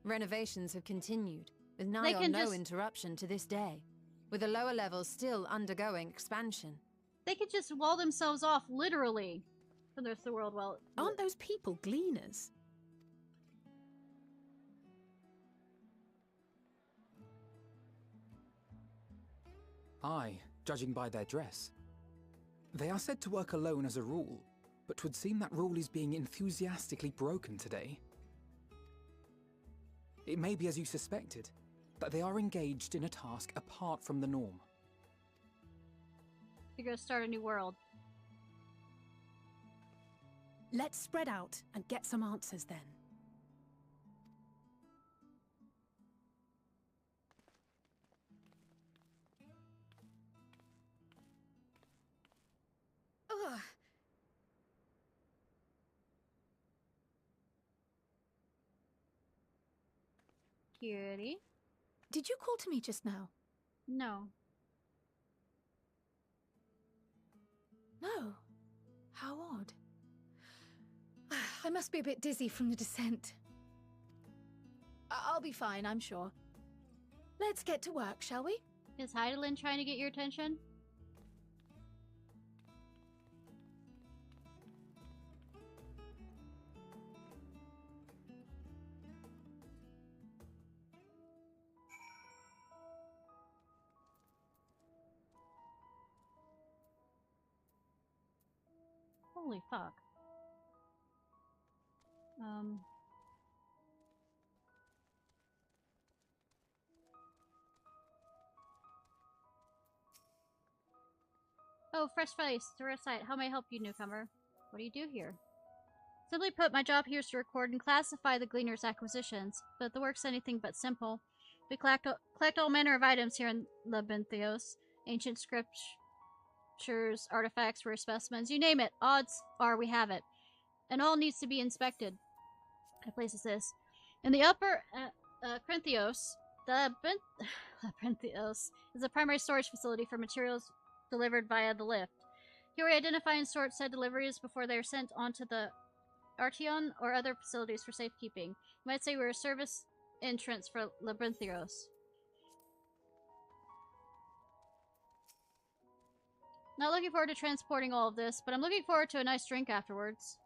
Renovations have continued, with nigh on no interruption to this day, with the lower levels still undergoing expansion. They could just wall themselves off, literally, from the rest of the world. Well, aren't those people gleaners? Aye, judging by their dress. They are said to work alone as a rule, but 'twould seem that rule is being enthusiastically broken today. It may be as you suspected, that they are engaged in a task apart from the norm. You're gonna start a new world. Let's spread out and get some answers then. Ugh. Cutie. Did you call to me just now? No. No. How odd. I must be a bit dizzy from the descent. I'll be fine, I'm sure. Let's get to work, shall we? Is Heidelin trying to get your attention? Holy fuck. Oh, fresh face, tourist site. How may I help you, newcomer? What do you do here? Simply put, my job here is to record and classify the Gleaner's acquisitions, but the work's anything but simple. We collect all manner of items here in Labinthios. Ancient scriptures, artifacts, rare specimens, you name it. Odds are we have it. And all needs to be inspected. What place is this? In the upper Labinthios, Labinthios is a primary storage facility for materials delivered via the lift. Here we identify and sort said deliveries before they are sent onto the Arteon or other facilities for safekeeping. You might say we're a service entrance for Labinthios. Not looking forward to transporting all of this, but I'm looking forward to a nice drink afterwards.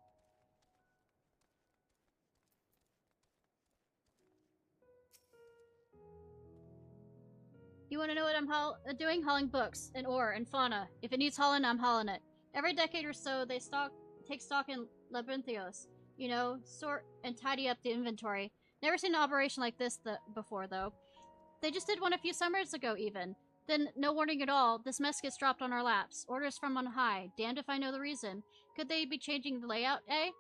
You want to know what I'm doing? Hauling books, and ore, and fauna. If it needs hauling, I'm hauling it. Every decade or so, they take stock in Labinthios. You know, sort and tidy up the inventory. Never seen an operation like this before, though. They just did one a few summers ago, even. Then, no warning at all, this mess gets dropped on our laps. Orders from on high. Damned if I know the reason. Could they be changing the layout, eh?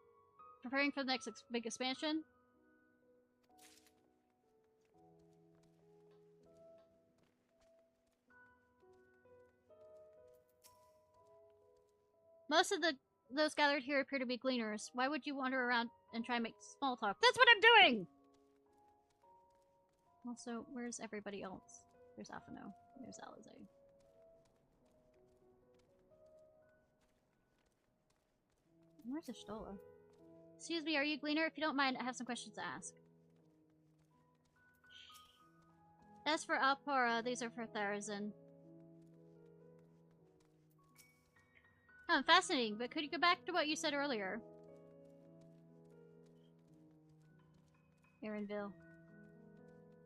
Preparing for the next big expansion? Most of those gathered here appear to be gleaners. Why would you wander around and try and make small talk? That's what I'm doing! Also, where's everybody else? There's Afano. There's Alize. Where's Ishtola? Excuse me, are you a gleaner? If you don't mind, I have some questions to ask. As for Alpora, these are for Therazin. Fascinating, but could you go back to what you said earlier? Erinville.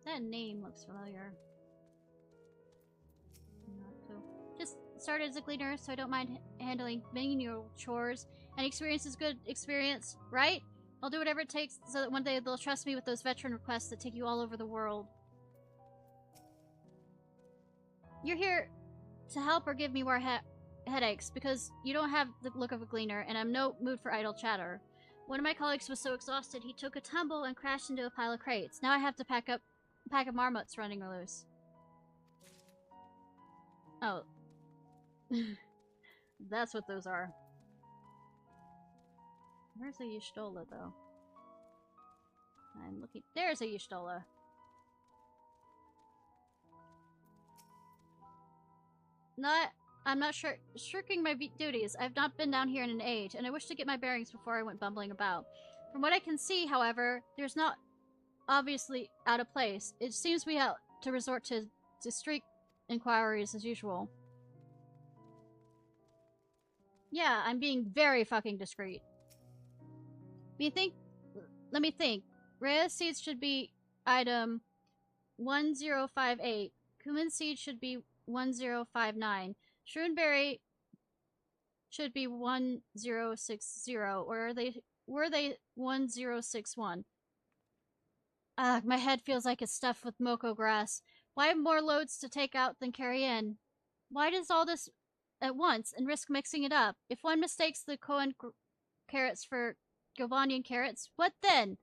That name looks familiar. Just started as a gleaner, so I don't mind handling menial chores. And experience is good experience, right? I'll do whatever it takes so that one day they'll trust me with those veteran requests that take you all over the world. You're here to help or give me more headaches, because you don't have the look of a gleaner, and I'm no mood for idle chatter. One of my colleagues was so exhausted he took a tumble and crashed into a pile of crates. Now I have to pack up a pack of marmots running loose. Oh. That's what those are. Where's a Y'shtola, though? I'm looking. There's a Y'shtola. I'm not shirking my duties. I've not been down here in an age, and I wish to get my bearings before I went bumbling about. From what I can see, however, there's not obviously out of place. It seems we have to resort to discreet inquiries as usual. Yeah, I'm being very fucking discreet. Let me think. Rhea seeds should be item 1058. Cumin seed should be 1059. Shroonberry should be 1060. Or were they 1061? Ugh, my head feels like it's stuffed with moko grass. Why more loads to take out than carry in? Why does all this at once and risk mixing it up? If one mistakes the Koan carrots for Govanian carrots, what then?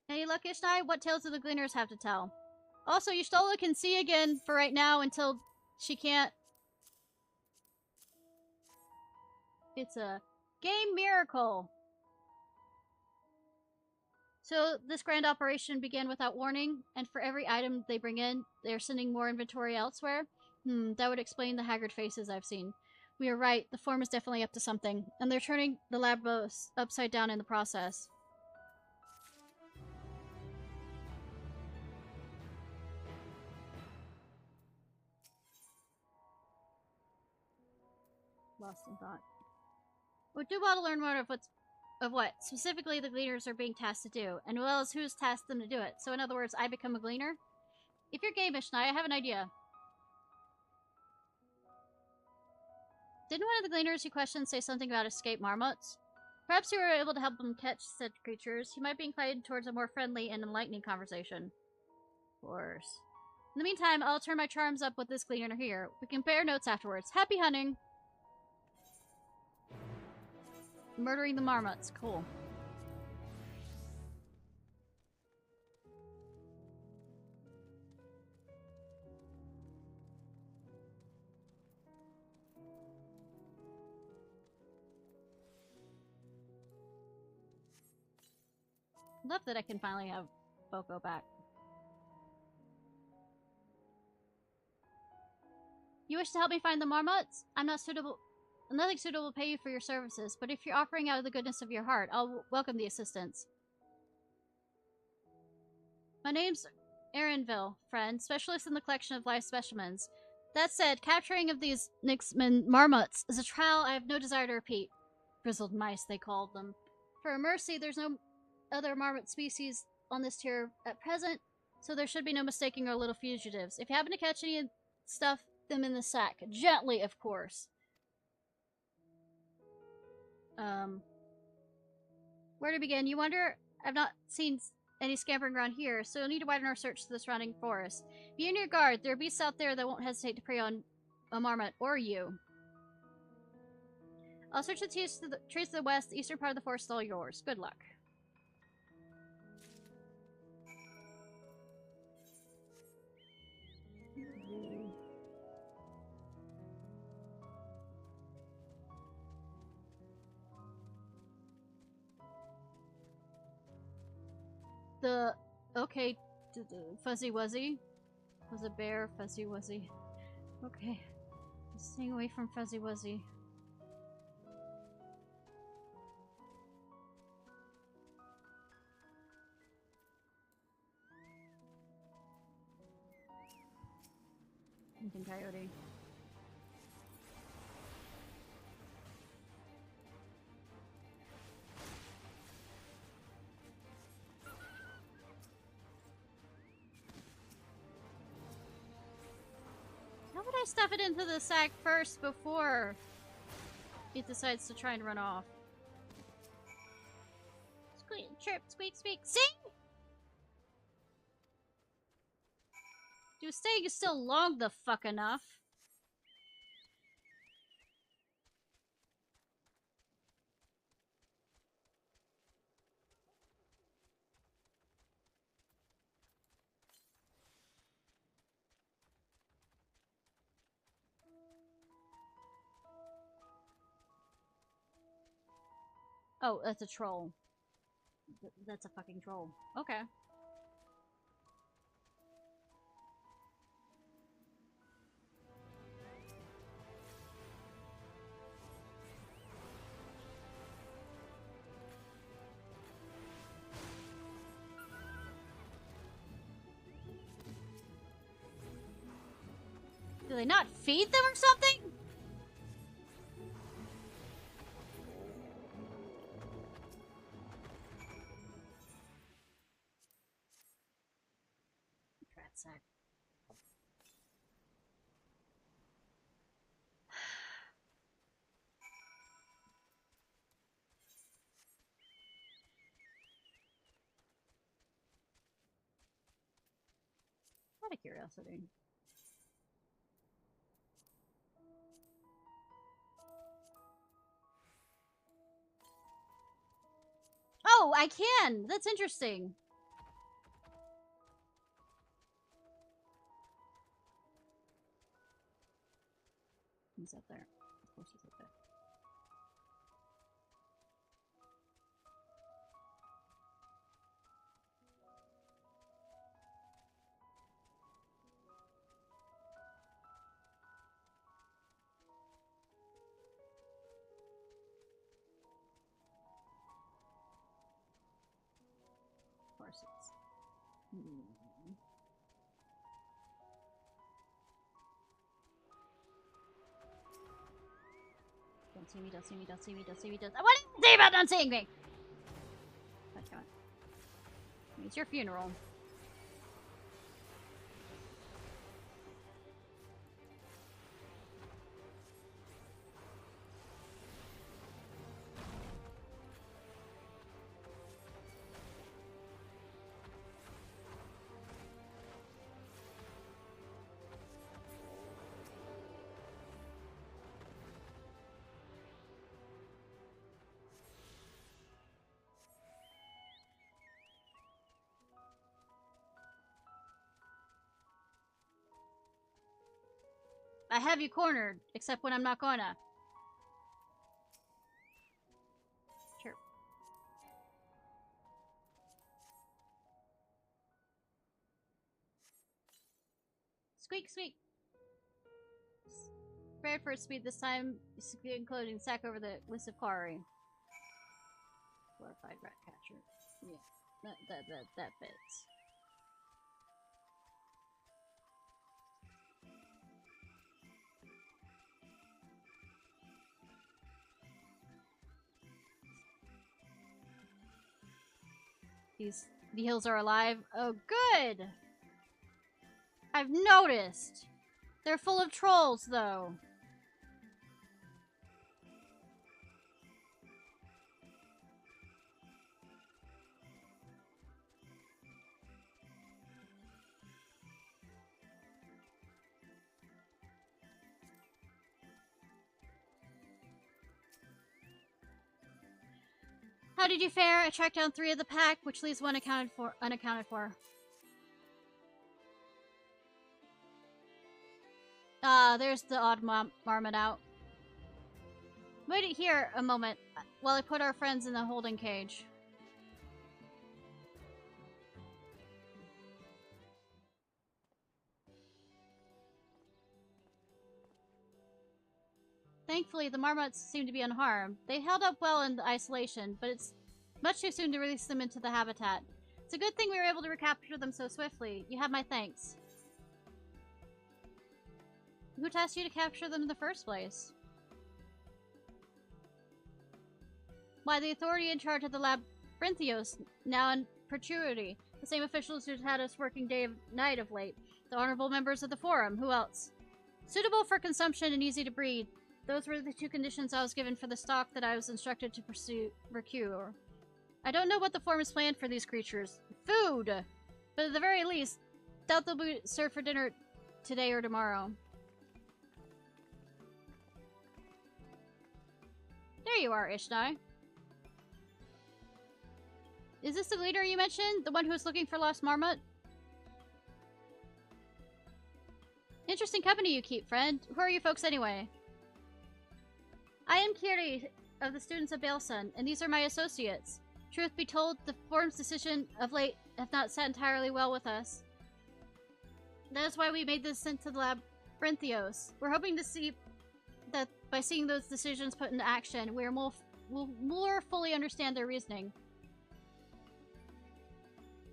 Any luck, Ishnai? What tales do the gleaners have to tell? Also, Y'shtola can see again for right now until she can't. It's a game miracle. So this grand operation began without warning, and for every item they bring in, they're sending more inventory elsewhere? That would explain the haggard faces I've seen. We are right, the form is definitely up to something, and they're turning the lab upside down in the process. Lost in thought. We do want to learn more of what specifically the gleaners are being tasked to do, and well as who's tasked them to do it. So in other words, I become a gleaner? If you're game, Ishnai, I have an idea. Didn't one of the gleaners you questioned say something about escaped marmots? Perhaps you were able to help them catch said creatures. You might be inclined towards a more friendly and enlightening conversation. Of course. In the meantime, I'll turn my charms up with this gleaner here. We can compare notes afterwards. Happy hunting! Murdering the marmots. Cool. Love that I can finally have Boko back. You wish to help me find the marmots? Nothing suitable will pay you for your services, but if you're offering out of the goodness of your heart, I'll welcome the assistance. My name's Erinville, friend, specialist in the collection of live specimens. That said, capturing of these Nixman marmots is a trial I have no desire to repeat. Grizzled mice, they called them. For a mercy, there's no other marmot species on this tier at present, so there should be no mistaking our little fugitives. If you happen to catch any, stuff them in the sack. Gently, of course. Where to begin? You wonder? I've not seen any scampering around here, so you'll need to widen our search to the surrounding forest. Be on your guard. There are beasts out there that won't hesitate to prey on a marmot or you. I'll search the trees to the west. The eastern part of the forest is all yours. Good luck. Okay, Fuzzy Wuzzy. Was a bear, Fuzzy Wuzzy. Okay. Staying away from Fuzzy Wuzzy. Lincoln Coyote. I stuff it into the sack first before it decides to try and run off. Squeak, chirp, squeak, squeak. See? Dude, staying is still long the fuck enough. Oh, that's a troll. That's a fucking troll. Okay. Do they not feed them or something? Rat sack. Out of curiosity. Oh, I can! That's interesting. He's up there. Of course he's up there. Of course it's... Don't see me, don't see me, don't see me, don't see me, don't... What did you say about not seeing me? Come on. It's your funeral. I have you cornered, except when I'm not gonna. Sure. Squeak, squeak. Prepared for speed this time, including sack over the list of quarry. Glorified rat catcher. Yeah, that fits. The hills are alive. Oh, good! I've noticed. They're full of trolls, though. How did you fare? I tracked down 3 of the pack, which leaves one unaccounted for. There's the odd marmot out. Wait here a moment while I put our friends in the holding cage. Thankfully, the marmots seem to be unharmed. They held up well in the isolation, but it's much too soon to release them into the habitat. It's a good thing we were able to recapture them so swiftly. You have my thanks. Who tasked you to capture them in the first place? Why, the authority in charge of the Labyrinthios, now in perpetuity. The same officials who've had us working day and night of late. The honorable members of the Forum. Who else? Suitable for consumption and easy to breed. Those were the two conditions I was given for the stock that I was instructed to procure. I don't know what the form is planned for these creatures. Food! But at the very least, doubt they'll be served for dinner today or tomorrow. There you are, Ishnai. Is this the leader you mentioned? The one who was looking for lost marmot? Interesting company you keep, friend. Who are you folks anyway? I am Kiri of the students of Balesun, and these are my associates. Truth be told, the form's decision of late have not sat entirely well with us. That is why we made this ascent to the Labyrinthios. We're hoping to see that by seeing those decisions put into action, we'll more fully understand their reasoning.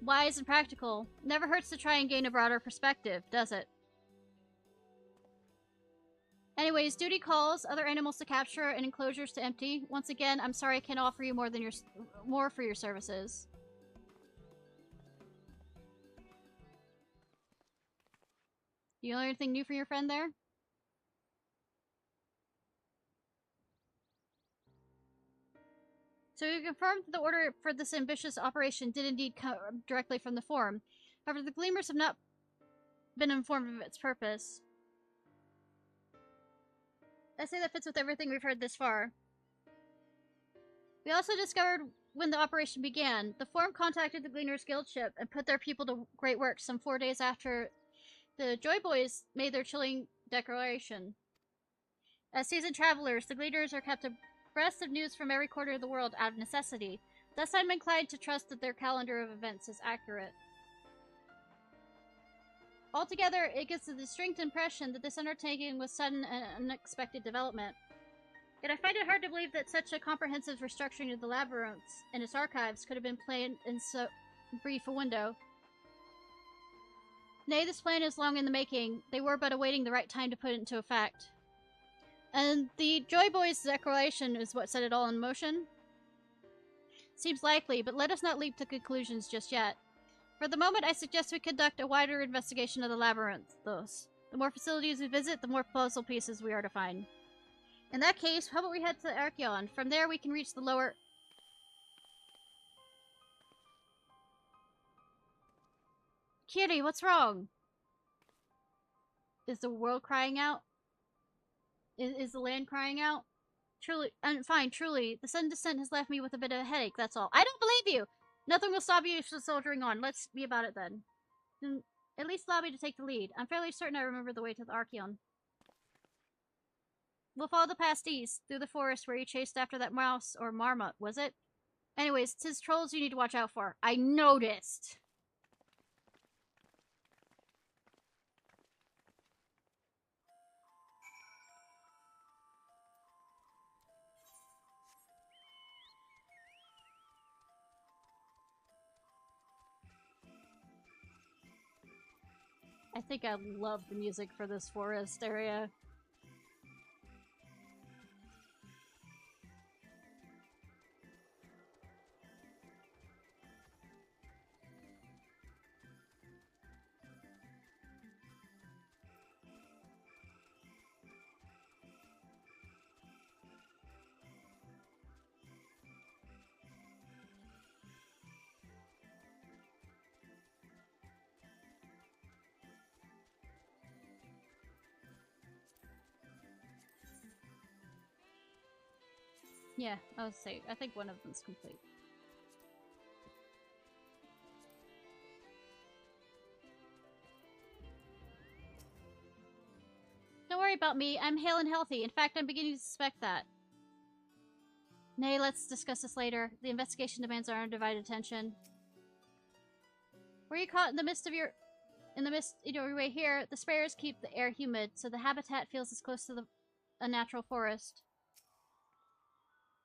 Wise and practical. Never hurts to try and gain a broader perspective, does it? Anyways, duty calls, other animals to capture, and enclosures to empty. Once again, I'm sorry I can't offer you more for your services. You learn anything new from your friend there? So you confirmed that the order for this ambitious operation did indeed come directly from the Forum. However, the Gleamers have not been informed of its purpose. I say that fits with everything we've heard this far. We also discovered when the operation began. The Forum contacted the Gleaners Guild ship and put their people to great work some 4 days after the Joy Boys made their chilling declaration. As seasoned travelers, the Gleaners are kept abreast of news from every quarter of the world out of necessity. Thus, I'm inclined to trust that their calendar of events is accurate. Altogether, it gives the distinct impression that this undertaking was sudden and unexpected development. Yet I find it hard to believe that such a comprehensive restructuring of the labyrinths and its archives could have been planned in so brief a window. Nay, this plan is long in the making. They were but awaiting the right time to put it into effect. And the Joy Boys' declaration is what set it all in motion? Seems likely, but let us not leap to conclusions just yet. For the moment, I suggest we conduct a wider investigation of the labyrinth. The more facilities we visit, the more puzzle pieces we are to find. In that case, how about we head to Archeon? From there, we can reach the lower... Kiri, what's wrong? Is the world crying out? Is the land crying out? Truly, fine, truly. The sudden descent has left me with a bit of a headache, that's all. I don't believe you! Nothing will stop you from soldiering on. Let's be about it then. At least allow me to take the lead. I'm fairly certain I remember the way to the Archeon. We'll follow the path east, through the forest where you chased after that mouse, or marmot, was it? Anyways, 'tis trolls you need to watch out for. I noticed! I think I love the music for this forest area. Yeah, I would say, I think one of them's complete. Don't worry about me, I'm hale and healthy. In fact, I'm beginning to suspect that. Nay, let's discuss this later. The investigation demands our undivided attention. Were you caught in the midst of your way here? The sprayers keep the air humid, so the habitat feels as close to a natural forest.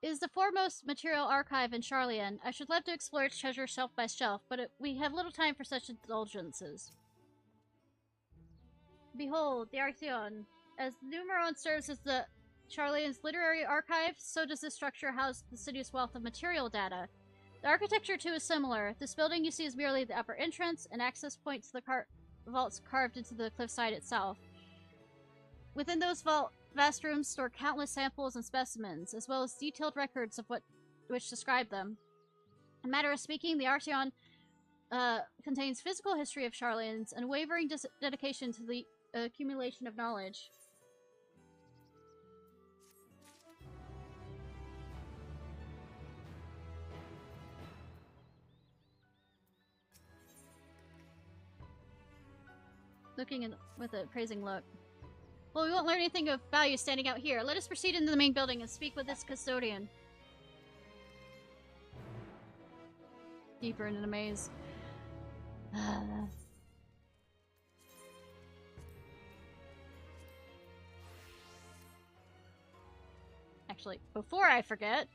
It is the foremost material archive in Charlian. I should love to explore its treasure shelf by shelf, but we have little time for such indulgences. Behold, the Archeon. As Numeron serves as the Charlian's literary archive, so does this structure house the city's wealth of material data. The architecture, too, is similar. This building you see is merely the upper entrance, an access point to the vaults carved into the cliffside itself. Within those vast rooms store countless samples and specimens, as well as detailed records of which describe them. In a matter of speaking, the Archeon contains physical history of Sharlayans and unwavering dedication to the accumulation of knowledge. Looking in with a praising look. Well, we won't learn anything of value standing out here. Let us proceed into the main building and speak with its custodian. Deeper into the maze. Actually, before I forget...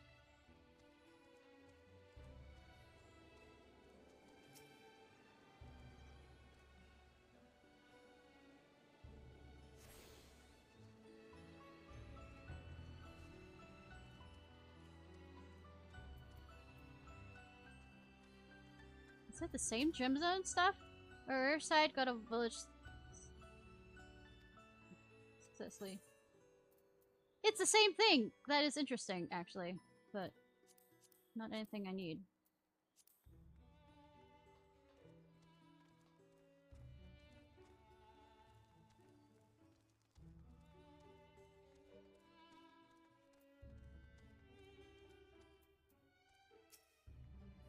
Is it the same gym zone stuff? Or Riverside got a village successfully. It's the same thing! That is interesting, actually. But not anything I need.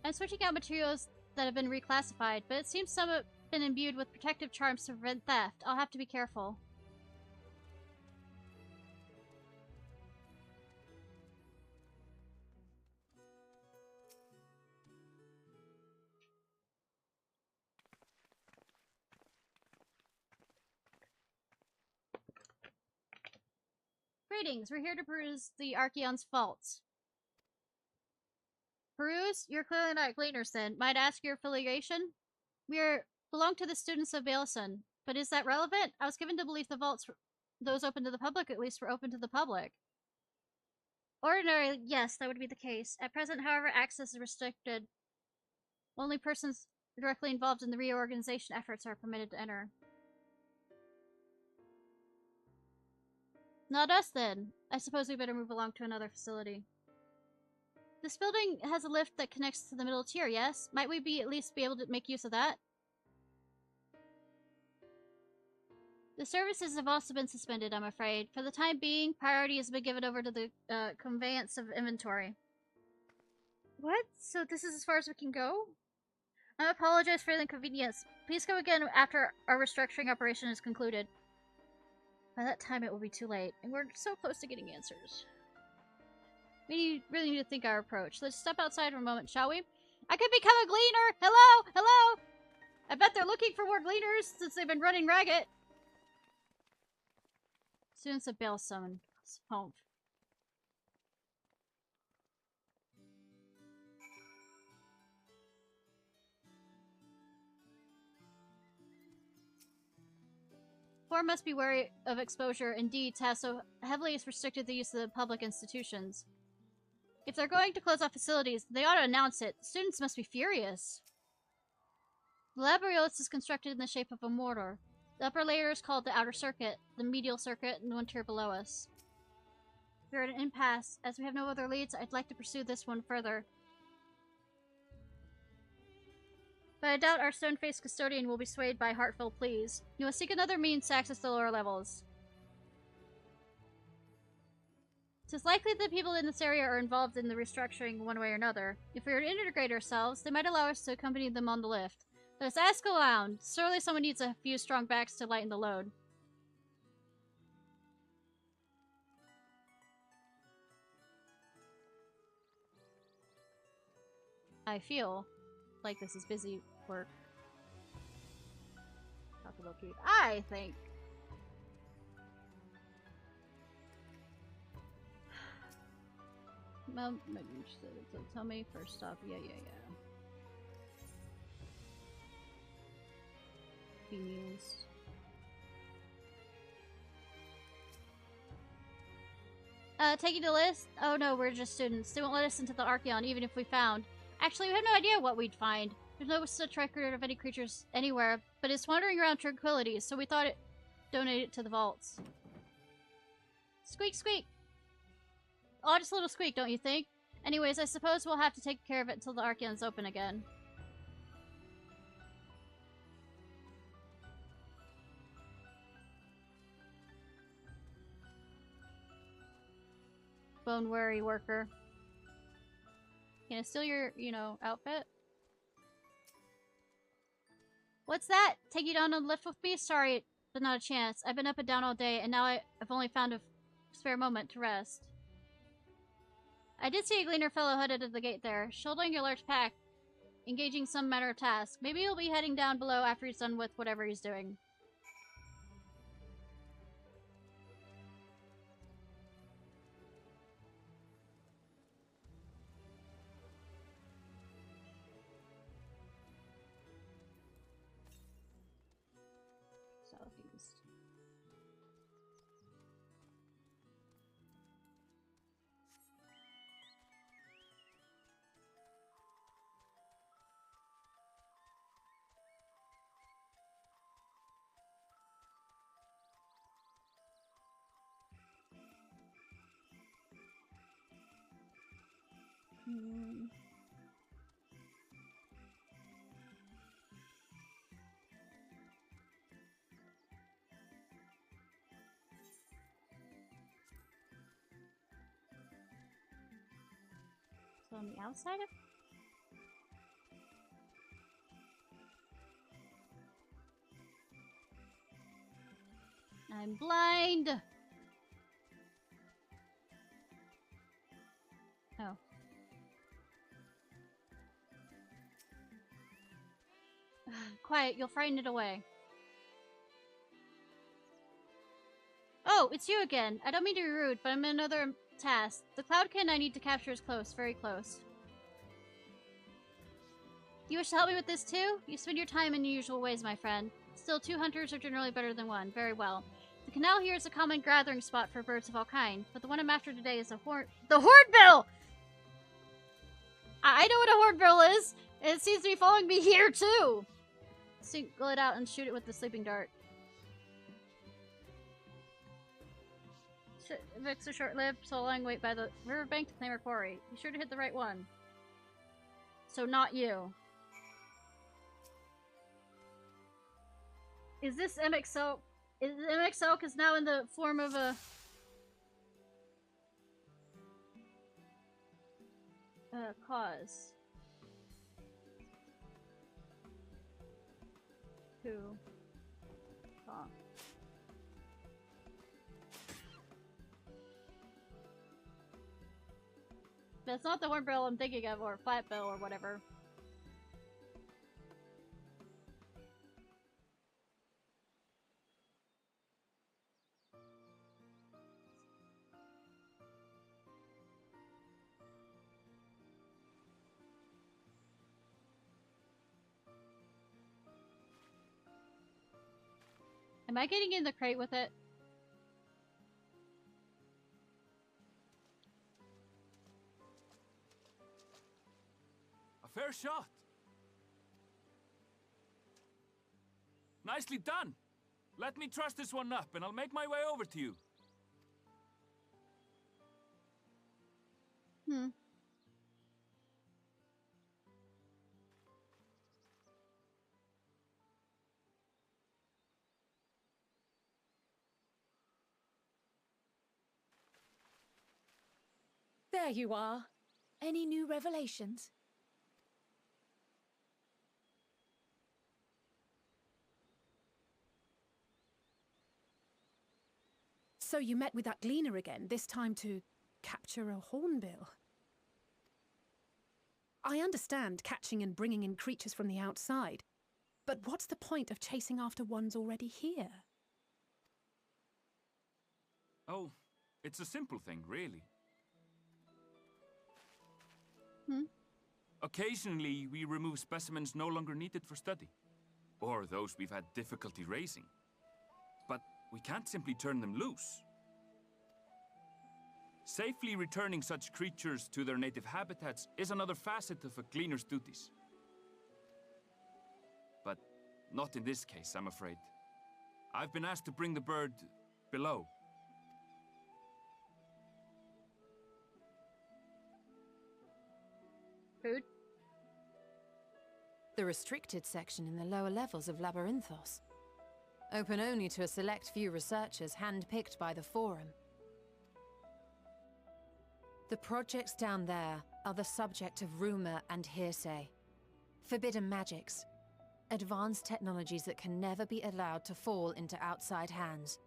I'm switching out materials that have been reclassified, but it seems some have been imbued with protective charms to prevent theft. I'll have to be careful. Greetings, we're here to peruse the Archeon's vaults. Peruse? You're clearly not Gleaners then. Might I ask your affiliation? We belong to the students of Baleson, but is that relevant? I was given to believe the vaults, those open to the public at least, were open to the public. Ordinarily, yes, that would be the case. At present, however, access is restricted. Only persons directly involved in the reorganization efforts are permitted to enter. Not us then. I suppose we better move along to another facility. This building has a lift that connects to the middle tier, yes? Might we at least be able to make use of that? The services have also been suspended, I'm afraid. For the time being, priority has been given over to the conveyance of inventory. What? So this is as far as we can go? I apologize for the inconvenience. Please come again after our restructuring operation is concluded. By that time it will be too late, and we're so close to getting answers. We really need to think our approach. Let's step outside for a moment, shall we? I could become a gleaner! Hello! Hello! I bet they're looking for more gleaners since they've been running ragged. Students of Baleson. Home. Four must be wary of exposure. Indeed, TAS so heavily restricted the use of the public institutions. If they're going to close off facilities, they ought to announce it. Students must be furious. The Labyrinth is constructed in the shape of a mortar. The upper layer is called the outer circuit, the medial circuit, and one tier below us. We're at an impasse. As we have no other leads, I'd like to pursue this one further. But I doubt our stone-faced custodian will be swayed by heartfelt pleas. You must seek another means to access the lower levels. It is likely that people in this area are involved in the restructuring one way or another. If we were to integrate ourselves, they might allow us to accompany them on the lift. Let us ask around. Surely someone needs a few strong backs to lighten the load. I feel like this is busy work. I think. Well, maybe you should tell me first off. Yeah. News. Taking the list? Oh no, we're just students. They won't let us into the Archeon, even if we found. Actually, we have no idea what we'd find. There's no such record of any creatures anywhere, but it's wandering around Tranquility, so we thought it donated to the vaults. Squeak, squeak. Oh, just a little squeak, don't you think? Anyways, I suppose we'll have to take care of it until the Archeon's open again. Bone worry worker. Can I steal your, outfit? What's that? Take you down on the lift with me? Sorry, but not a chance. I've been up and down all day, and now I've only found a spare moment to rest. I did see a gleaner fellow headed to the gate there, shouldering your large pack, engaging some matter of task. Maybe he'll be heading down below after he's done with whatever he's doing. Southeast. So on the outside of... I'm blind! Oh. Quiet, you'll frighten it away. Oh, it's you again. I don't mean to be rude, but I'm in another task. The cloudkin I need to capture is close, very close. You wish to help me with this too? You spend your time in your usual ways, my friend. Still, 2 hunters are generally better than 1. Very well. The canal here is a common gathering spot for birds of all kinds, but the one I'm after today is the hornbill! I know what a hornbill is! It seems to be following me here too! Single it out and shoot it with the sleeping dart. Vic's are short-lived, so a long wait by the riverbank to claim our quarry. Be sure to hit the right one. So not you. Is this MXO? MXO is now in the form of a... cause. Who? Oh. That's not the hornbill I'm thinking of, or flatbill, or whatever. Am I getting in the crate with it? A fair shot. Nicely done. Let me truss this one up and I'll make my way over to you. There you are. Any new revelations? So you met with that gleaner again, this time to capture a hornbill. I understand catching and bringing in creatures from the outside, but what's the point of chasing after ones already here? Oh, it's a simple thing, really. Occasionally, we remove specimens no longer needed for study, or those we've had difficulty raising. But we can't simply turn them loose. Safely returning such creatures to their native habitats is another facet of a gleaner's duties. But not in this case, I'm afraid. I've been asked to bring the bird below. Food? The restricted section in the lower levels of Labyrinthos. Open only to a select few researchers handpicked by the Forum. The projects down there are the subject of rumor and hearsay. Forbidden magics. Advanced technologies that can never be allowed to fall into outside hands.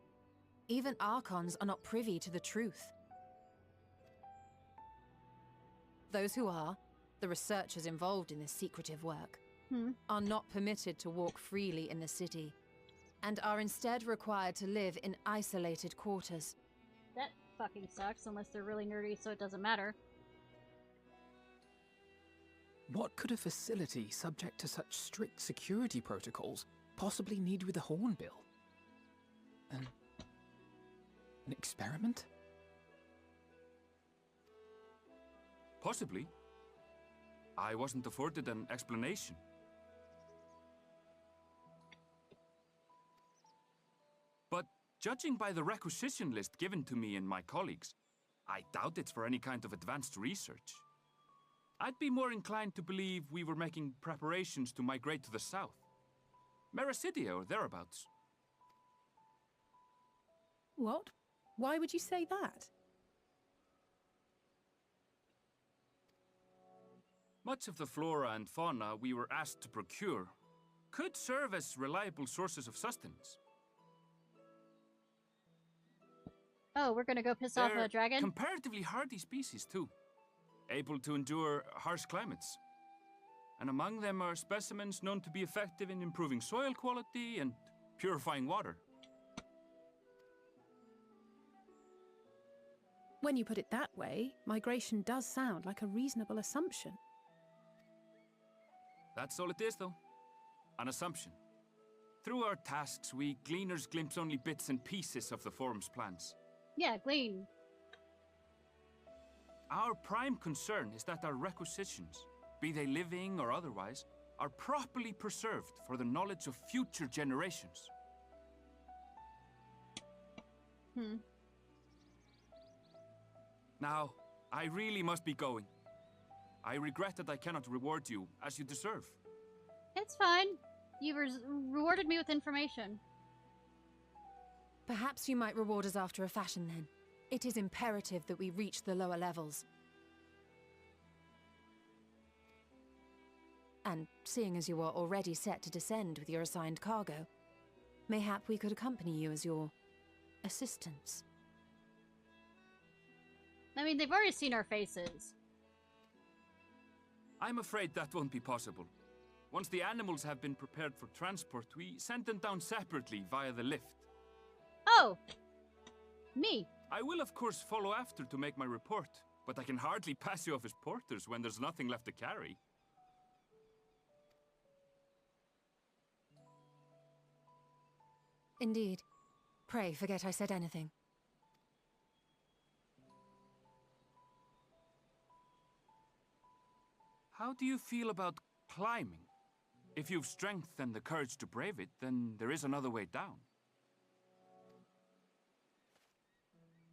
Even Archons are not privy to the truth. Those who are, the researchers involved in this secretive work, are not permitted to walk freely in the city, and are instead required to live in isolated quarters. That fucking sucks, unless they're really nerdy, so it doesn't matter. What could a facility subject to such strict security protocols possibly need with a hornbill? An experiment? Possibly. I wasn't afforded an explanation. But judging by the requisition list given to me and my colleagues, I doubt it's for any kind of advanced research. I'd be more inclined to believe we were making preparations to migrate to the south. Mericidia or thereabouts. What? Why would you say that? Much of the flora and fauna we were asked to procure could serve as reliable sources of sustenance. Oh, we're gonna go piss off a dragon? Comparatively hardy species, too. Able to endure harsh climates. And among them are specimens known to be effective in improving soil quality and purifying water. When you put it that way, migration does sound like a reasonable assumption. That's all it is, though. An assumption. Through our tasks, we gleaners glimpse only bits and pieces of the Forum's plans. Yeah, glean. Our prime concern is that our requisitions, be they living or otherwise, are properly preserved for the knowledge of future generations. Now, I really must be going. I regret that I cannot reward you as you deserve. It's fine. You rewarded me with information. Perhaps you might reward us after a fashion then. It is imperative that we reach the lower levels. And seeing as you are already set to descend with your assigned cargo, mayhap we could accompany you as your assistants. I mean, they've already seen our faces. I'm afraid that won't be possible. Once the animals have been prepared for transport, we send them down separately via the lift. Oh! Me. I will, of course, follow after to make my report, but I can hardly pass you off as porters when there's nothing left to carry. Indeed. Pray forget I said anything. How do you feel about climbing? If you've strength and the courage to brave it, then there is another way down.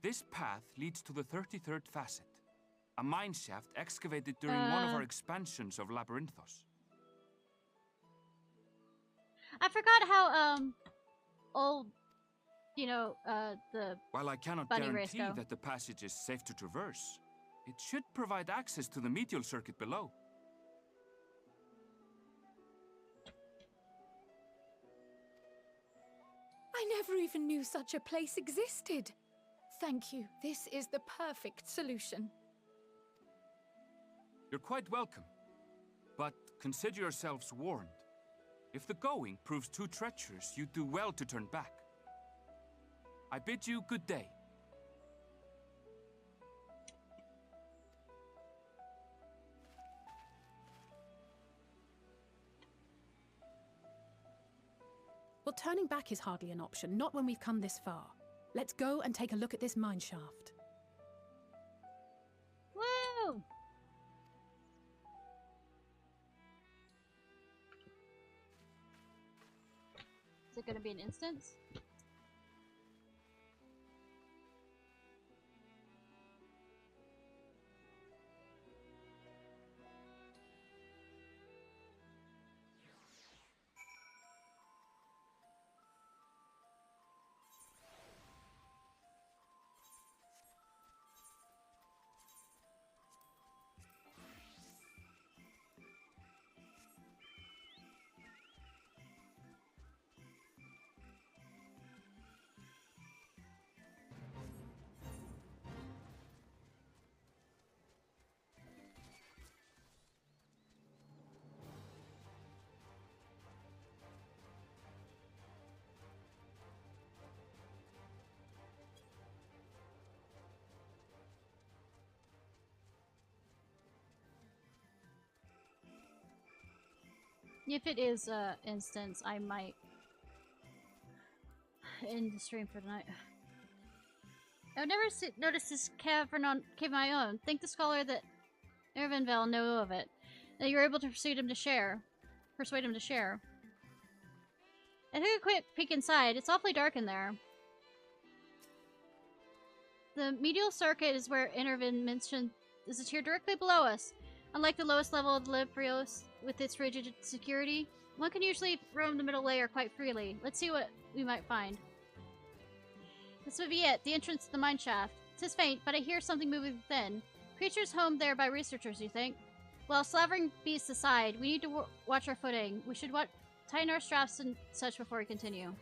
This path leads to the 33rd facet, a mine shaft excavated during one of our expansions of Labyrinthos. I forgot how, old, you know, the While I cannot guarantee that the passage is safe to traverse, it should provide access to the medial circuit below. I never even knew such a place existed. Thank you. This is the perfect solution. You're quite welcome. But consider yourselves warned. If the going proves too treacherous, you'd do well to turn back. I bid you good day. Well, turning back is hardly an option, not when we've come this far. Let's go and take a look at this mine shaft. Woo! Is it going to be an instance? If it is instance, I might end the stream for tonight. I've never noticed this cavern on cave my own. Think the scholar that Ervinvale know of it. That you were able to persuade him to share. I took a quick peek inside. It's awfully dark in there. The medial circuit is where Intervin mentioned is a tier directly below us. Unlike the lowest level of the Librios with its rigid security, one can usually roam the middle layer quite freely. Let's see what we might find. This would be it, the entrance to the mine shaft. 'Tis faint, but I hear something moving within. Creatures homed there by researchers, you think? Well, slavering beasts aside, we need to watch our footing. We should tighten our straps and such before we continue.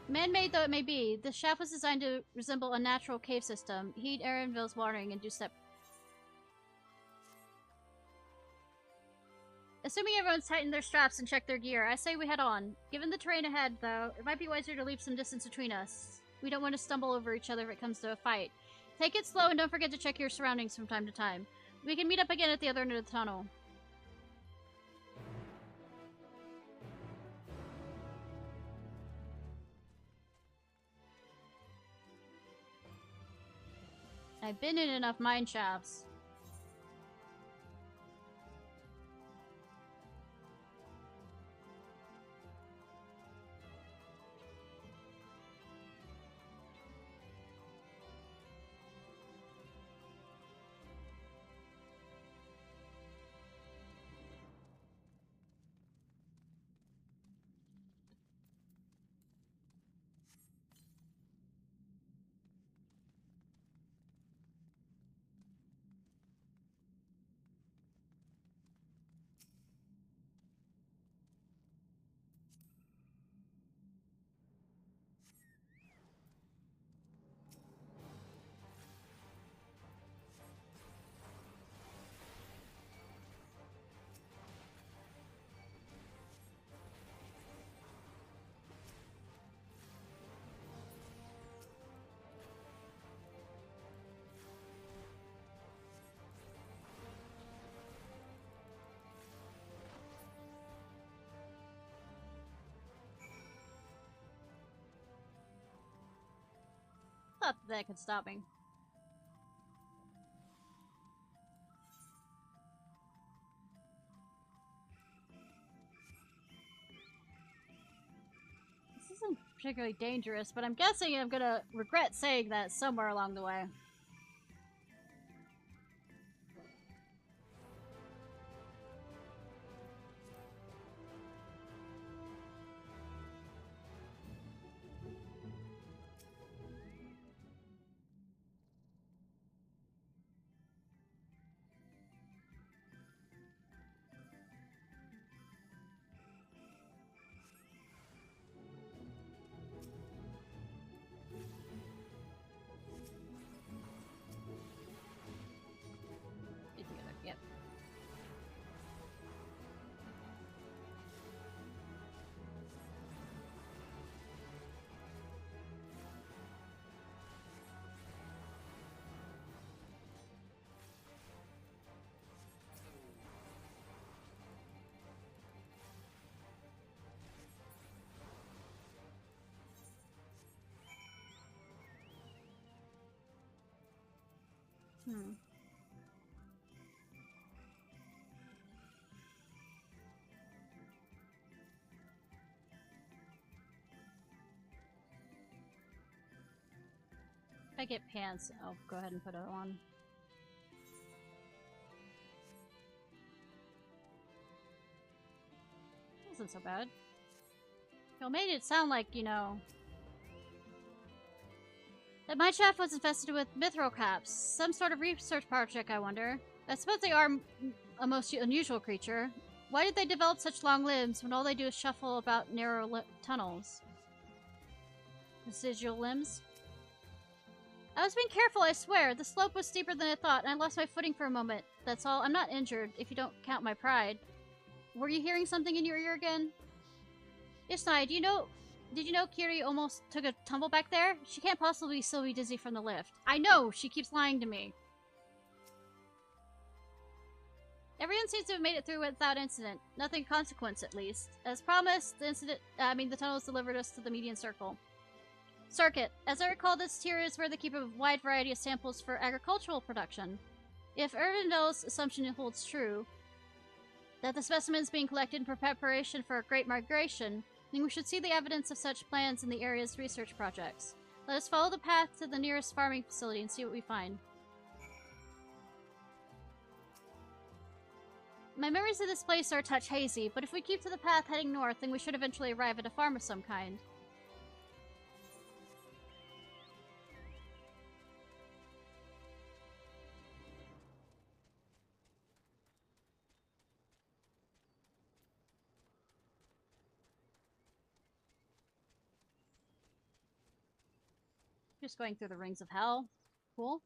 Man-made though it may be, the shaft was designed to resemble a natural cave system. Heed Erinville's warning and do step. Assuming everyone's tightened their straps and checked their gear, I say we head on. Given the terrain ahead, though, it might be wiser to leave some distance between us. We don't want to stumble over each other if it comes to a fight. Take it slow and don't forget to check your surroundings from time to time. We can meet up again at the other end of the tunnel. I've been in enough mine shafts. Thought that could stop me. This isn't particularly dangerous, but I'm guessing I'm gonna regret saying that somewhere along the way. Yep. If I get pants, I'll go ahead and put it on. Wasn't so bad. Y'all made it sound like, you know, that my shaft was infested with mithril caps. Some sort of research project, I wonder. I suppose they are a most unusual creature. Why did they develop such long limbs when all they do is shuffle about narrow tunnels? Vestigial limbs? I was being careful, I swear. The slope was steeper than I thought, and I lost my footing for a moment. That's all. I'm not injured, if you don't count my pride. Were you hearing something in your ear again? Ishnai, did you know Kiri almost took a tumble back there? She can't possibly still be dizzy from the lift. I know! She keeps lying to me. Everyone seems to have made it through without incident. Nothing of consequence, at least. As promised, the tunnels delivered us to the median circuit. As I recall, this tier is where they keep a wide variety of samples for agricultural production. If Irvindel's assumption holds true, that the specimens being collected in preparation for a great migration, then we should see the evidence of such plans in the area's research projects. Let us follow the path to the nearest farming facility and see what we find. My memories of this place are a touch hazy, but if we keep to the path heading north, then we should eventually arrive at a farm of some kind. Just going through the rings of hell. Cool.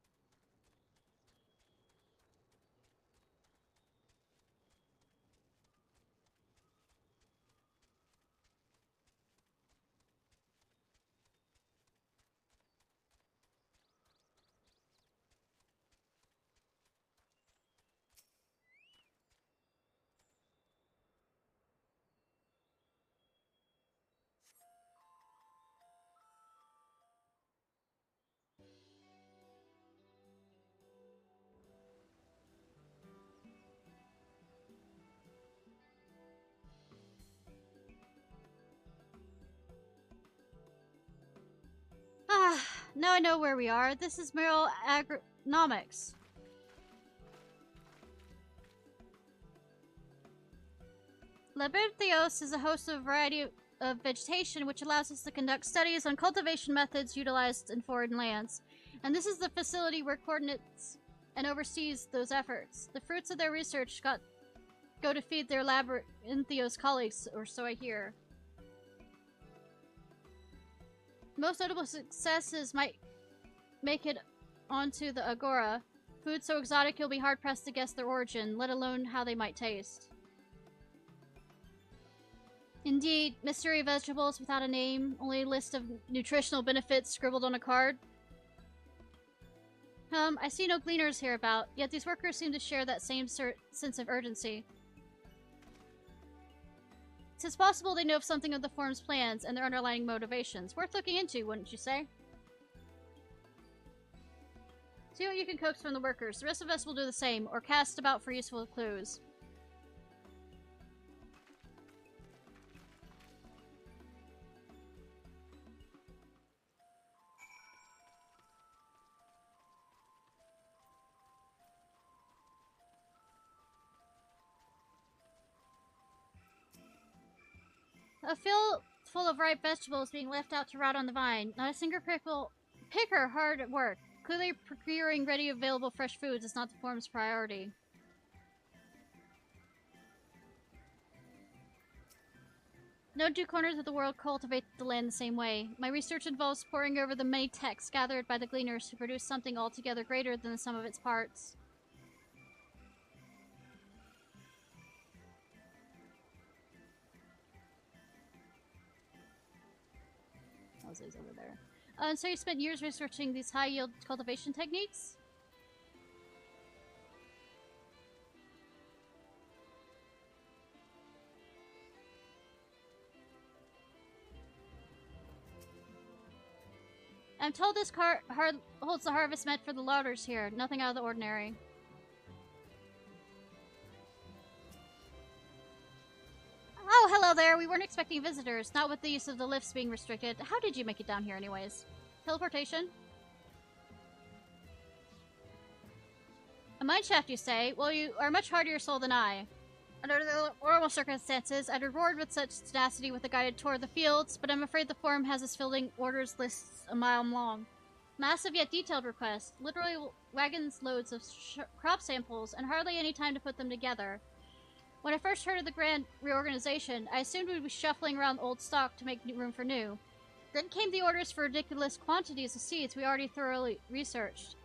Now I know where we are. This is Merrill Agronomics. Labyrinthos is a host of a variety of vegetation which allows us to conduct studies on cultivation methods utilized in foreign lands. And this is the facility where coordinates and oversees those efforts. The fruits of their research go to feed their Labyrinthos colleagues, or so I hear. Most notable successes might make it onto the Agora. Food so exotic you'll be hard-pressed to guess their origin, let alone how they might taste. Indeed, mystery vegetables without a name, only a list of nutritional benefits scribbled on a card. I see no gleaners hereabout, yet these workers seem to share that same sense of urgency. It's possible they know of something of the form's plans and their underlying motivations. Worth looking into, wouldn't you say? See what you can coax from the workers. The rest of us will do the same, or cast about for useful clues. A field full of ripe vegetables being left out to rot on the vine. Not a single picker hard at work. Clearly procuring ready available fresh foods is not the form's priority. No two corners of the world cultivate the land the same way. My research involves poring over the many texts gathered by the gleaners to produce something altogether greater than the sum of its parts. Is over there. And so you spent years researching these high-yield cultivation techniques? I'm told this cart holds the harvest meant for the lauders here. Nothing out of the ordinary. Oh, hello there. We weren't expecting visitors, not with the use of the lifts being restricted. How did you make it down here anyways? Teleportation? A mineshaft, you say? Well, you are much hardier soul than I. Under the normal circumstances, I'd reward with such tenacity with a guided tour of the fields, but I'm afraid the form has us filling orders lists a mile long. Massive yet detailed requests, literally wagons loads of crop samples, and hardly any time to put them together. When I first heard of the grand reorganization, I assumed we'd be shuffling around old stock to make room for new. Then came the orders for ridiculous quantities of seeds we already thoroughly researched.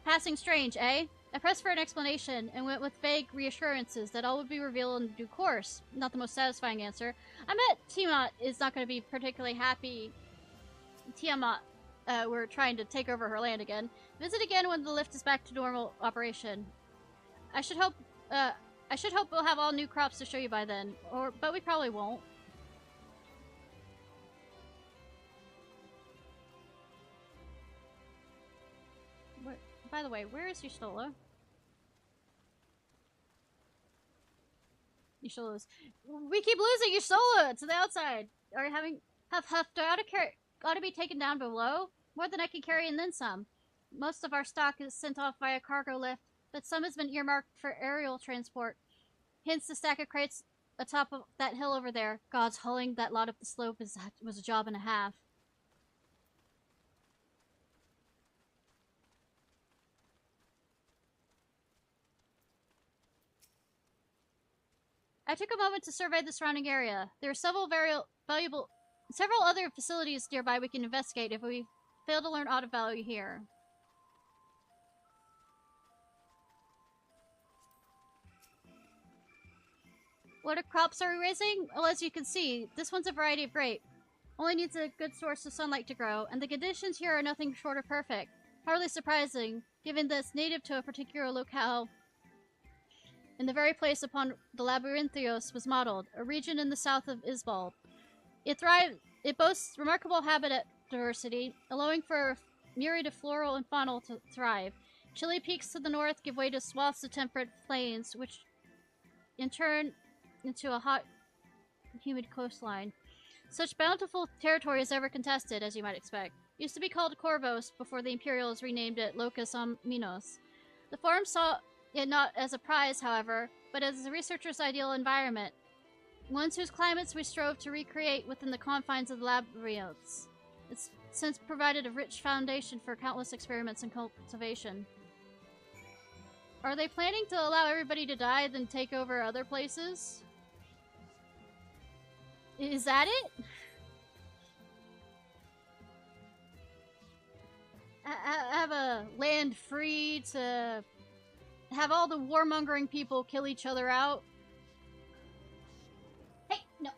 Passing strange, eh? I pressed for an explanation and went with vague reassurances that all would be revealed in due course. Not the most satisfying answer. I bet Tiamat is not going to be particularly happy. Tiamat, we're trying to take over her land again. Visit again when the lift is back to normal operation. I should hope I should hope we'll have all new crops to show you by then, but we probably won't. By the way, where is Y'shtola? Y'shtola's. We keep losing Y'shtola to the outside. Are you having have got to be taken down below? More than I can carry and then some. Most of our stock is sent off via cargo lift, but some has been earmarked for aerial transport. Hence the stack of crates atop of that hill over there. God's hauling that lot up the slope was a job and a half. I took a moment to survey the surrounding area. There are several other facilities nearby we can investigate if we fail to learn aught of value here. What crops are we raising? Well, as you can see, this one's a variety of grape. Only needs a good source of sunlight to grow, and the conditions here are nothing short of perfect. Hardly surprising, given that it's native to a particular locale in the very place upon the Labyrinthios was modeled, a region in the south of Isbald. It boasts remarkable habitat diversity, allowing for a myriad of floral and faunal to thrive. Chilly peaks to the north give way to swaths of temperate plains, which in turn into a hot, humid coastline. Such bountiful territory is ever contested, as you might expect. Used to be called Corvos before the Imperials renamed it Locus Minos. The farm saw it not as a prize, however, but as the researcher's ideal environment, ones whose climates we strove to recreate within the confines of the labyrinths. It's since provided a rich foundation for countless experiments and cultivation. Are they planning to allow everybody to die, then take over other places? Is that it? Have a land free to have all the warmongering people kill each other out? Hey, no.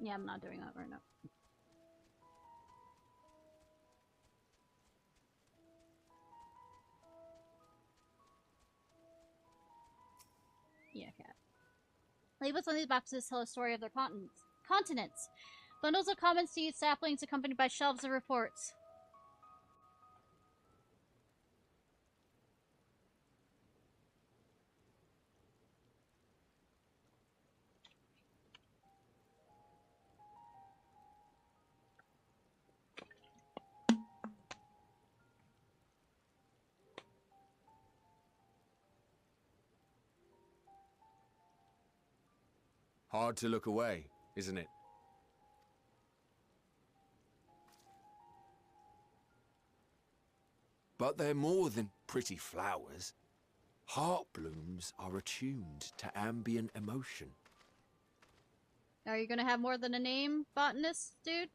Yeah, I'm not doing that right now. Yeah, cat. Labels on these boxes tell a story of their continents. Bundles of common seed saplings accompanied by shelves of reports. Hard to look away, isn't it? But they're more than pretty flowers. Heart blooms are attuned to ambient emotion. Are you gonna have more than a name, botanist, dude?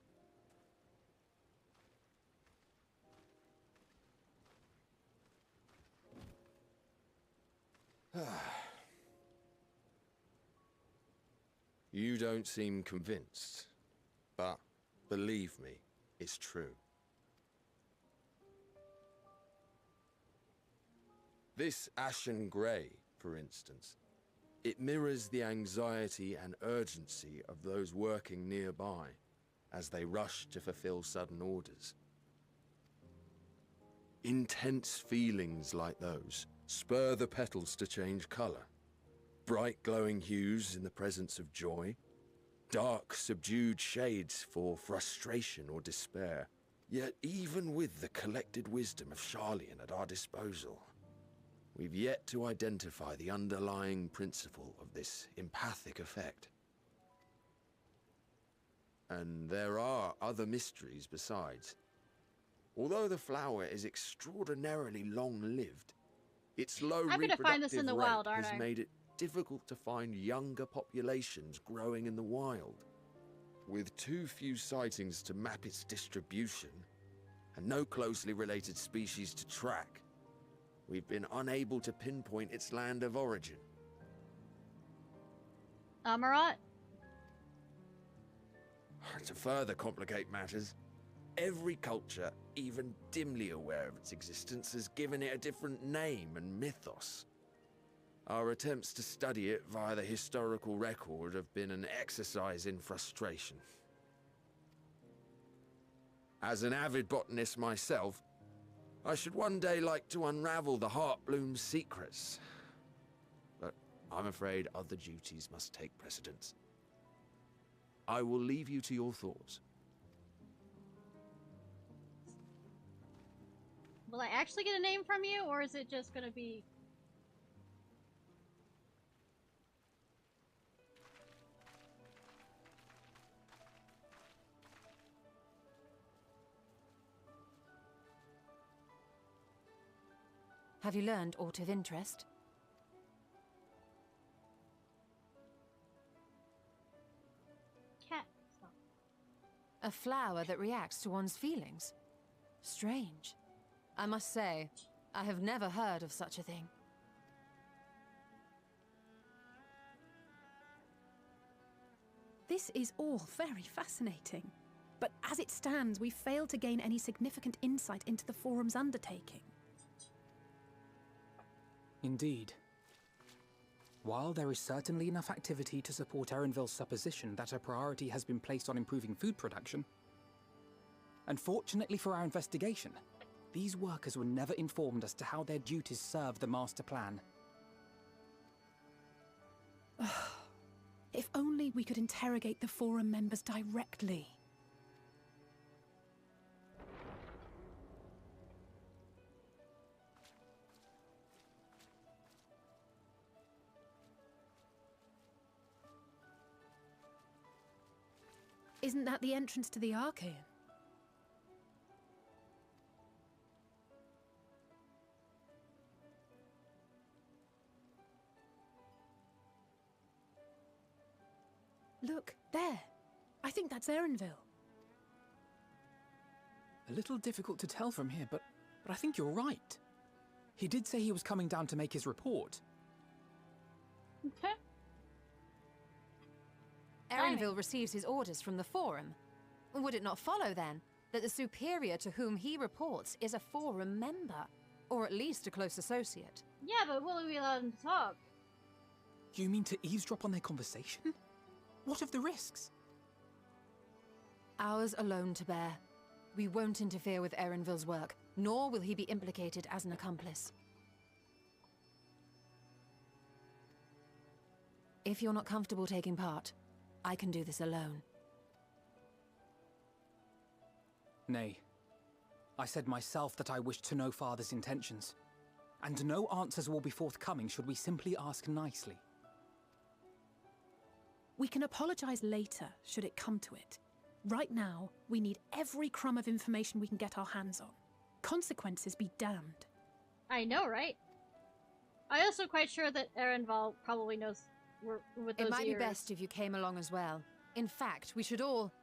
You don't seem convinced, but believe me, it's true. This ashen grey, for instance, it mirrors the anxiety and urgency of those working nearby as they rush to fulfill sudden orders. Intense feelings like those spur the petals to change colour. Bright glowing hues in the presence of joy, dark subdued shades for frustration or despair. Yet even with the collected wisdom of Charlian at our disposal, we've yet to identify the underlying principle of this empathic effect. And there are other mysteries besides. Although the flower is extraordinarily long-lived, its low reproductive rate has made it difficult to find younger populations growing in the wild. With too few sightings to map its distribution, and no closely related species to track, we've been unable to pinpoint its land of origin. Amarat? To further complicate matters, Every culture, even dimly aware of its existence, has given it a different name and mythos. Our attempts to study it via the historical record have been an exercise in frustration. As an avid botanist myself, I should one day like to unravel the Heartbloom's secrets. But I'm afraid other duties must take precedence. I will leave you to your thoughts. Will I actually get a name from you, or is it just gonna be... Have you learned aught of interest? Cat. A flower that reacts to one's feelings? Strange. I must say, I have never heard of such a thing. This is all very fascinating. But as it stands, we fail to gain any significant insight into the Forum's undertaking. Indeed. While there is certainly enough activity to support Erenville's supposition that a priority has been placed on improving food production, unfortunately for our investigation, these workers were never informed as to how their duties serve the master plan. If only we could interrogate the Forum members directly. Isn't that the entrance to the Archaean? Look, there. I think that's Erenville. A little difficult to tell from here, but I think you're right. He did say he was coming down to make his report. Okay. Erenville receives his orders from the Forum. Would it not follow, then, that the superior to whom he reports is a Forum member? Or at least a close associate? Yeah, but will we allow them to talk? You mean to eavesdrop on their conversation? What of the risks? Ours alone to bear. We won't interfere with Erenville's work, nor will he be implicated as an accomplice. If you're not comfortable taking part, I can do this alone. Nay. I said myself that I wished to know Father's intentions. And no answers will be forthcoming should we simply ask nicely. We can apologize later, should it come to it. Right now, we need every crumb of information we can get our hands on. Consequences be damned. I know, right? I'm also quite sure that Erenville probably knows with those It might ears. be best if you came along as well. In fact, we should all...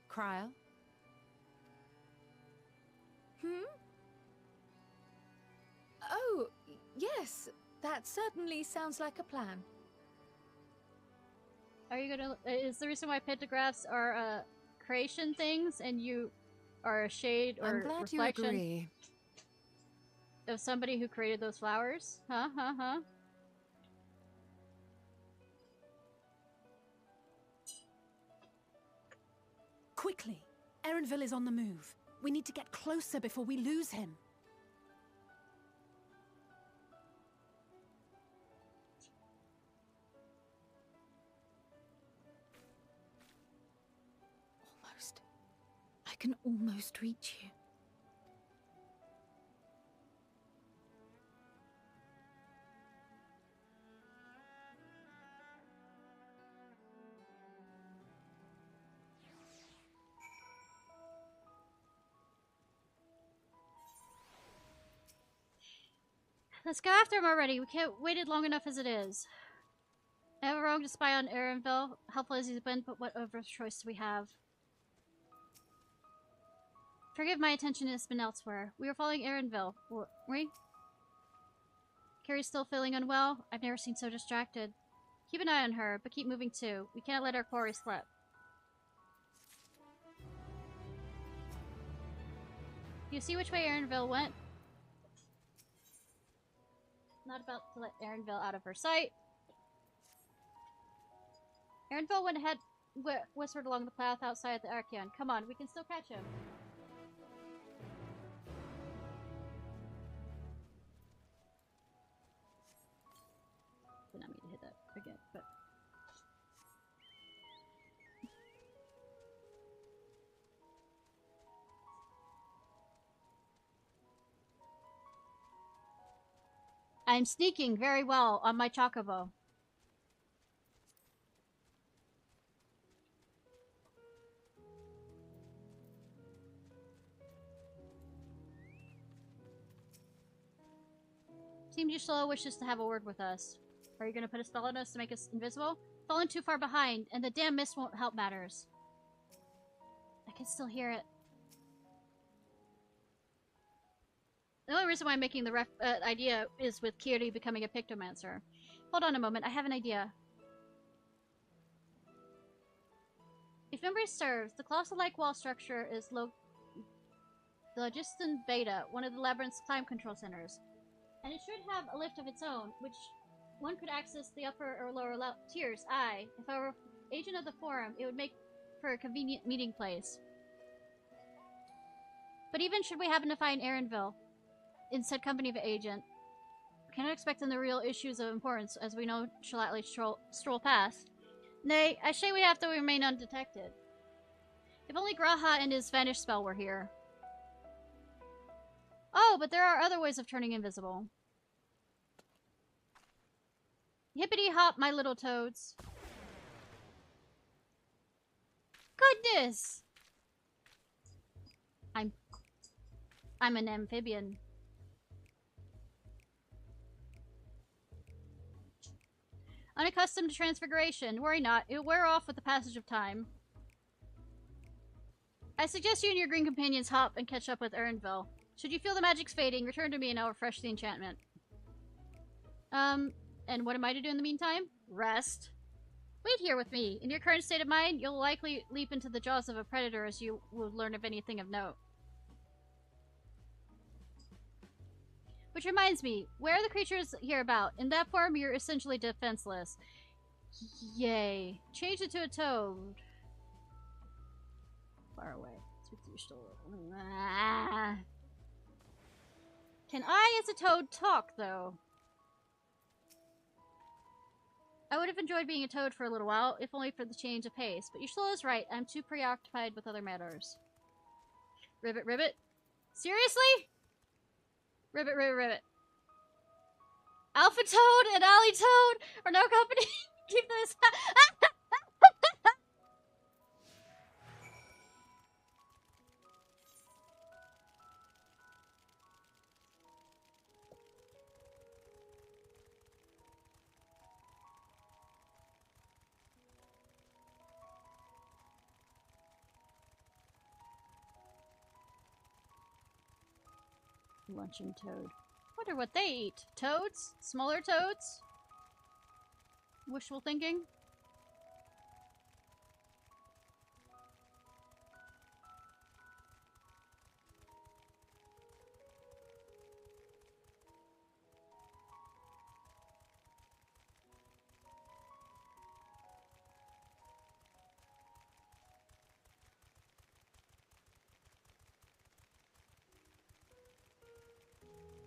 Cryle? Oh, yes. That certainly sounds like a plan. Are you gonna... Is the reason why pentagraphs are, creation things and you are a shade or I'm glad reflection you agree. of somebody who created those flowers? Huh? Quickly! Erenville is on the move. We need to get closer before we lose him. Almost. I can almost reach you. Let's go after him already. We can't waited long enough as it is. I have a wrong to spy on Erenville, helpful as he's been, but what other choice do we have? Forgive my attention has been elsewhere. We were following Erenville, weren't we? Carrie's still feeling unwell? I've never seen so distracted. Keep an eye on her, but keep moving too. We can't let our quarry slip. You see which way Erenville went? Not about to let Erenville out of her sight. Erenville went ahead, whispered along the path outside the Archeon. Come on, we can still catch him. Did not mean to hit that again, but... I'm sneaking very well on my chocobo. Team Yshlo wishes to have a word with us. Are you going to put a spell on us to make us invisible? Fallen too far behind, and the damn mist won't help matters. I can still hear it. The only reason why I'm making the idea is with Kiri becoming a Pictomancer. Hold on a moment, I have an idea. If memory serves, the colossal-like wall structure is Logiston Beta, one of the labyrinth's climb control centers. And it should have a lift of its own, which one could access the upper or lower tiers. If I were agent of the forum, it would make for a convenient meeting place. But even should we happen to find Erenville in said company of agent, we cannot expect them the real issues of importance, as we know shall at least stroll past. Nay, I say we have to remain undetected. If only Graha and his vanish spell were here. Oh, but there are other ways of turning invisible. Hippity hop, my little toads. Goodness! I'm an amphibian. Unaccustomed to transfiguration. Worry not, it'll wear off with the passage of time. I suggest you and your green companions hop and catch up with Erenville. Should you feel the magic's fading, return to me and I'll refresh the enchantment. And what am I to do in the meantime? Rest. Wait here with me. In your current state of mind, you'll likely leap into the jaws of a predator as you will learn of anything of note. Which reminds me, where are the creatures here about? In that form, you're essentially defenseless. Yay. Change it to a toad. Far away. Can I, as a toad, talk, though? I would have enjoyed being a toad for a little while, if only for the change of pace. But Yshlo is right. I'm too preoccupied with other matters. Ribbit, ribbit. Seriously? Ribbit, ribbit, ribbit. Alpha Toad and Ollie Toad are no company. Keep this. Luncheon toad. Wonder what they eat. Toads? Smaller toads? Wishful thinking?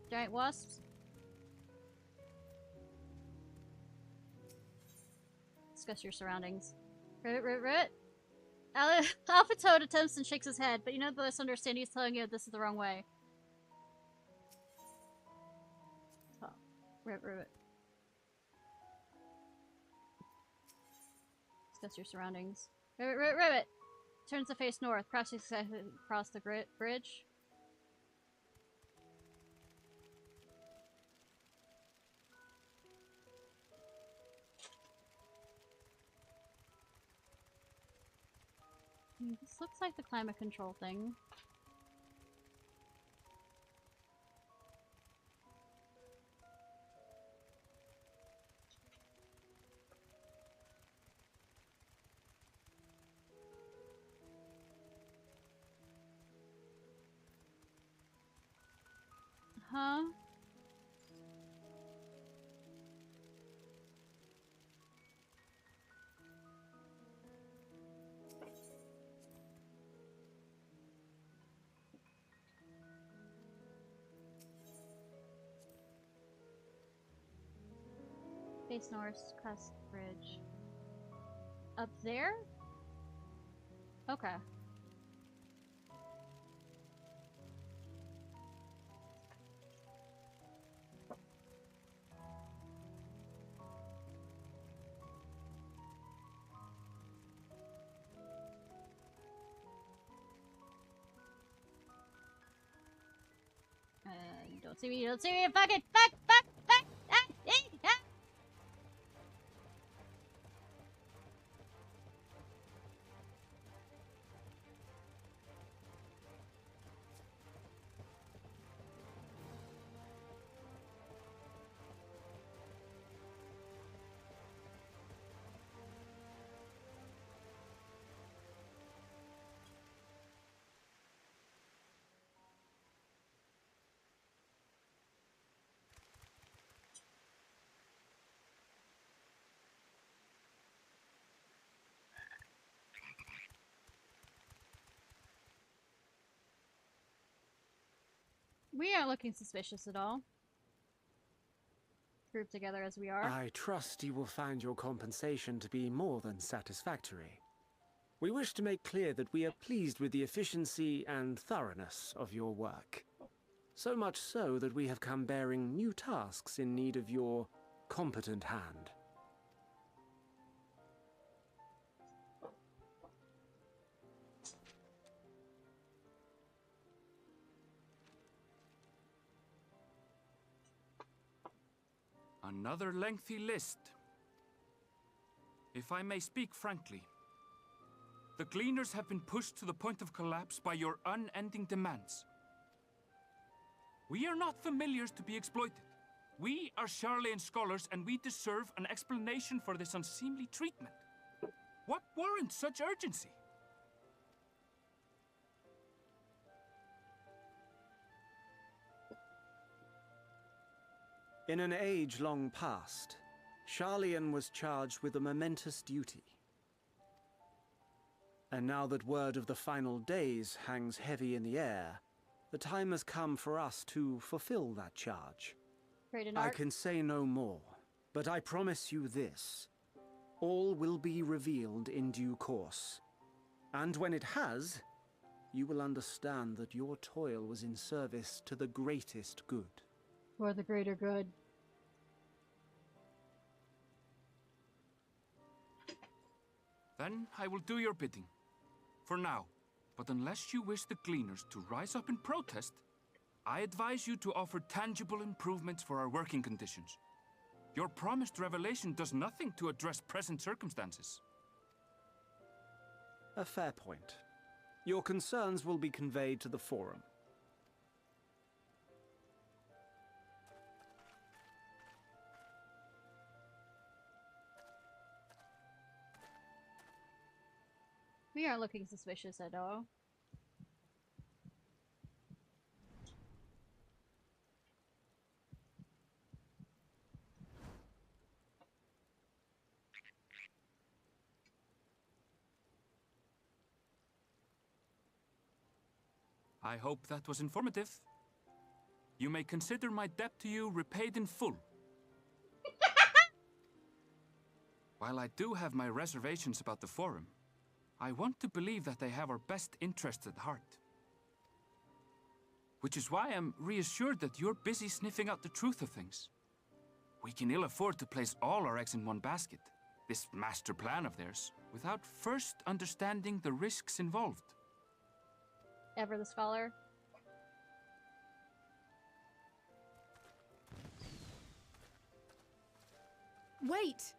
Giant wasps? Discuss your surroundings. Ribbit, ribbit, ribbit. Alpha Toad attempts and shakes his head, but you know this understanding is telling you this is the wrong way. Oh, ribbit, ribbit. Discuss your surroundings. Ribbit, ribbit, ribbit. Turns to face north, crossing across the bridge. This looks like the climate control thing. Face North, Crest Bridge. Up there? Okay. You don't see me, you don't see me, fuck it, fuck, We aren't looking suspicious at all. Grouped together as we are. I trust you will find your compensation to be more than satisfactory. We wish to make clear that we are pleased with the efficiency and thoroughness of your work. So much so that we have come bearing new tasks in need of your competent hand. Another lengthy list. If I may speak frankly, the Gleaners have been pushed to the point of collapse by your unending demands. We are not familiars to be exploited. We are Sharlayan scholars, and we deserve an explanation for this unseemly treatment. What warrants such urgency? In an age long past, Sharlayan was charged with a momentous duty. And now that word of the final days hangs heavy in the air, the time has come for us to fulfill that charge. I can say no more, but I promise you this. All will be revealed in due course. And when it has, you will understand that your toil was in service to the greatest good. For the greater good. Then I will do your bidding. For now. But unless you wish the Gleaners to rise up in protest, I advise you to offer tangible improvements for our working conditions. Your promised revelation does nothing to address present circumstances. A fair point. Your concerns will be conveyed to the Forum. We aren't looking suspicious at all. I hope that was informative. You may consider my debt to you repaid in full. While I do have my reservations about the Forum, I want to believe that they have our best interests at heart. Which is why I'm reassured that you're busy sniffing out the truth of things. We can ill afford to place all our eggs in one basket, this master plan of theirs, without first understanding the risks involved. Ever the Scholar. Wait!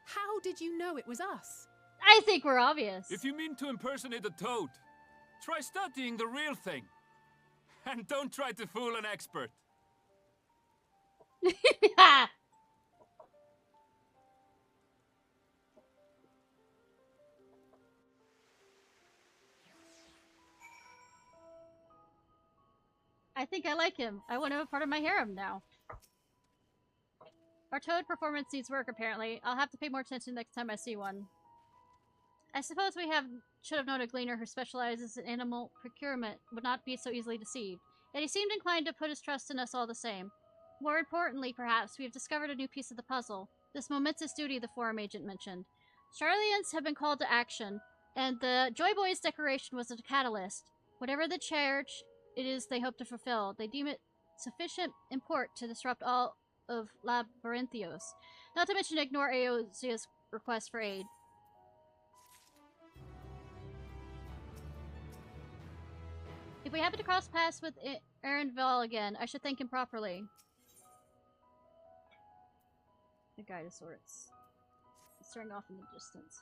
How did you know it was us? I think we're obvious. If you mean to impersonate a toad, try studying the real thing. And don't try to fool an expert. I think I like him. I want him a part of my harem now. Our toad performance needs work, apparently. I'll have to pay more attention next time I see one. I suppose we should have known a Gleaner who specializes in animal procurement would not be so easily deceived. Yet he seemed inclined to put his trust in us all the same. More importantly, perhaps, we have discovered a new piece of the puzzle. this momentous duty the forum agent mentioned. Charlians have been called to action, and the Joy Boys decoration was a catalyst. Whatever the charge it is they hope to fulfill, they deem it sufficient import to disrupt all of Labyrinthios, not to mention ignore Eosia's request for aid. If we happen to cross paths with Erenvel again, I should thank him properly. The guide of sorts. It's staring off in the distance.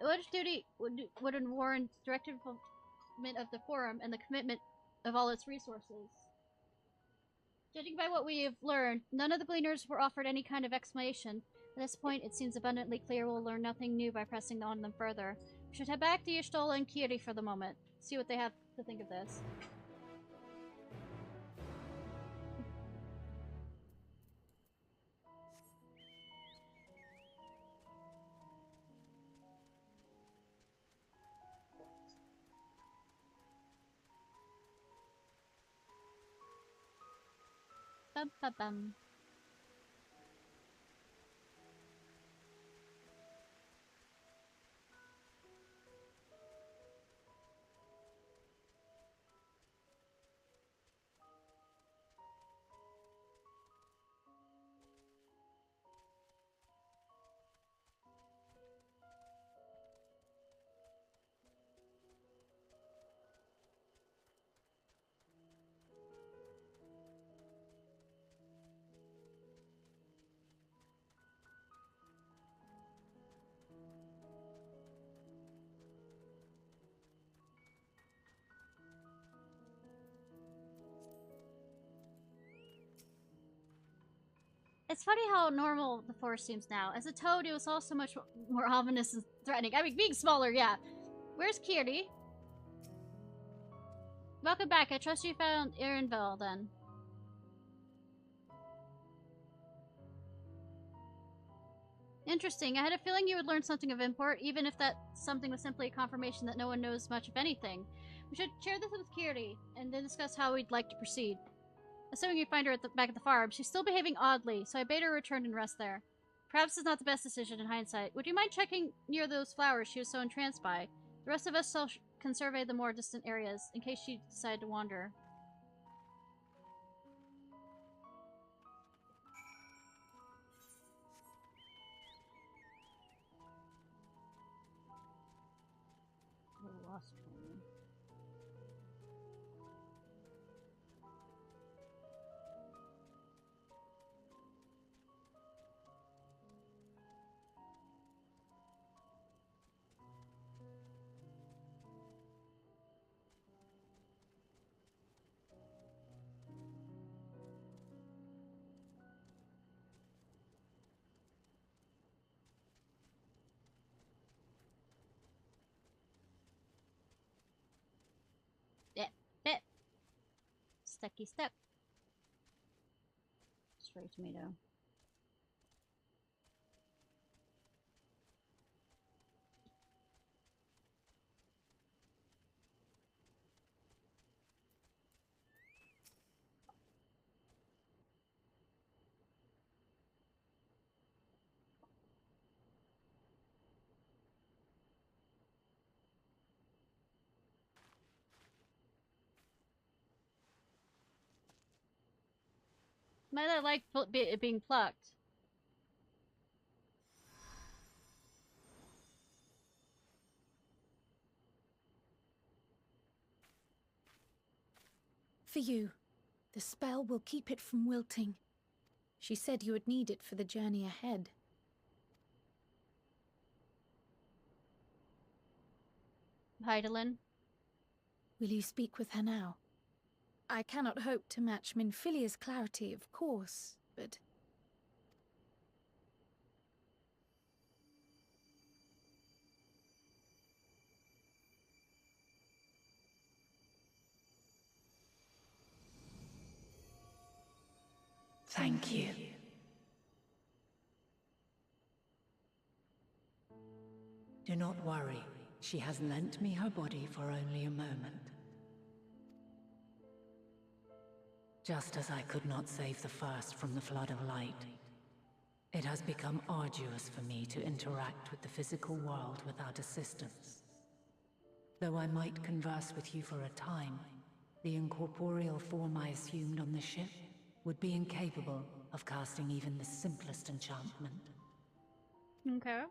Which duty would warrant direct involvement of the forum and the commitment of all its resources? Judging by what we have learned, none of the Gleaners were offered any kind of explanation. At this point, it seems abundantly clear we'll learn nothing new by pressing on them further. We should head back to Y'shtola and Kiri for the moment. See what they have to think of this. Bum, bum, bum. It's funny how normal the forest seems now. As a toad, it was all so much more ominous and threatening. I mean, being smaller, yeah. Where's Kiri? Welcome back. I trust you found Erenvel, then. Interesting. I had a feeling you would learn something of import, even if that something was simply a confirmation that no one knows much of anything. We should share this with Kiri, and then discuss how we'd like to proceed. Assuming you find her back at the farm, she's still behaving oddly, so I bade her return and rest there. Perhaps it's not the best decision in hindsight. Would you mind checking near those flowers she was so entranced by? The rest of us can survey the more distant areas, in case she decided to wander. Lost me. Bit. Stecky step. Stray tomato. Might I like it being plucked? For you. The spell will keep it from wilting. She said you would need it for the journey ahead. Hydaelyn. Will you speak with her now? I cannot hope to match Minfilia's clarity, of course, but... Thank you. Do not worry. She has lent me her body for only a moment. Just as I could not save the first from the flood of light, it has become arduous for me to interact with the physical world without assistance. Though I might converse with you for a time, the incorporeal form I assumed on the ship would be incapable of casting even the simplest enchantment. Okay.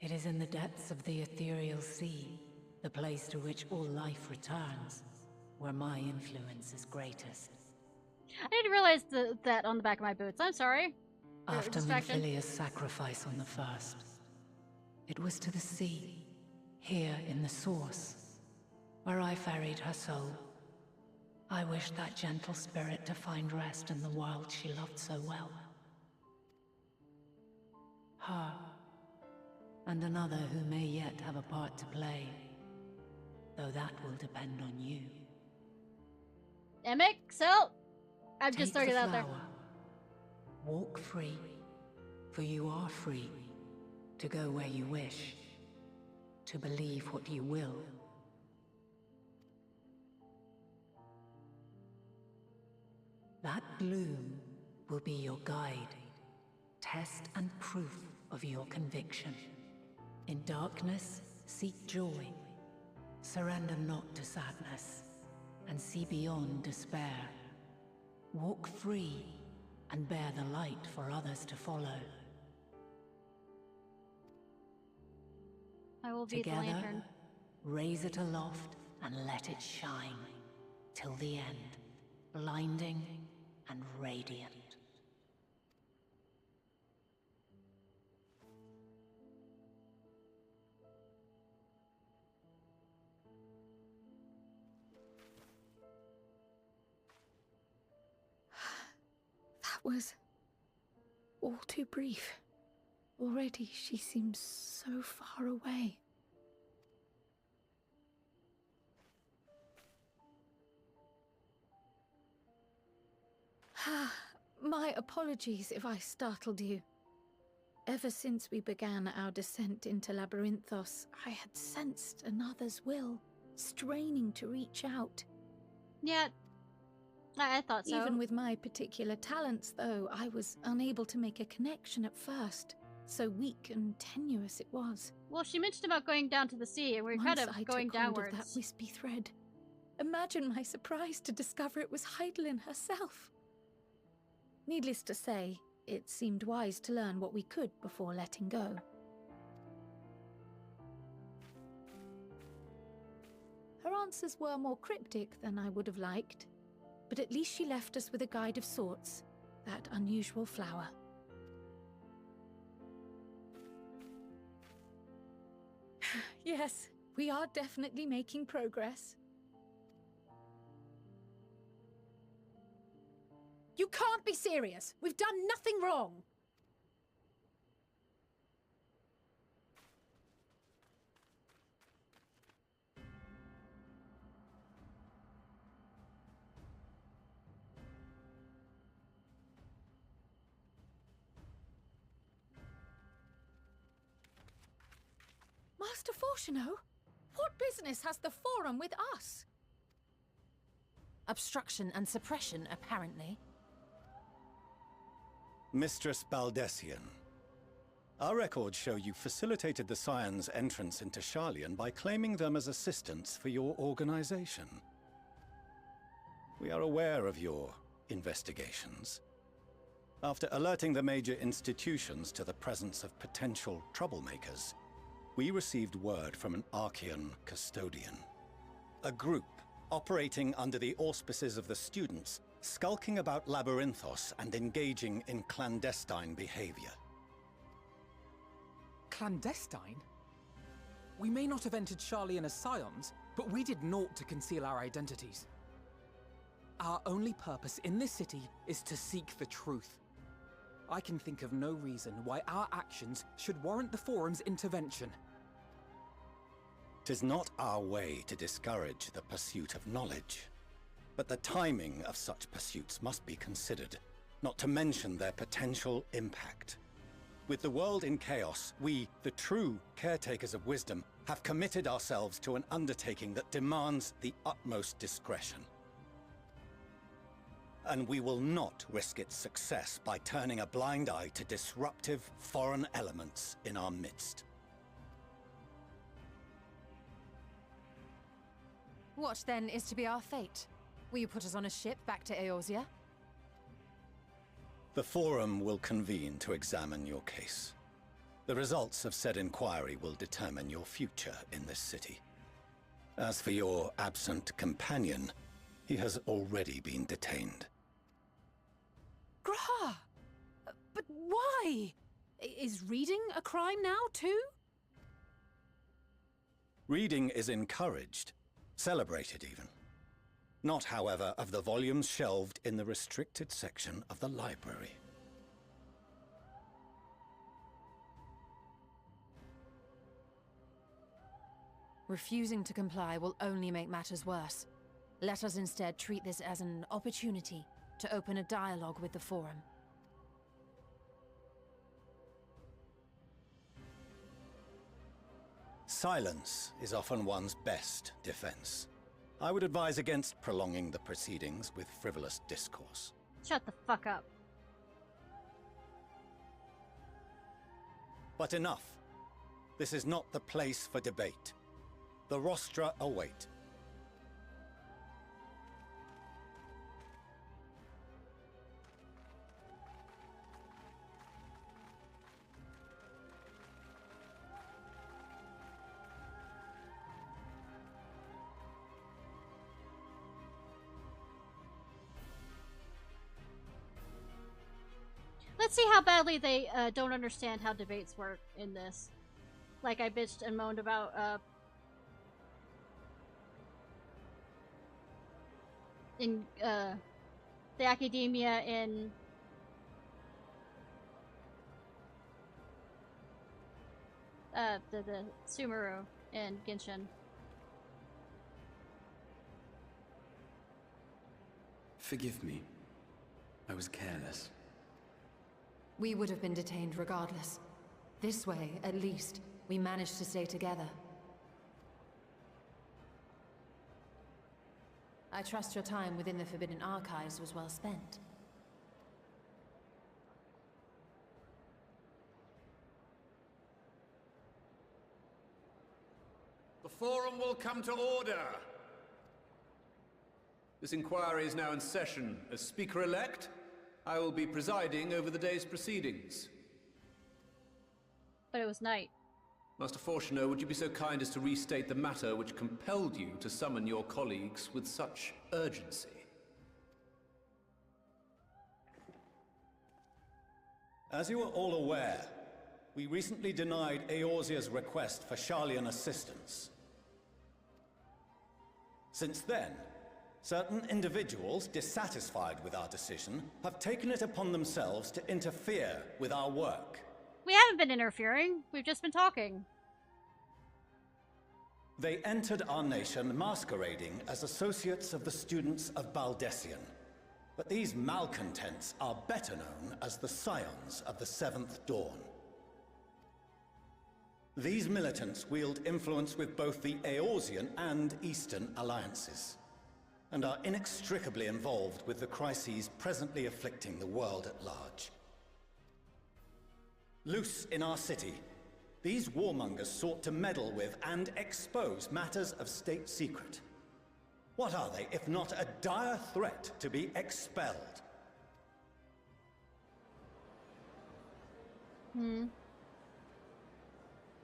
It is in the depths of the ethereal sea, the place to which all life returns, where my influence is greatest. I didn't realize that on the back of my boots. I'm sorry. After Minfilia's sacrifice on the first, it was to the sea, here in the source, where I ferried her soul. I wished that gentle spirit to find rest in the world she loved so well. Her, and another who may yet have a part to play, though that will depend on you. Emic, so I'm just throwing it out there. Walk free, for you are free to go where you wish, to believe what you will. That bloom will be your guide, test and proof of your conviction. In darkness, seek joy. Surrender not to sadness, and see beyond despair. Walk free, and bear the light for others to follow. I will be the Together, lantern. Raise it aloft and let it shine, till the end, blinding and radiant. That was all too brief. Already she seems so far away. My apologies if I startled you. Ever since we began our descent into Labyrinthos, I had sensed another's will, straining to reach out. Yeah, I thought so. Even with my particular talents, though, I was unable to make a connection at first. So weak and tenuous it was. Well, she mentioned about going down to the sea, and we're kind of going downwards. That wispy thread. Imagine my surprise to discover it was Heidelin herself. Needless to say, it seemed wise to learn what we could before letting go. Her answers were more cryptic than I would have liked, but at least she left us with a guide of sorts, that unusual flower. Yes, we are definitely making progress. You can't be serious! We've done nothing wrong! Master Fortuno, what business has the Forum with us? Obstruction and suppression, apparently. Mistress Baldessian, our records show you facilitated the Scions' entrance into Sharlayan by claiming them as assistants for your organization. We are aware of your investigations. After alerting the major institutions to the presence of potential troublemakers, we received word from an Archean custodian. A group operating under the auspices of the students, skulking about Labyrinthos and engaging in clandestine behavior. Clandestine? We may not have entered Sharlayan as Scions, but we did naught to conceal our identities. Our only purpose in this city is to seek the truth. I can think of no reason why our actions should warrant the Forum's intervention. 'Tis not our way to discourage the pursuit of knowledge, but the timing of such pursuits must be considered, not to mention their potential impact. With the world in chaos, we, the true caretakers of wisdom, have committed ourselves to an undertaking that demands the utmost discretion. and we will not risk its success by turning a blind eye to disruptive foreign elements in our midst. What, then, is to be our fate? Will you put us on a ship back to Eorzea? The Forum will convene to examine your case. The results of said inquiry will determine your future in this city. As for your absent companion, he has already been detained. Grah! But why? Is reading a crime now, too? Reading is encouraged, celebrated even. Not, however, of the volumes shelved in the restricted section of the library. Refusing to comply will only make matters worse. Let us instead treat this as an opportunity to open a dialogue with the Forum. Silence is often one's best defense. I would advise against prolonging the proceedings with frivolous discourse. Shut the fuck up. But enough. This is not the place for debate. The rostra await. Let's see how badly they don't understand how debates work in this. Like I bitched and moaned about in the academia in the Sumeru in Genshin. Forgive me. I was careless. We would have been detained regardless. This way, at least, we managed to stay together. I trust your time within the Forbidden Archives was well spent. The Forum will come to order. This inquiry is now in session. As Speaker-elect, I will be presiding over the day's proceedings. But it was night. Master Fortuner, would you be so kind as to restate the matter which compelled you to summon your colleagues with such urgency? As you are all aware, we recently denied Eorzea's request for Sharlayan assistance. Since then, certain individuals dissatisfied with our decision have taken it upon themselves to interfere with our work. We haven't been interfering. We've just been talking. They entered our nation masquerading as associates of the students of Baldessian. But these malcontents are better known as the Scions of the Seventh Dawn. These militants wield influence with both the Eorzean and Eastern alliances, and are inextricably involved with the crises presently afflicting the world at large. Loose in our city, these warmongers sought to meddle with and expose matters of state secret. What are they, if not a dire threat to be expelled?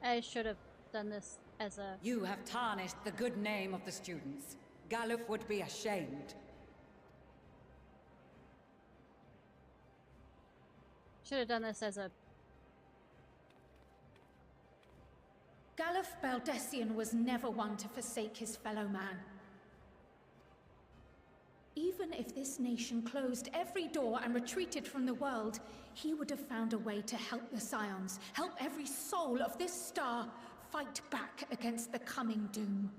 I should have done this as a... You have tarnished the good name of the students. Galuf would be ashamed. Should have done this as a... Galuf Baldessian was never one to forsake his fellow man. Even if this nation closed every door and retreated from the world, he would have found a way to help the Scions, help every soul of this star fight back against the coming doom.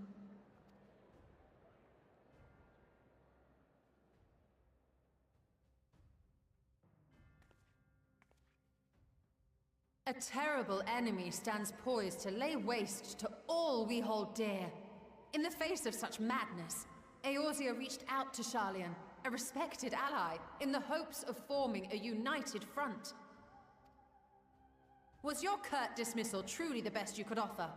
A terrible enemy stands poised to lay waste to all we hold dear. In the face of such madness, Eorzea reached out to Sharlayan a respected ally, in the hopes of forming a united front. Was your curt dismissal truly the best you could offer?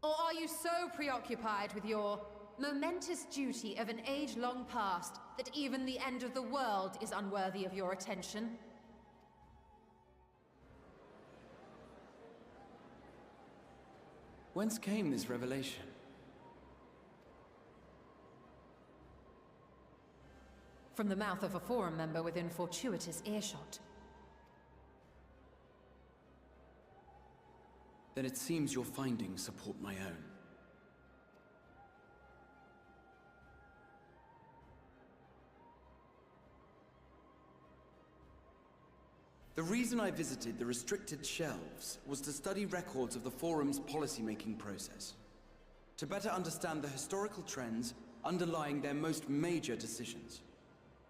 Or are you so preoccupied with your momentous duty of an age long past that even the end of the world is unworthy of your attention? Whence came this revelation? From the mouth of a forum member within fortuitous earshot. Then it seems your findings support my own. The reason I visited the restricted shelves was to study records of the Forum's policymaking process, to better understand the historical trends underlying their most major decisions.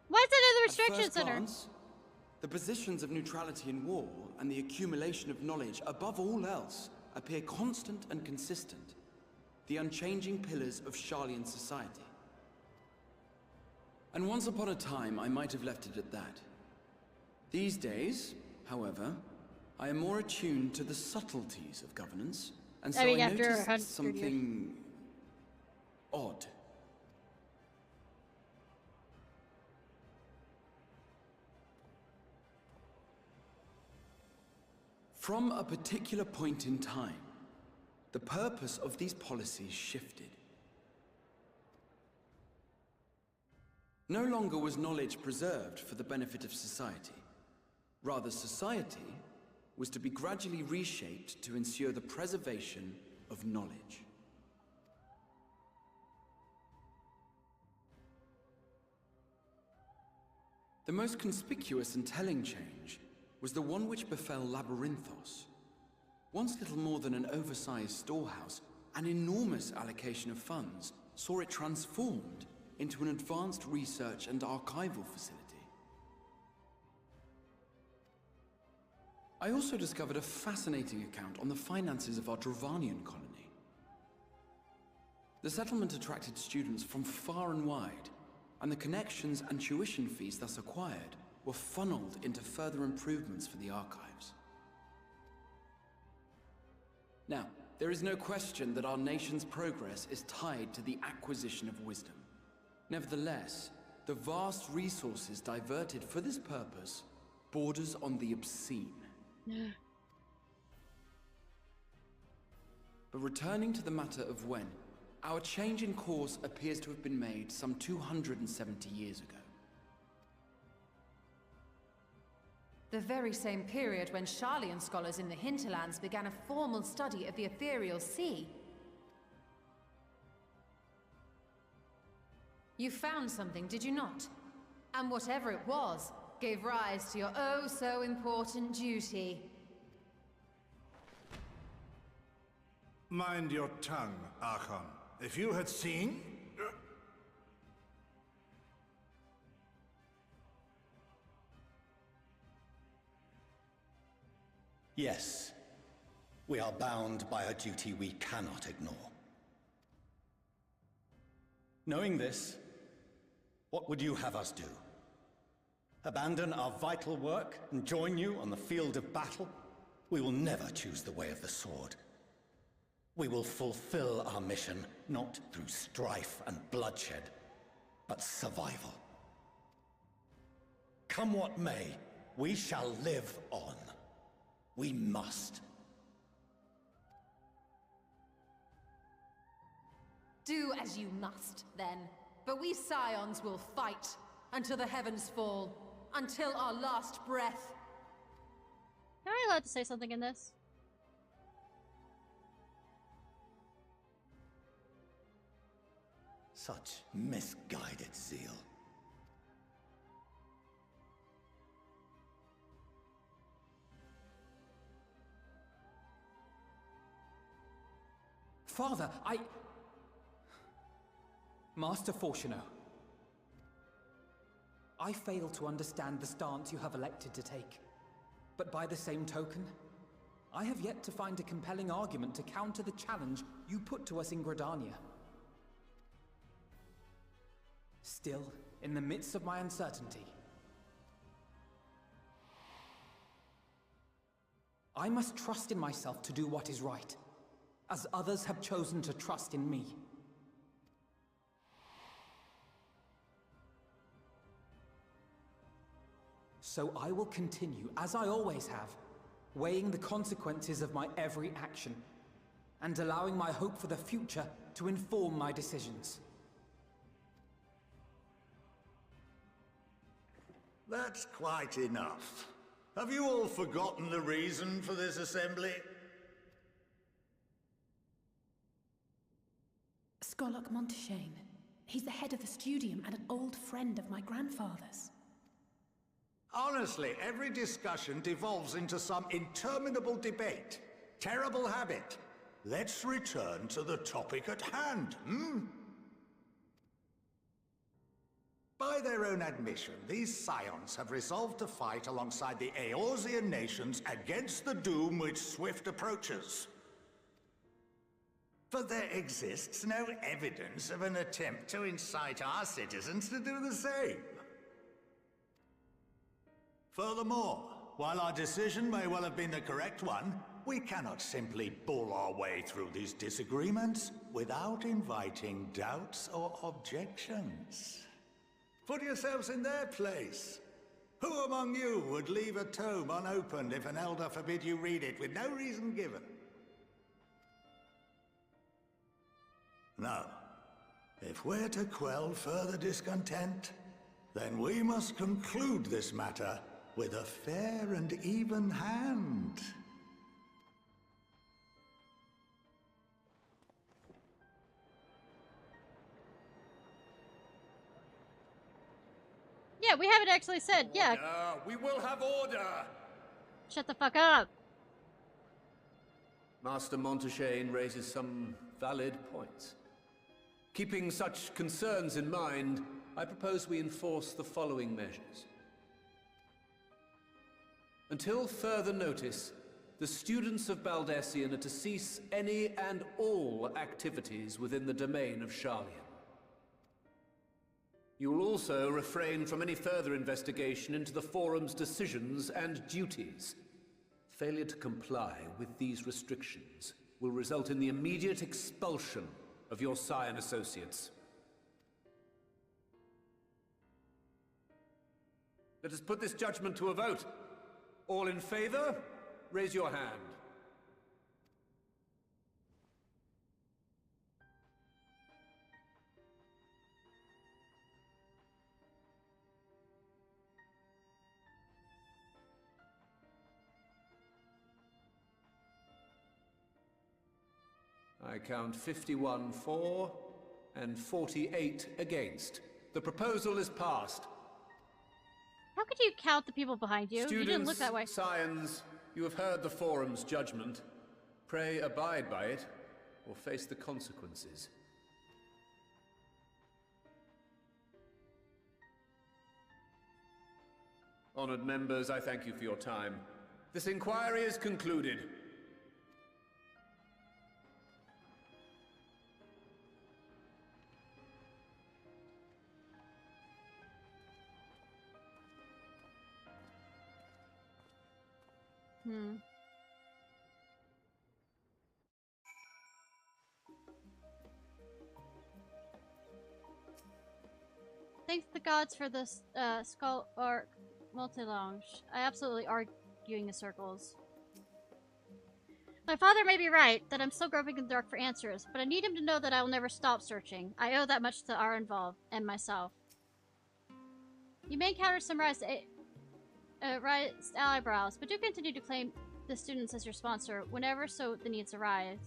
Why is it in the restriction center? Glance, the positions of neutrality in war and the accumulation of knowledge above all else appear constant and consistent, the unchanging pillars of Sharlayan society. And once upon a time, I might have left it at that. These days, however, I am more attuned to the subtleties of governance, and so I noticed something odd. From a particular point in time, the purpose of these policies shifted. No longer was knowledge preserved for the benefit of society. Rather, society was to be gradually reshaped to ensure the preservation of knowledge. The most conspicuous and telling change was the one which befell Labyrinthos. Once little more than an oversized storehouse, an enormous allocation of funds saw it transformed into an advanced research and archival facility. I also discovered a fascinating account on the finances of our Dravanian colony. The settlement attracted students from far and wide, and the connections and tuition fees thus acquired were funneled into further improvements for the archives. Now, there is no question that our nation's progress is tied to the acquisition of wisdom. Nevertheless, the vast resources diverted for this purpose borders on the obscene. But returning to the matter of when, our change in course appears to have been made some 270 years ago. The very same period when Sharlayan scholars in the hinterlands began a formal study of the ethereal sea. You found something, did you not? And whatever it was, gave rise to your oh-so-important duty. Mind your tongue, Archon. If you had seen... Yes. We are bound by a duty we cannot ignore. Knowing this, what would you have us do? Abandon our vital work and join you on the field of battle? We will never choose the way of the sword. We will fulfill our mission, not through strife and bloodshed, but survival. Come what may, we shall live on. We must. Do as you must, then. But we Scions will fight until the heavens fall, until our last breath. Am I allowed to say something in this? Such misguided zeal. Father, Master Fortuno, I fail to understand the stance you have elected to take. But by the same token, I have yet to find a compelling argument to counter the challenge you put to us in Gridania. Still, in the midst of my uncertainty, I must trust in myself to do what is right, as others have chosen to trust in me. So I will continue, as I always have, weighing the consequences of my every action, and allowing my hope for the future to inform my decisions. That's quite enough. Have you all forgotten the reason for this assembly? Skolok Monteshane. He's the head of the studium and an old friend of my grandfather's. Honestly, every discussion devolves into some interminable debate. Terrible habit. Let's return to the topic at hand, By their own admission, these scions have resolved to fight alongside the Eorzean nations against the doom which swift approaches. But there exists no evidence of an attempt to incite our citizens to do the same. Furthermore, while our decision may well have been the correct one, we cannot simply bull our way through these disagreements without inviting doubts or objections. Put yourselves in their place. Who among you would leave a tome unopened if an elder forbid you read it with no reason given? No. If we're to quell further discontent, then we must conclude this matter with a fair and even hand. Yeah, we haven't actually said, yeah. We will have order! Shut the fuck up. Master Monteshane raises some valid points. Keeping such concerns in mind, I propose we enforce the following measures. Until further notice, the students of Baldesion are to cease any and all activities within the domain of Sharlayan. You will also refrain from any further investigation into the Forum's decisions and duties. Failure to comply with these restrictions will result in the immediate expulsion of your Scion associates. Let us put this judgment to a vote. All in favor, raise your hand. I count 51 for and 48 against. The proposal is passed. How could you count the people behind you? Students, you didn't look that way. Scions, you have heard the Forum's judgment. Pray abide by it, or face the consequences. Honored members, I thank you for your time. This inquiry is concluded. Thanks to the gods for this skull or multi-lounge. I absolutely arguing in circles. My father may be right that I'm still groping in the dark for answers, but I need him to know that I will never stop searching. I owe that much to our involved and myself. You may encounter some raised eyebrows, but do continue to claim the students as your sponsor whenever the needs arise.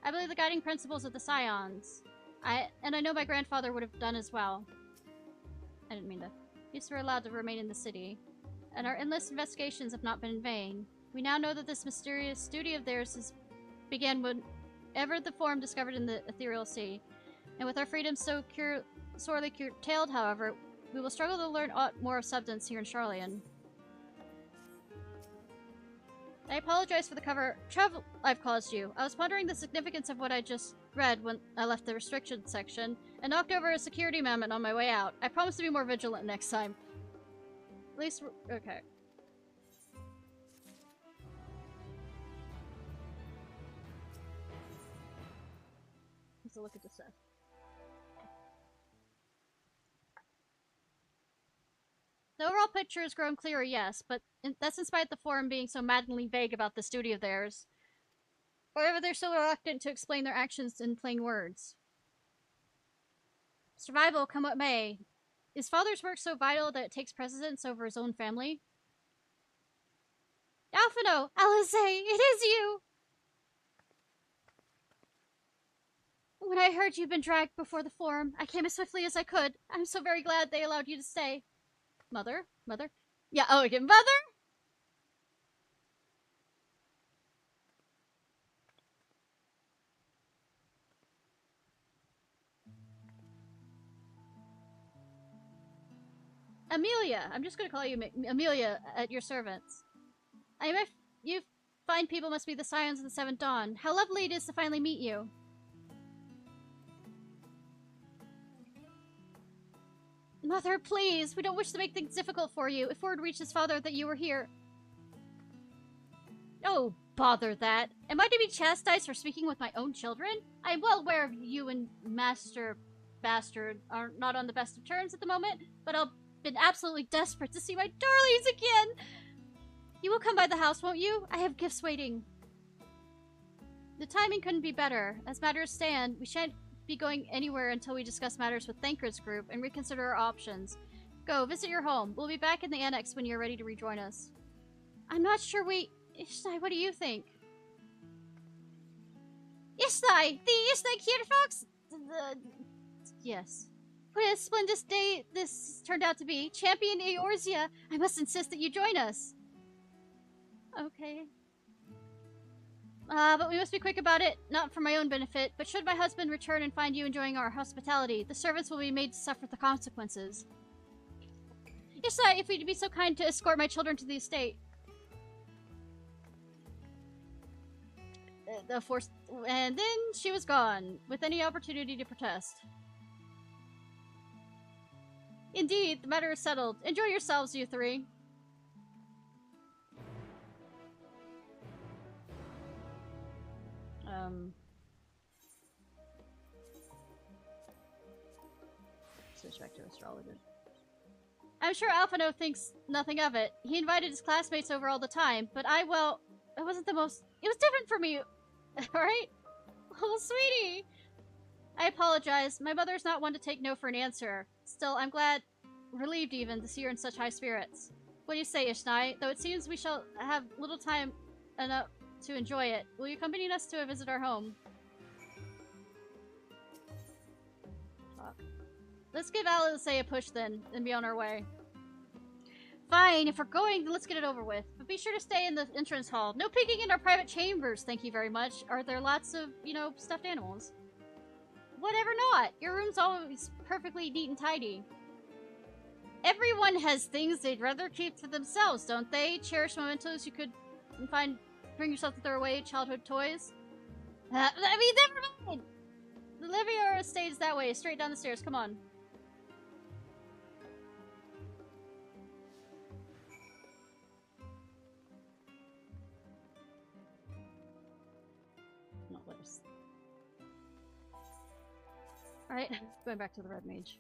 I believe the guiding principles of the Scions. I know my grandfather would have done as well. I didn't mean to. These were allowed to remain in the city, and our endless investigations have not been in vain. We now know that this mysterious study of theirs began whenever the Forum discovered in the ethereal sea. And with our freedom so sorely curtailed, however, we will struggle to learn aught more of substance here in Sharlayan. I apologize for the trouble I've caused you. I was pondering the significance of what I just read when I left the restriction section and knocked over a security mammoth on my way out. I promise to be more vigilant next time. At least, okay. Let's look at this stuff. The overall picture has grown clearer, yes, but that's in spite of the forum being so maddeningly vague about this duty of theirs. However, they're so reluctant to explain their actions in plain words. Survival, come what may. Is Father's work so vital that it takes precedence over his own family? Alphino! Alice, it is you! When I heard you'd been dragged before the forum, I came as swiftly as I could. I'm so very glad they allowed you to stay. Mother? Mother? Yeah, oh, okay, Mother? Amelia! I'm just gonna call you Amelia at your servants. You fine people must be the scions of the Seventh Dawn. How lovely it is to finally meet you. Mother, please! We don't wish to make things difficult for you. If word reaches Father that you were here... Oh, bother that. Am I to be chastised for speaking with my own children? I am well aware of you and Master Bastard are not on the best of terms at the moment, but I've been absolutely desperate to see my darlings again! You will come by the house, won't you? I have gifts waiting. The timing couldn't be better. As matters stand, we shan't be going anywhere until we discuss matters with Thancred's group and reconsider our options. Go, visit your home. We'll be back in the annex when you're ready to rejoin us. I'm not sure Ishnai, what do you think? Ishnai! The Ishnai Ciarfox? Yes. What a splendid day this turned out to be. Champion Eorzea, I must insist that you join us. Okay. But we must be quick about it, not for my own benefit, but should my husband return and find you enjoying our hospitality, the servants will be made to suffer the consequences. Yes, if you'd be so kind to escort my children to the estate. And then she was gone, with any opportunity to protest. Indeed, the matter is settled. Enjoy yourselves, you three. Switch back to astrologer. I'm sure Alphino thinks nothing of it. He invited his classmates over all the time, but it wasn't the most... It was different for me, alright? Oh, sweetie! I apologize. My mother's not one to take no for an answer. Still, I'm relieved even, to see her in such high spirits. What do you say, Ishnai? Though it seems we shall have little time enough to enjoy it. Will you accompany us to visit our home? Fuck. Let's give Alice a push then, and be on our way. Fine, if we're going, then let's get it over with. But be sure to stay in the entrance hall. No peeking in our private chambers, thank you very much. Are there lots of, stuffed animals? Whatever not. Your room's always perfectly neat and tidy. Everyone has things they'd rather keep to themselves, don't they? Cherished mementos you could bring yourself to throw away, childhood toys. Never mind! The Livior estate is that way, straight down the stairs, come on. Not worse. Alright, going back to the Red Mage.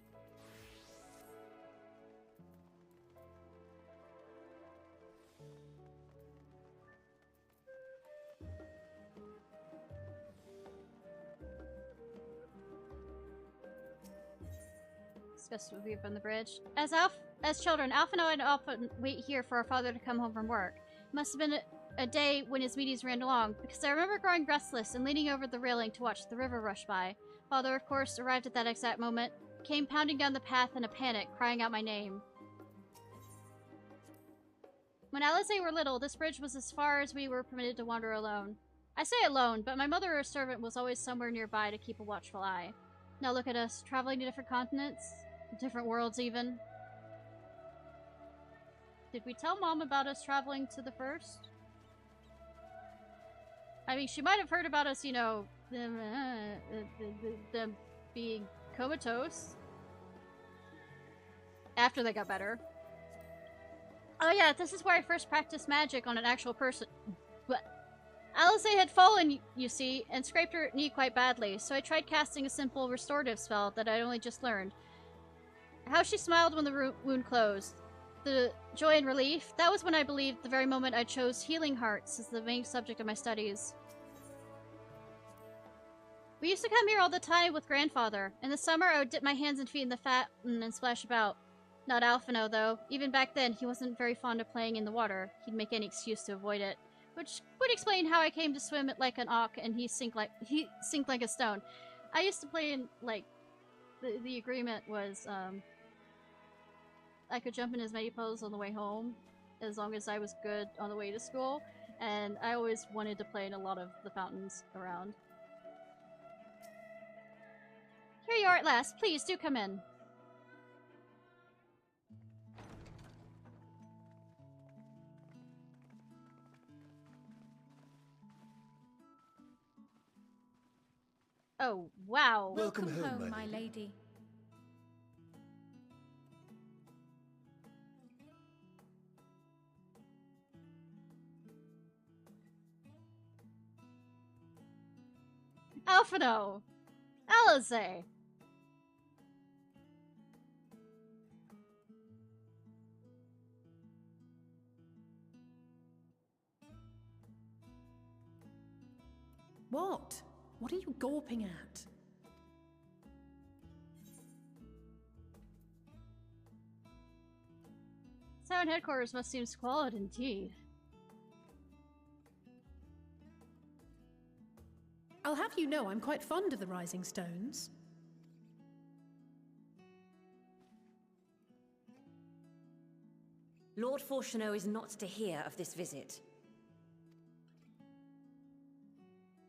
Discuss with you from the bridge. As children, Alphino and often wait here for our father to come home from work. It must have been a day when his meetings ran along, because I remember growing restless and leaning over the railing to watch the river rush by. Father, of course, arrived at that exact moment, came pounding down the path in a panic, crying out my name. When Alice and I were little, this bridge was as far as we were permitted to wander alone. I say alone, but my mother or a servant was always somewhere nearby to keep a watchful eye. Now look at us, traveling to different continents, different worlds even. Did we tell Mom about us traveling to the first? I mean, she might have heard about us, you know, them being comatose after they got better. Oh yeah, this is where I first practiced magic on an actual person. But Alice had fallen, you see, and scraped her knee quite badly, so I tried casting a simple restorative spell that I'd only just learned. How she smiled when the wound closed. The joy and relief, that was when I believed the very moment I chose healing hearts as the main subject of my studies. We used to come here all the time with grandfather. In the summer, I would dip my hands and feet in the fountain and splash about. Not Alphino, though. Even back then, he wasn't very fond of playing in the water. He'd make any excuse to avoid it. Which would explain how I came to swim it like an auk and he sink like a stone. I used to play in, like, the agreement was, I could jump in as many pools on the way home, as long as I was good on the way to school, and I always wanted to play in a lot of the fountains around. Here you are at last. Please, do come in. Oh, wow. Welcome home, my lady. Alphino! Alice! What? What are you gawping at? Sound headquarters must seem squalid indeed. I'll have you know I'm quite fond of the Rising Stones. Lord Fortuneau is not to hear of this visit.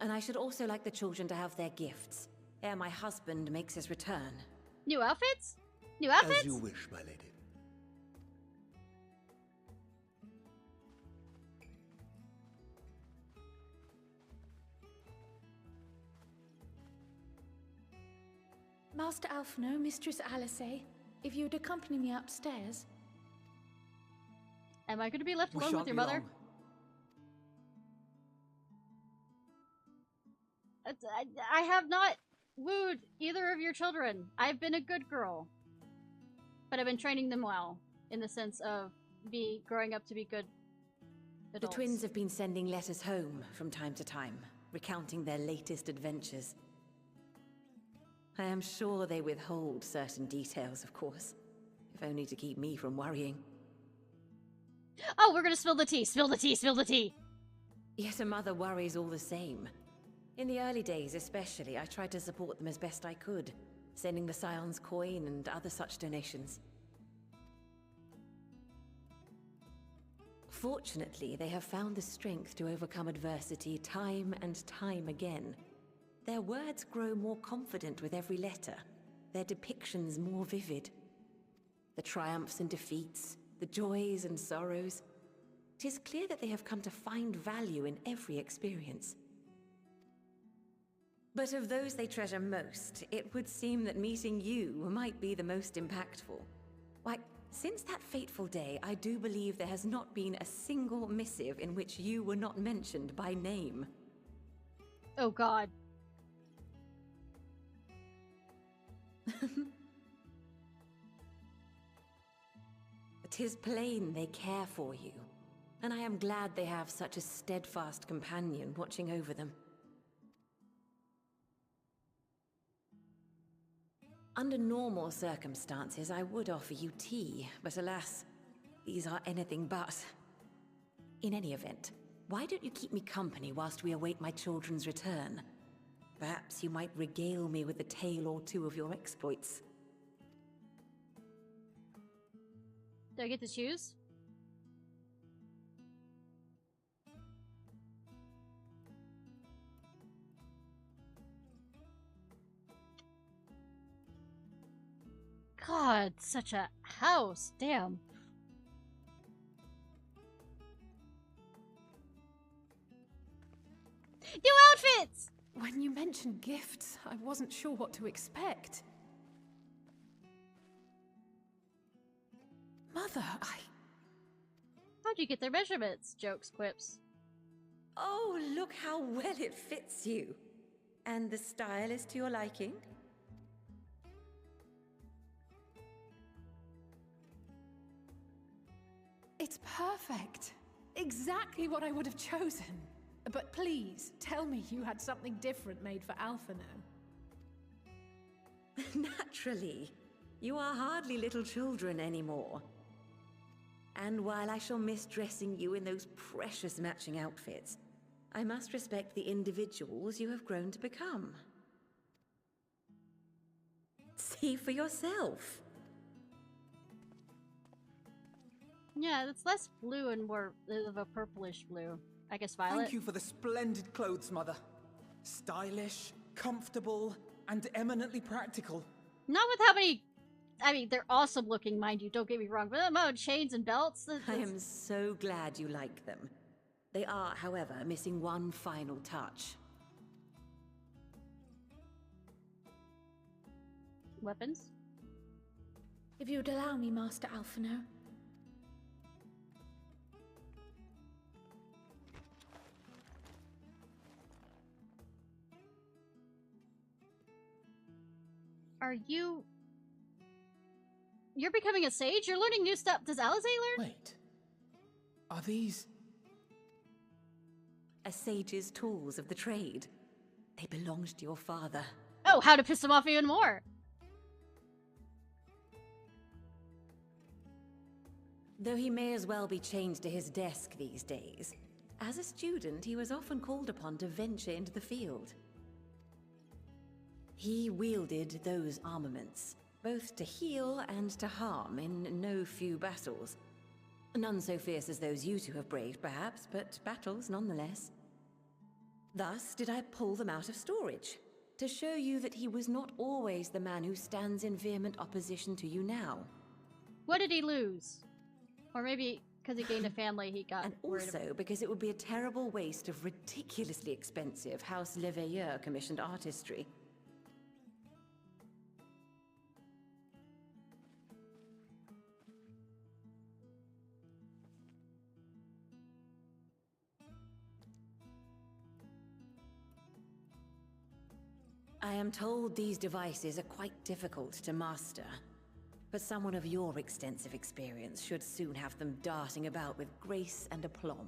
And I should also like the children to have their gifts, ere my husband makes his return. New outfits? New outfits? As you wish, my lady. Master Alphino, Mistress Alice, if you'd accompany me upstairs. Am I going to be left alone with your mother? I have not wooed either of your children. I've been a good girl. But I've been training them well, in the sense of growing up to be good adults. The twins have been sending letters home from time to time, recounting their latest adventures. I am sure they withhold certain details, of course, if only to keep me from worrying. Oh, we're gonna spill the tea, spill the tea, spill the tea! Yet a mother worries all the same. In the early days especially, I tried to support them as best I could, sending the Scion's coin and other such donations. Fortunately, they have found the strength to overcome adversity time and time again. Their words grow more confident with every letter, their depictions more vivid. The triumphs and defeats, the joys and sorrows. It is clear that they have come to find value in every experience. But of those they treasure most, it would seem that meeting you might be the most impactful. Why, since that fateful day, I do believe there has not been a single missive in which you were not mentioned by name. Oh God. "'Tis plain they care for you, and I am glad they have such a steadfast companion watching over them. Under normal circumstances, I would offer you tea, but alas, these are anything but. In any event, why don't you keep me company whilst we await my children's return? Perhaps you might regale me with a tale or two of your exploits." Do I get to choose? God, such a house. Damn. New outfits! When you mentioned gifts, I wasn't sure what to expect. Mother, How'd you get their measurements? Jokes, quips. Oh, look how well it fits you. And the style is to your liking? It's perfect. Exactly what I would have chosen. But please, tell me you had something different made for Alphino. Naturally. You are hardly little children anymore. And while I shall miss dressing you in those precious matching outfits, I must respect the individuals you have grown to become. See for yourself. Yeah, it's less blue and more of a purplish blue. I guess violet. Thank you for the splendid clothes, Mother. Stylish, comfortable, and eminently practical. Not with how many... I mean, they're awesome looking, mind you, don't get me wrong, but the amount of chains and belts... I am so glad you like them. They are, however, missing one final touch. Weapons? If you'd allow me, Master Alphino. Are you... You're becoming a sage? You're learning new stuff. Does Alizé learn? Wait. Are these... A sage's tools of the trade. They belonged to your father. Oh, how to piss him off even more! Though he may as well be chained to his desk these days, as a student he was often called upon to venture into the field. He wielded those armaments, both to heal and to harm in no few battles. None so fierce as those you two have braved, perhaps, but battles nonetheless. Thus did I pull them out of storage, to show you that he was not always the man who stands in vehement opposition to you now. What did he lose? Or maybe because he gained a family he got And also because it would be a terrible waste of ridiculously expensive House Leveilleur commissioned artistry. I am told these devices are quite difficult to master, but someone of your extensive experience should soon have them darting about with grace and aplomb.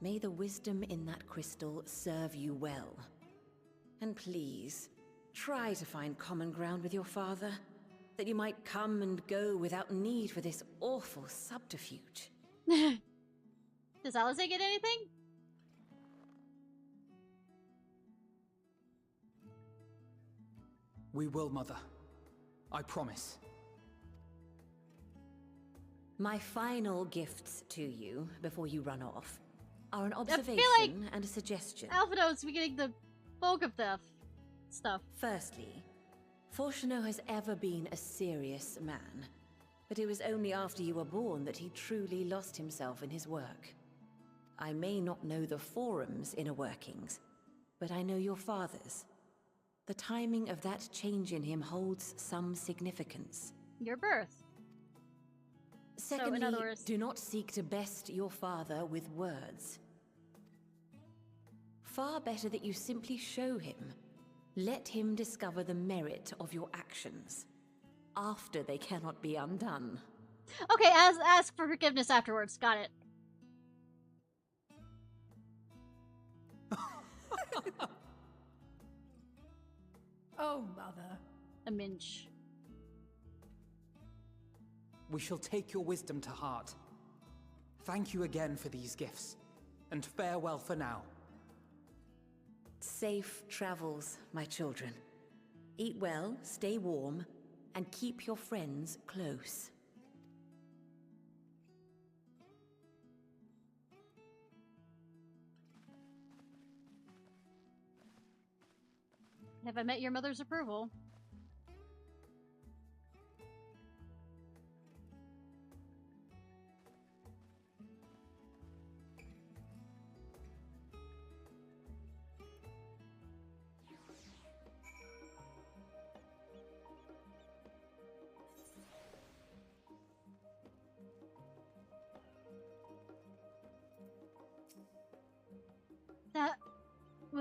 May the wisdom in that crystal serve you well. And please, try to find common ground with your father, that you might come and go without need for this awful subterfuge. Does Alizé get anything? We will, Mother. I promise. My final gifts to you, before you run off, are an observation and a suggestion. Alphino's beginning the bulk of the stuff. Firstly, Fortuno has ever been a serious man, but it was only after you were born that he truly lost himself in his work. I may not know the Forum's inner workings, but I know your father's. The timing of that change in him holds some significance. Your birth. Secondly, so in other words, do not seek to best your father with words. Far better that you simply show him. Let him discover the merit of your actions, after they cannot be undone. Okay, ask for forgiveness afterwards. Got it. Oh, Mother. A minch. We shall take your wisdom to heart. Thank you again for these gifts, and farewell for now. Safe travels, my children. Eat well, stay warm, and keep your friends close. Have I met your mother's approval?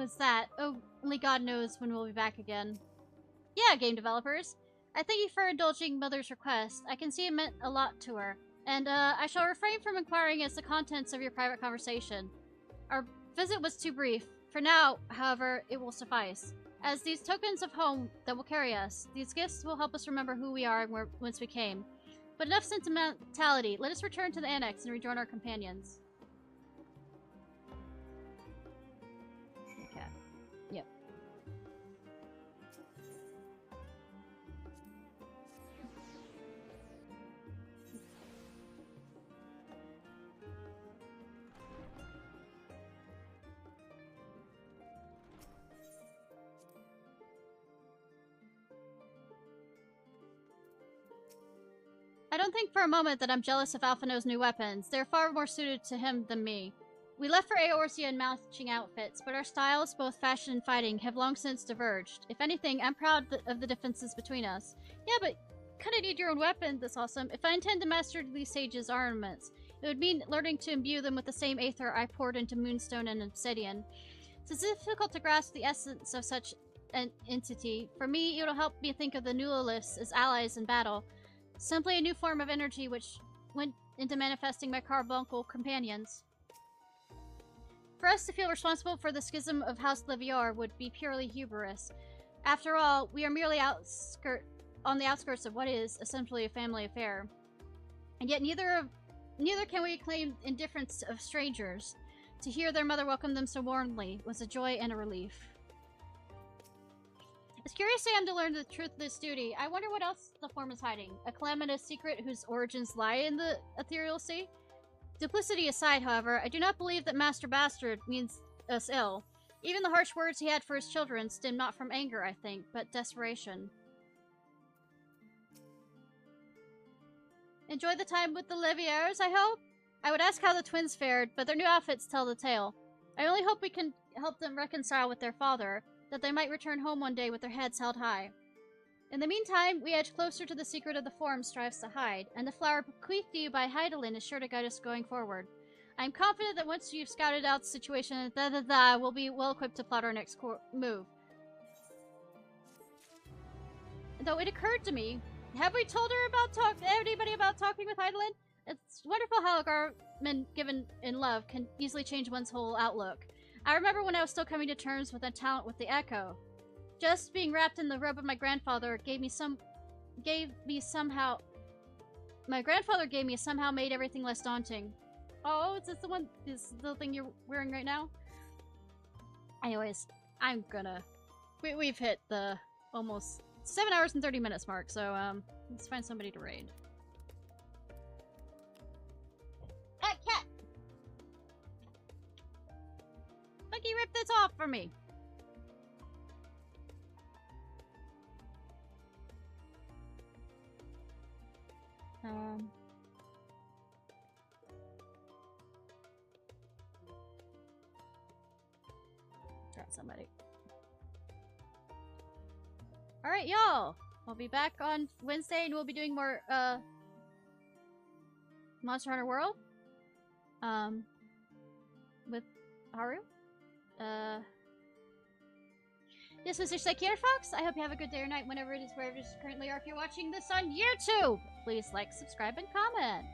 was that? Oh, only God knows when we'll be back again. Yeah, game developers. I thank you for indulging Mother's request. I can see it meant a lot to her. And, I shall refrain from inquiring as the contents of your private conversation. Our visit was too brief. For now, however, it will suffice. As these tokens of home that will carry us, these gifts will help us remember who we are and whence we came. But enough sentimentality. Let us return to the annex and rejoin our companions. Okay. Yep. I don't think for a moment that I'm jealous of Alphino's new weapons. They're far more suited to him than me. We left for Eorzea in matching outfits, but our styles, both fashion and fighting, have long since diverged. If anything, I'm proud of the differences between us. Yeah, but kinda need your own weapon, that's awesome. If I intend to master these sages' armaments, it would mean learning to imbue them with the same aether I poured into Moonstone and Obsidian. It's difficult to grasp the essence of such an entity. For me, it'll help me think of the Nuloliths as allies in battle. Simply a new form of energy which went into manifesting my carbuncle companions. For us to feel responsible for the schism of House Leviar would be purely hubris. After all, we are merely on the outskirts of what is essentially a family affair. And yet neither can we claim indifference of strangers. To hear their mother welcome them so warmly was a joy and a relief. As curious as I am to learn the truth of this duty, I wonder what else the form is hiding. A calamitous secret whose origins lie in the ethereal sea? Duplicity aside, however, I do not believe that Master Bastard means us ill. Even the harsh words he had for his children stem not from anger, I think, but desperation. Enjoy the time with the Leviars, I hope? I would ask how the twins fared, but their new outfits tell the tale. I only hope we can help them reconcile with their father, that they might return home one day with their heads held high. In the meantime, we edge closer to the secret of the form strives to hide, and the flower bequeathed to you by Hydaelyn is sure to guide us going forward. I am confident that once you've scouted out the situation, we'll be well equipped to plot our next move. Though it occurred to me, have we told her about anybody about talking with Hydaelyn? It's wonderful how a garment given in love can easily change one's whole outlook. I remember when I was still coming to terms with a talent with the Echo. Just being wrapped in the robe of my grandfather somehow made everything less daunting. Oh, is this the thing you're wearing right now? Anyways, I'm gonna... We've hit the almost 7 hours and 30 minutes mark, so, let's find somebody to raid. Cat! Monkey, rip this off for me! Got somebody. Alright, y'all! I'll be back on Wednesday and we'll be doing more, Monster Hunter World. With Haru. This was Ishnai Ciarfox. I hope you have a good day or night whenever it is, wherever it is currently, or if you're watching this on YouTube, please like, subscribe, and comment.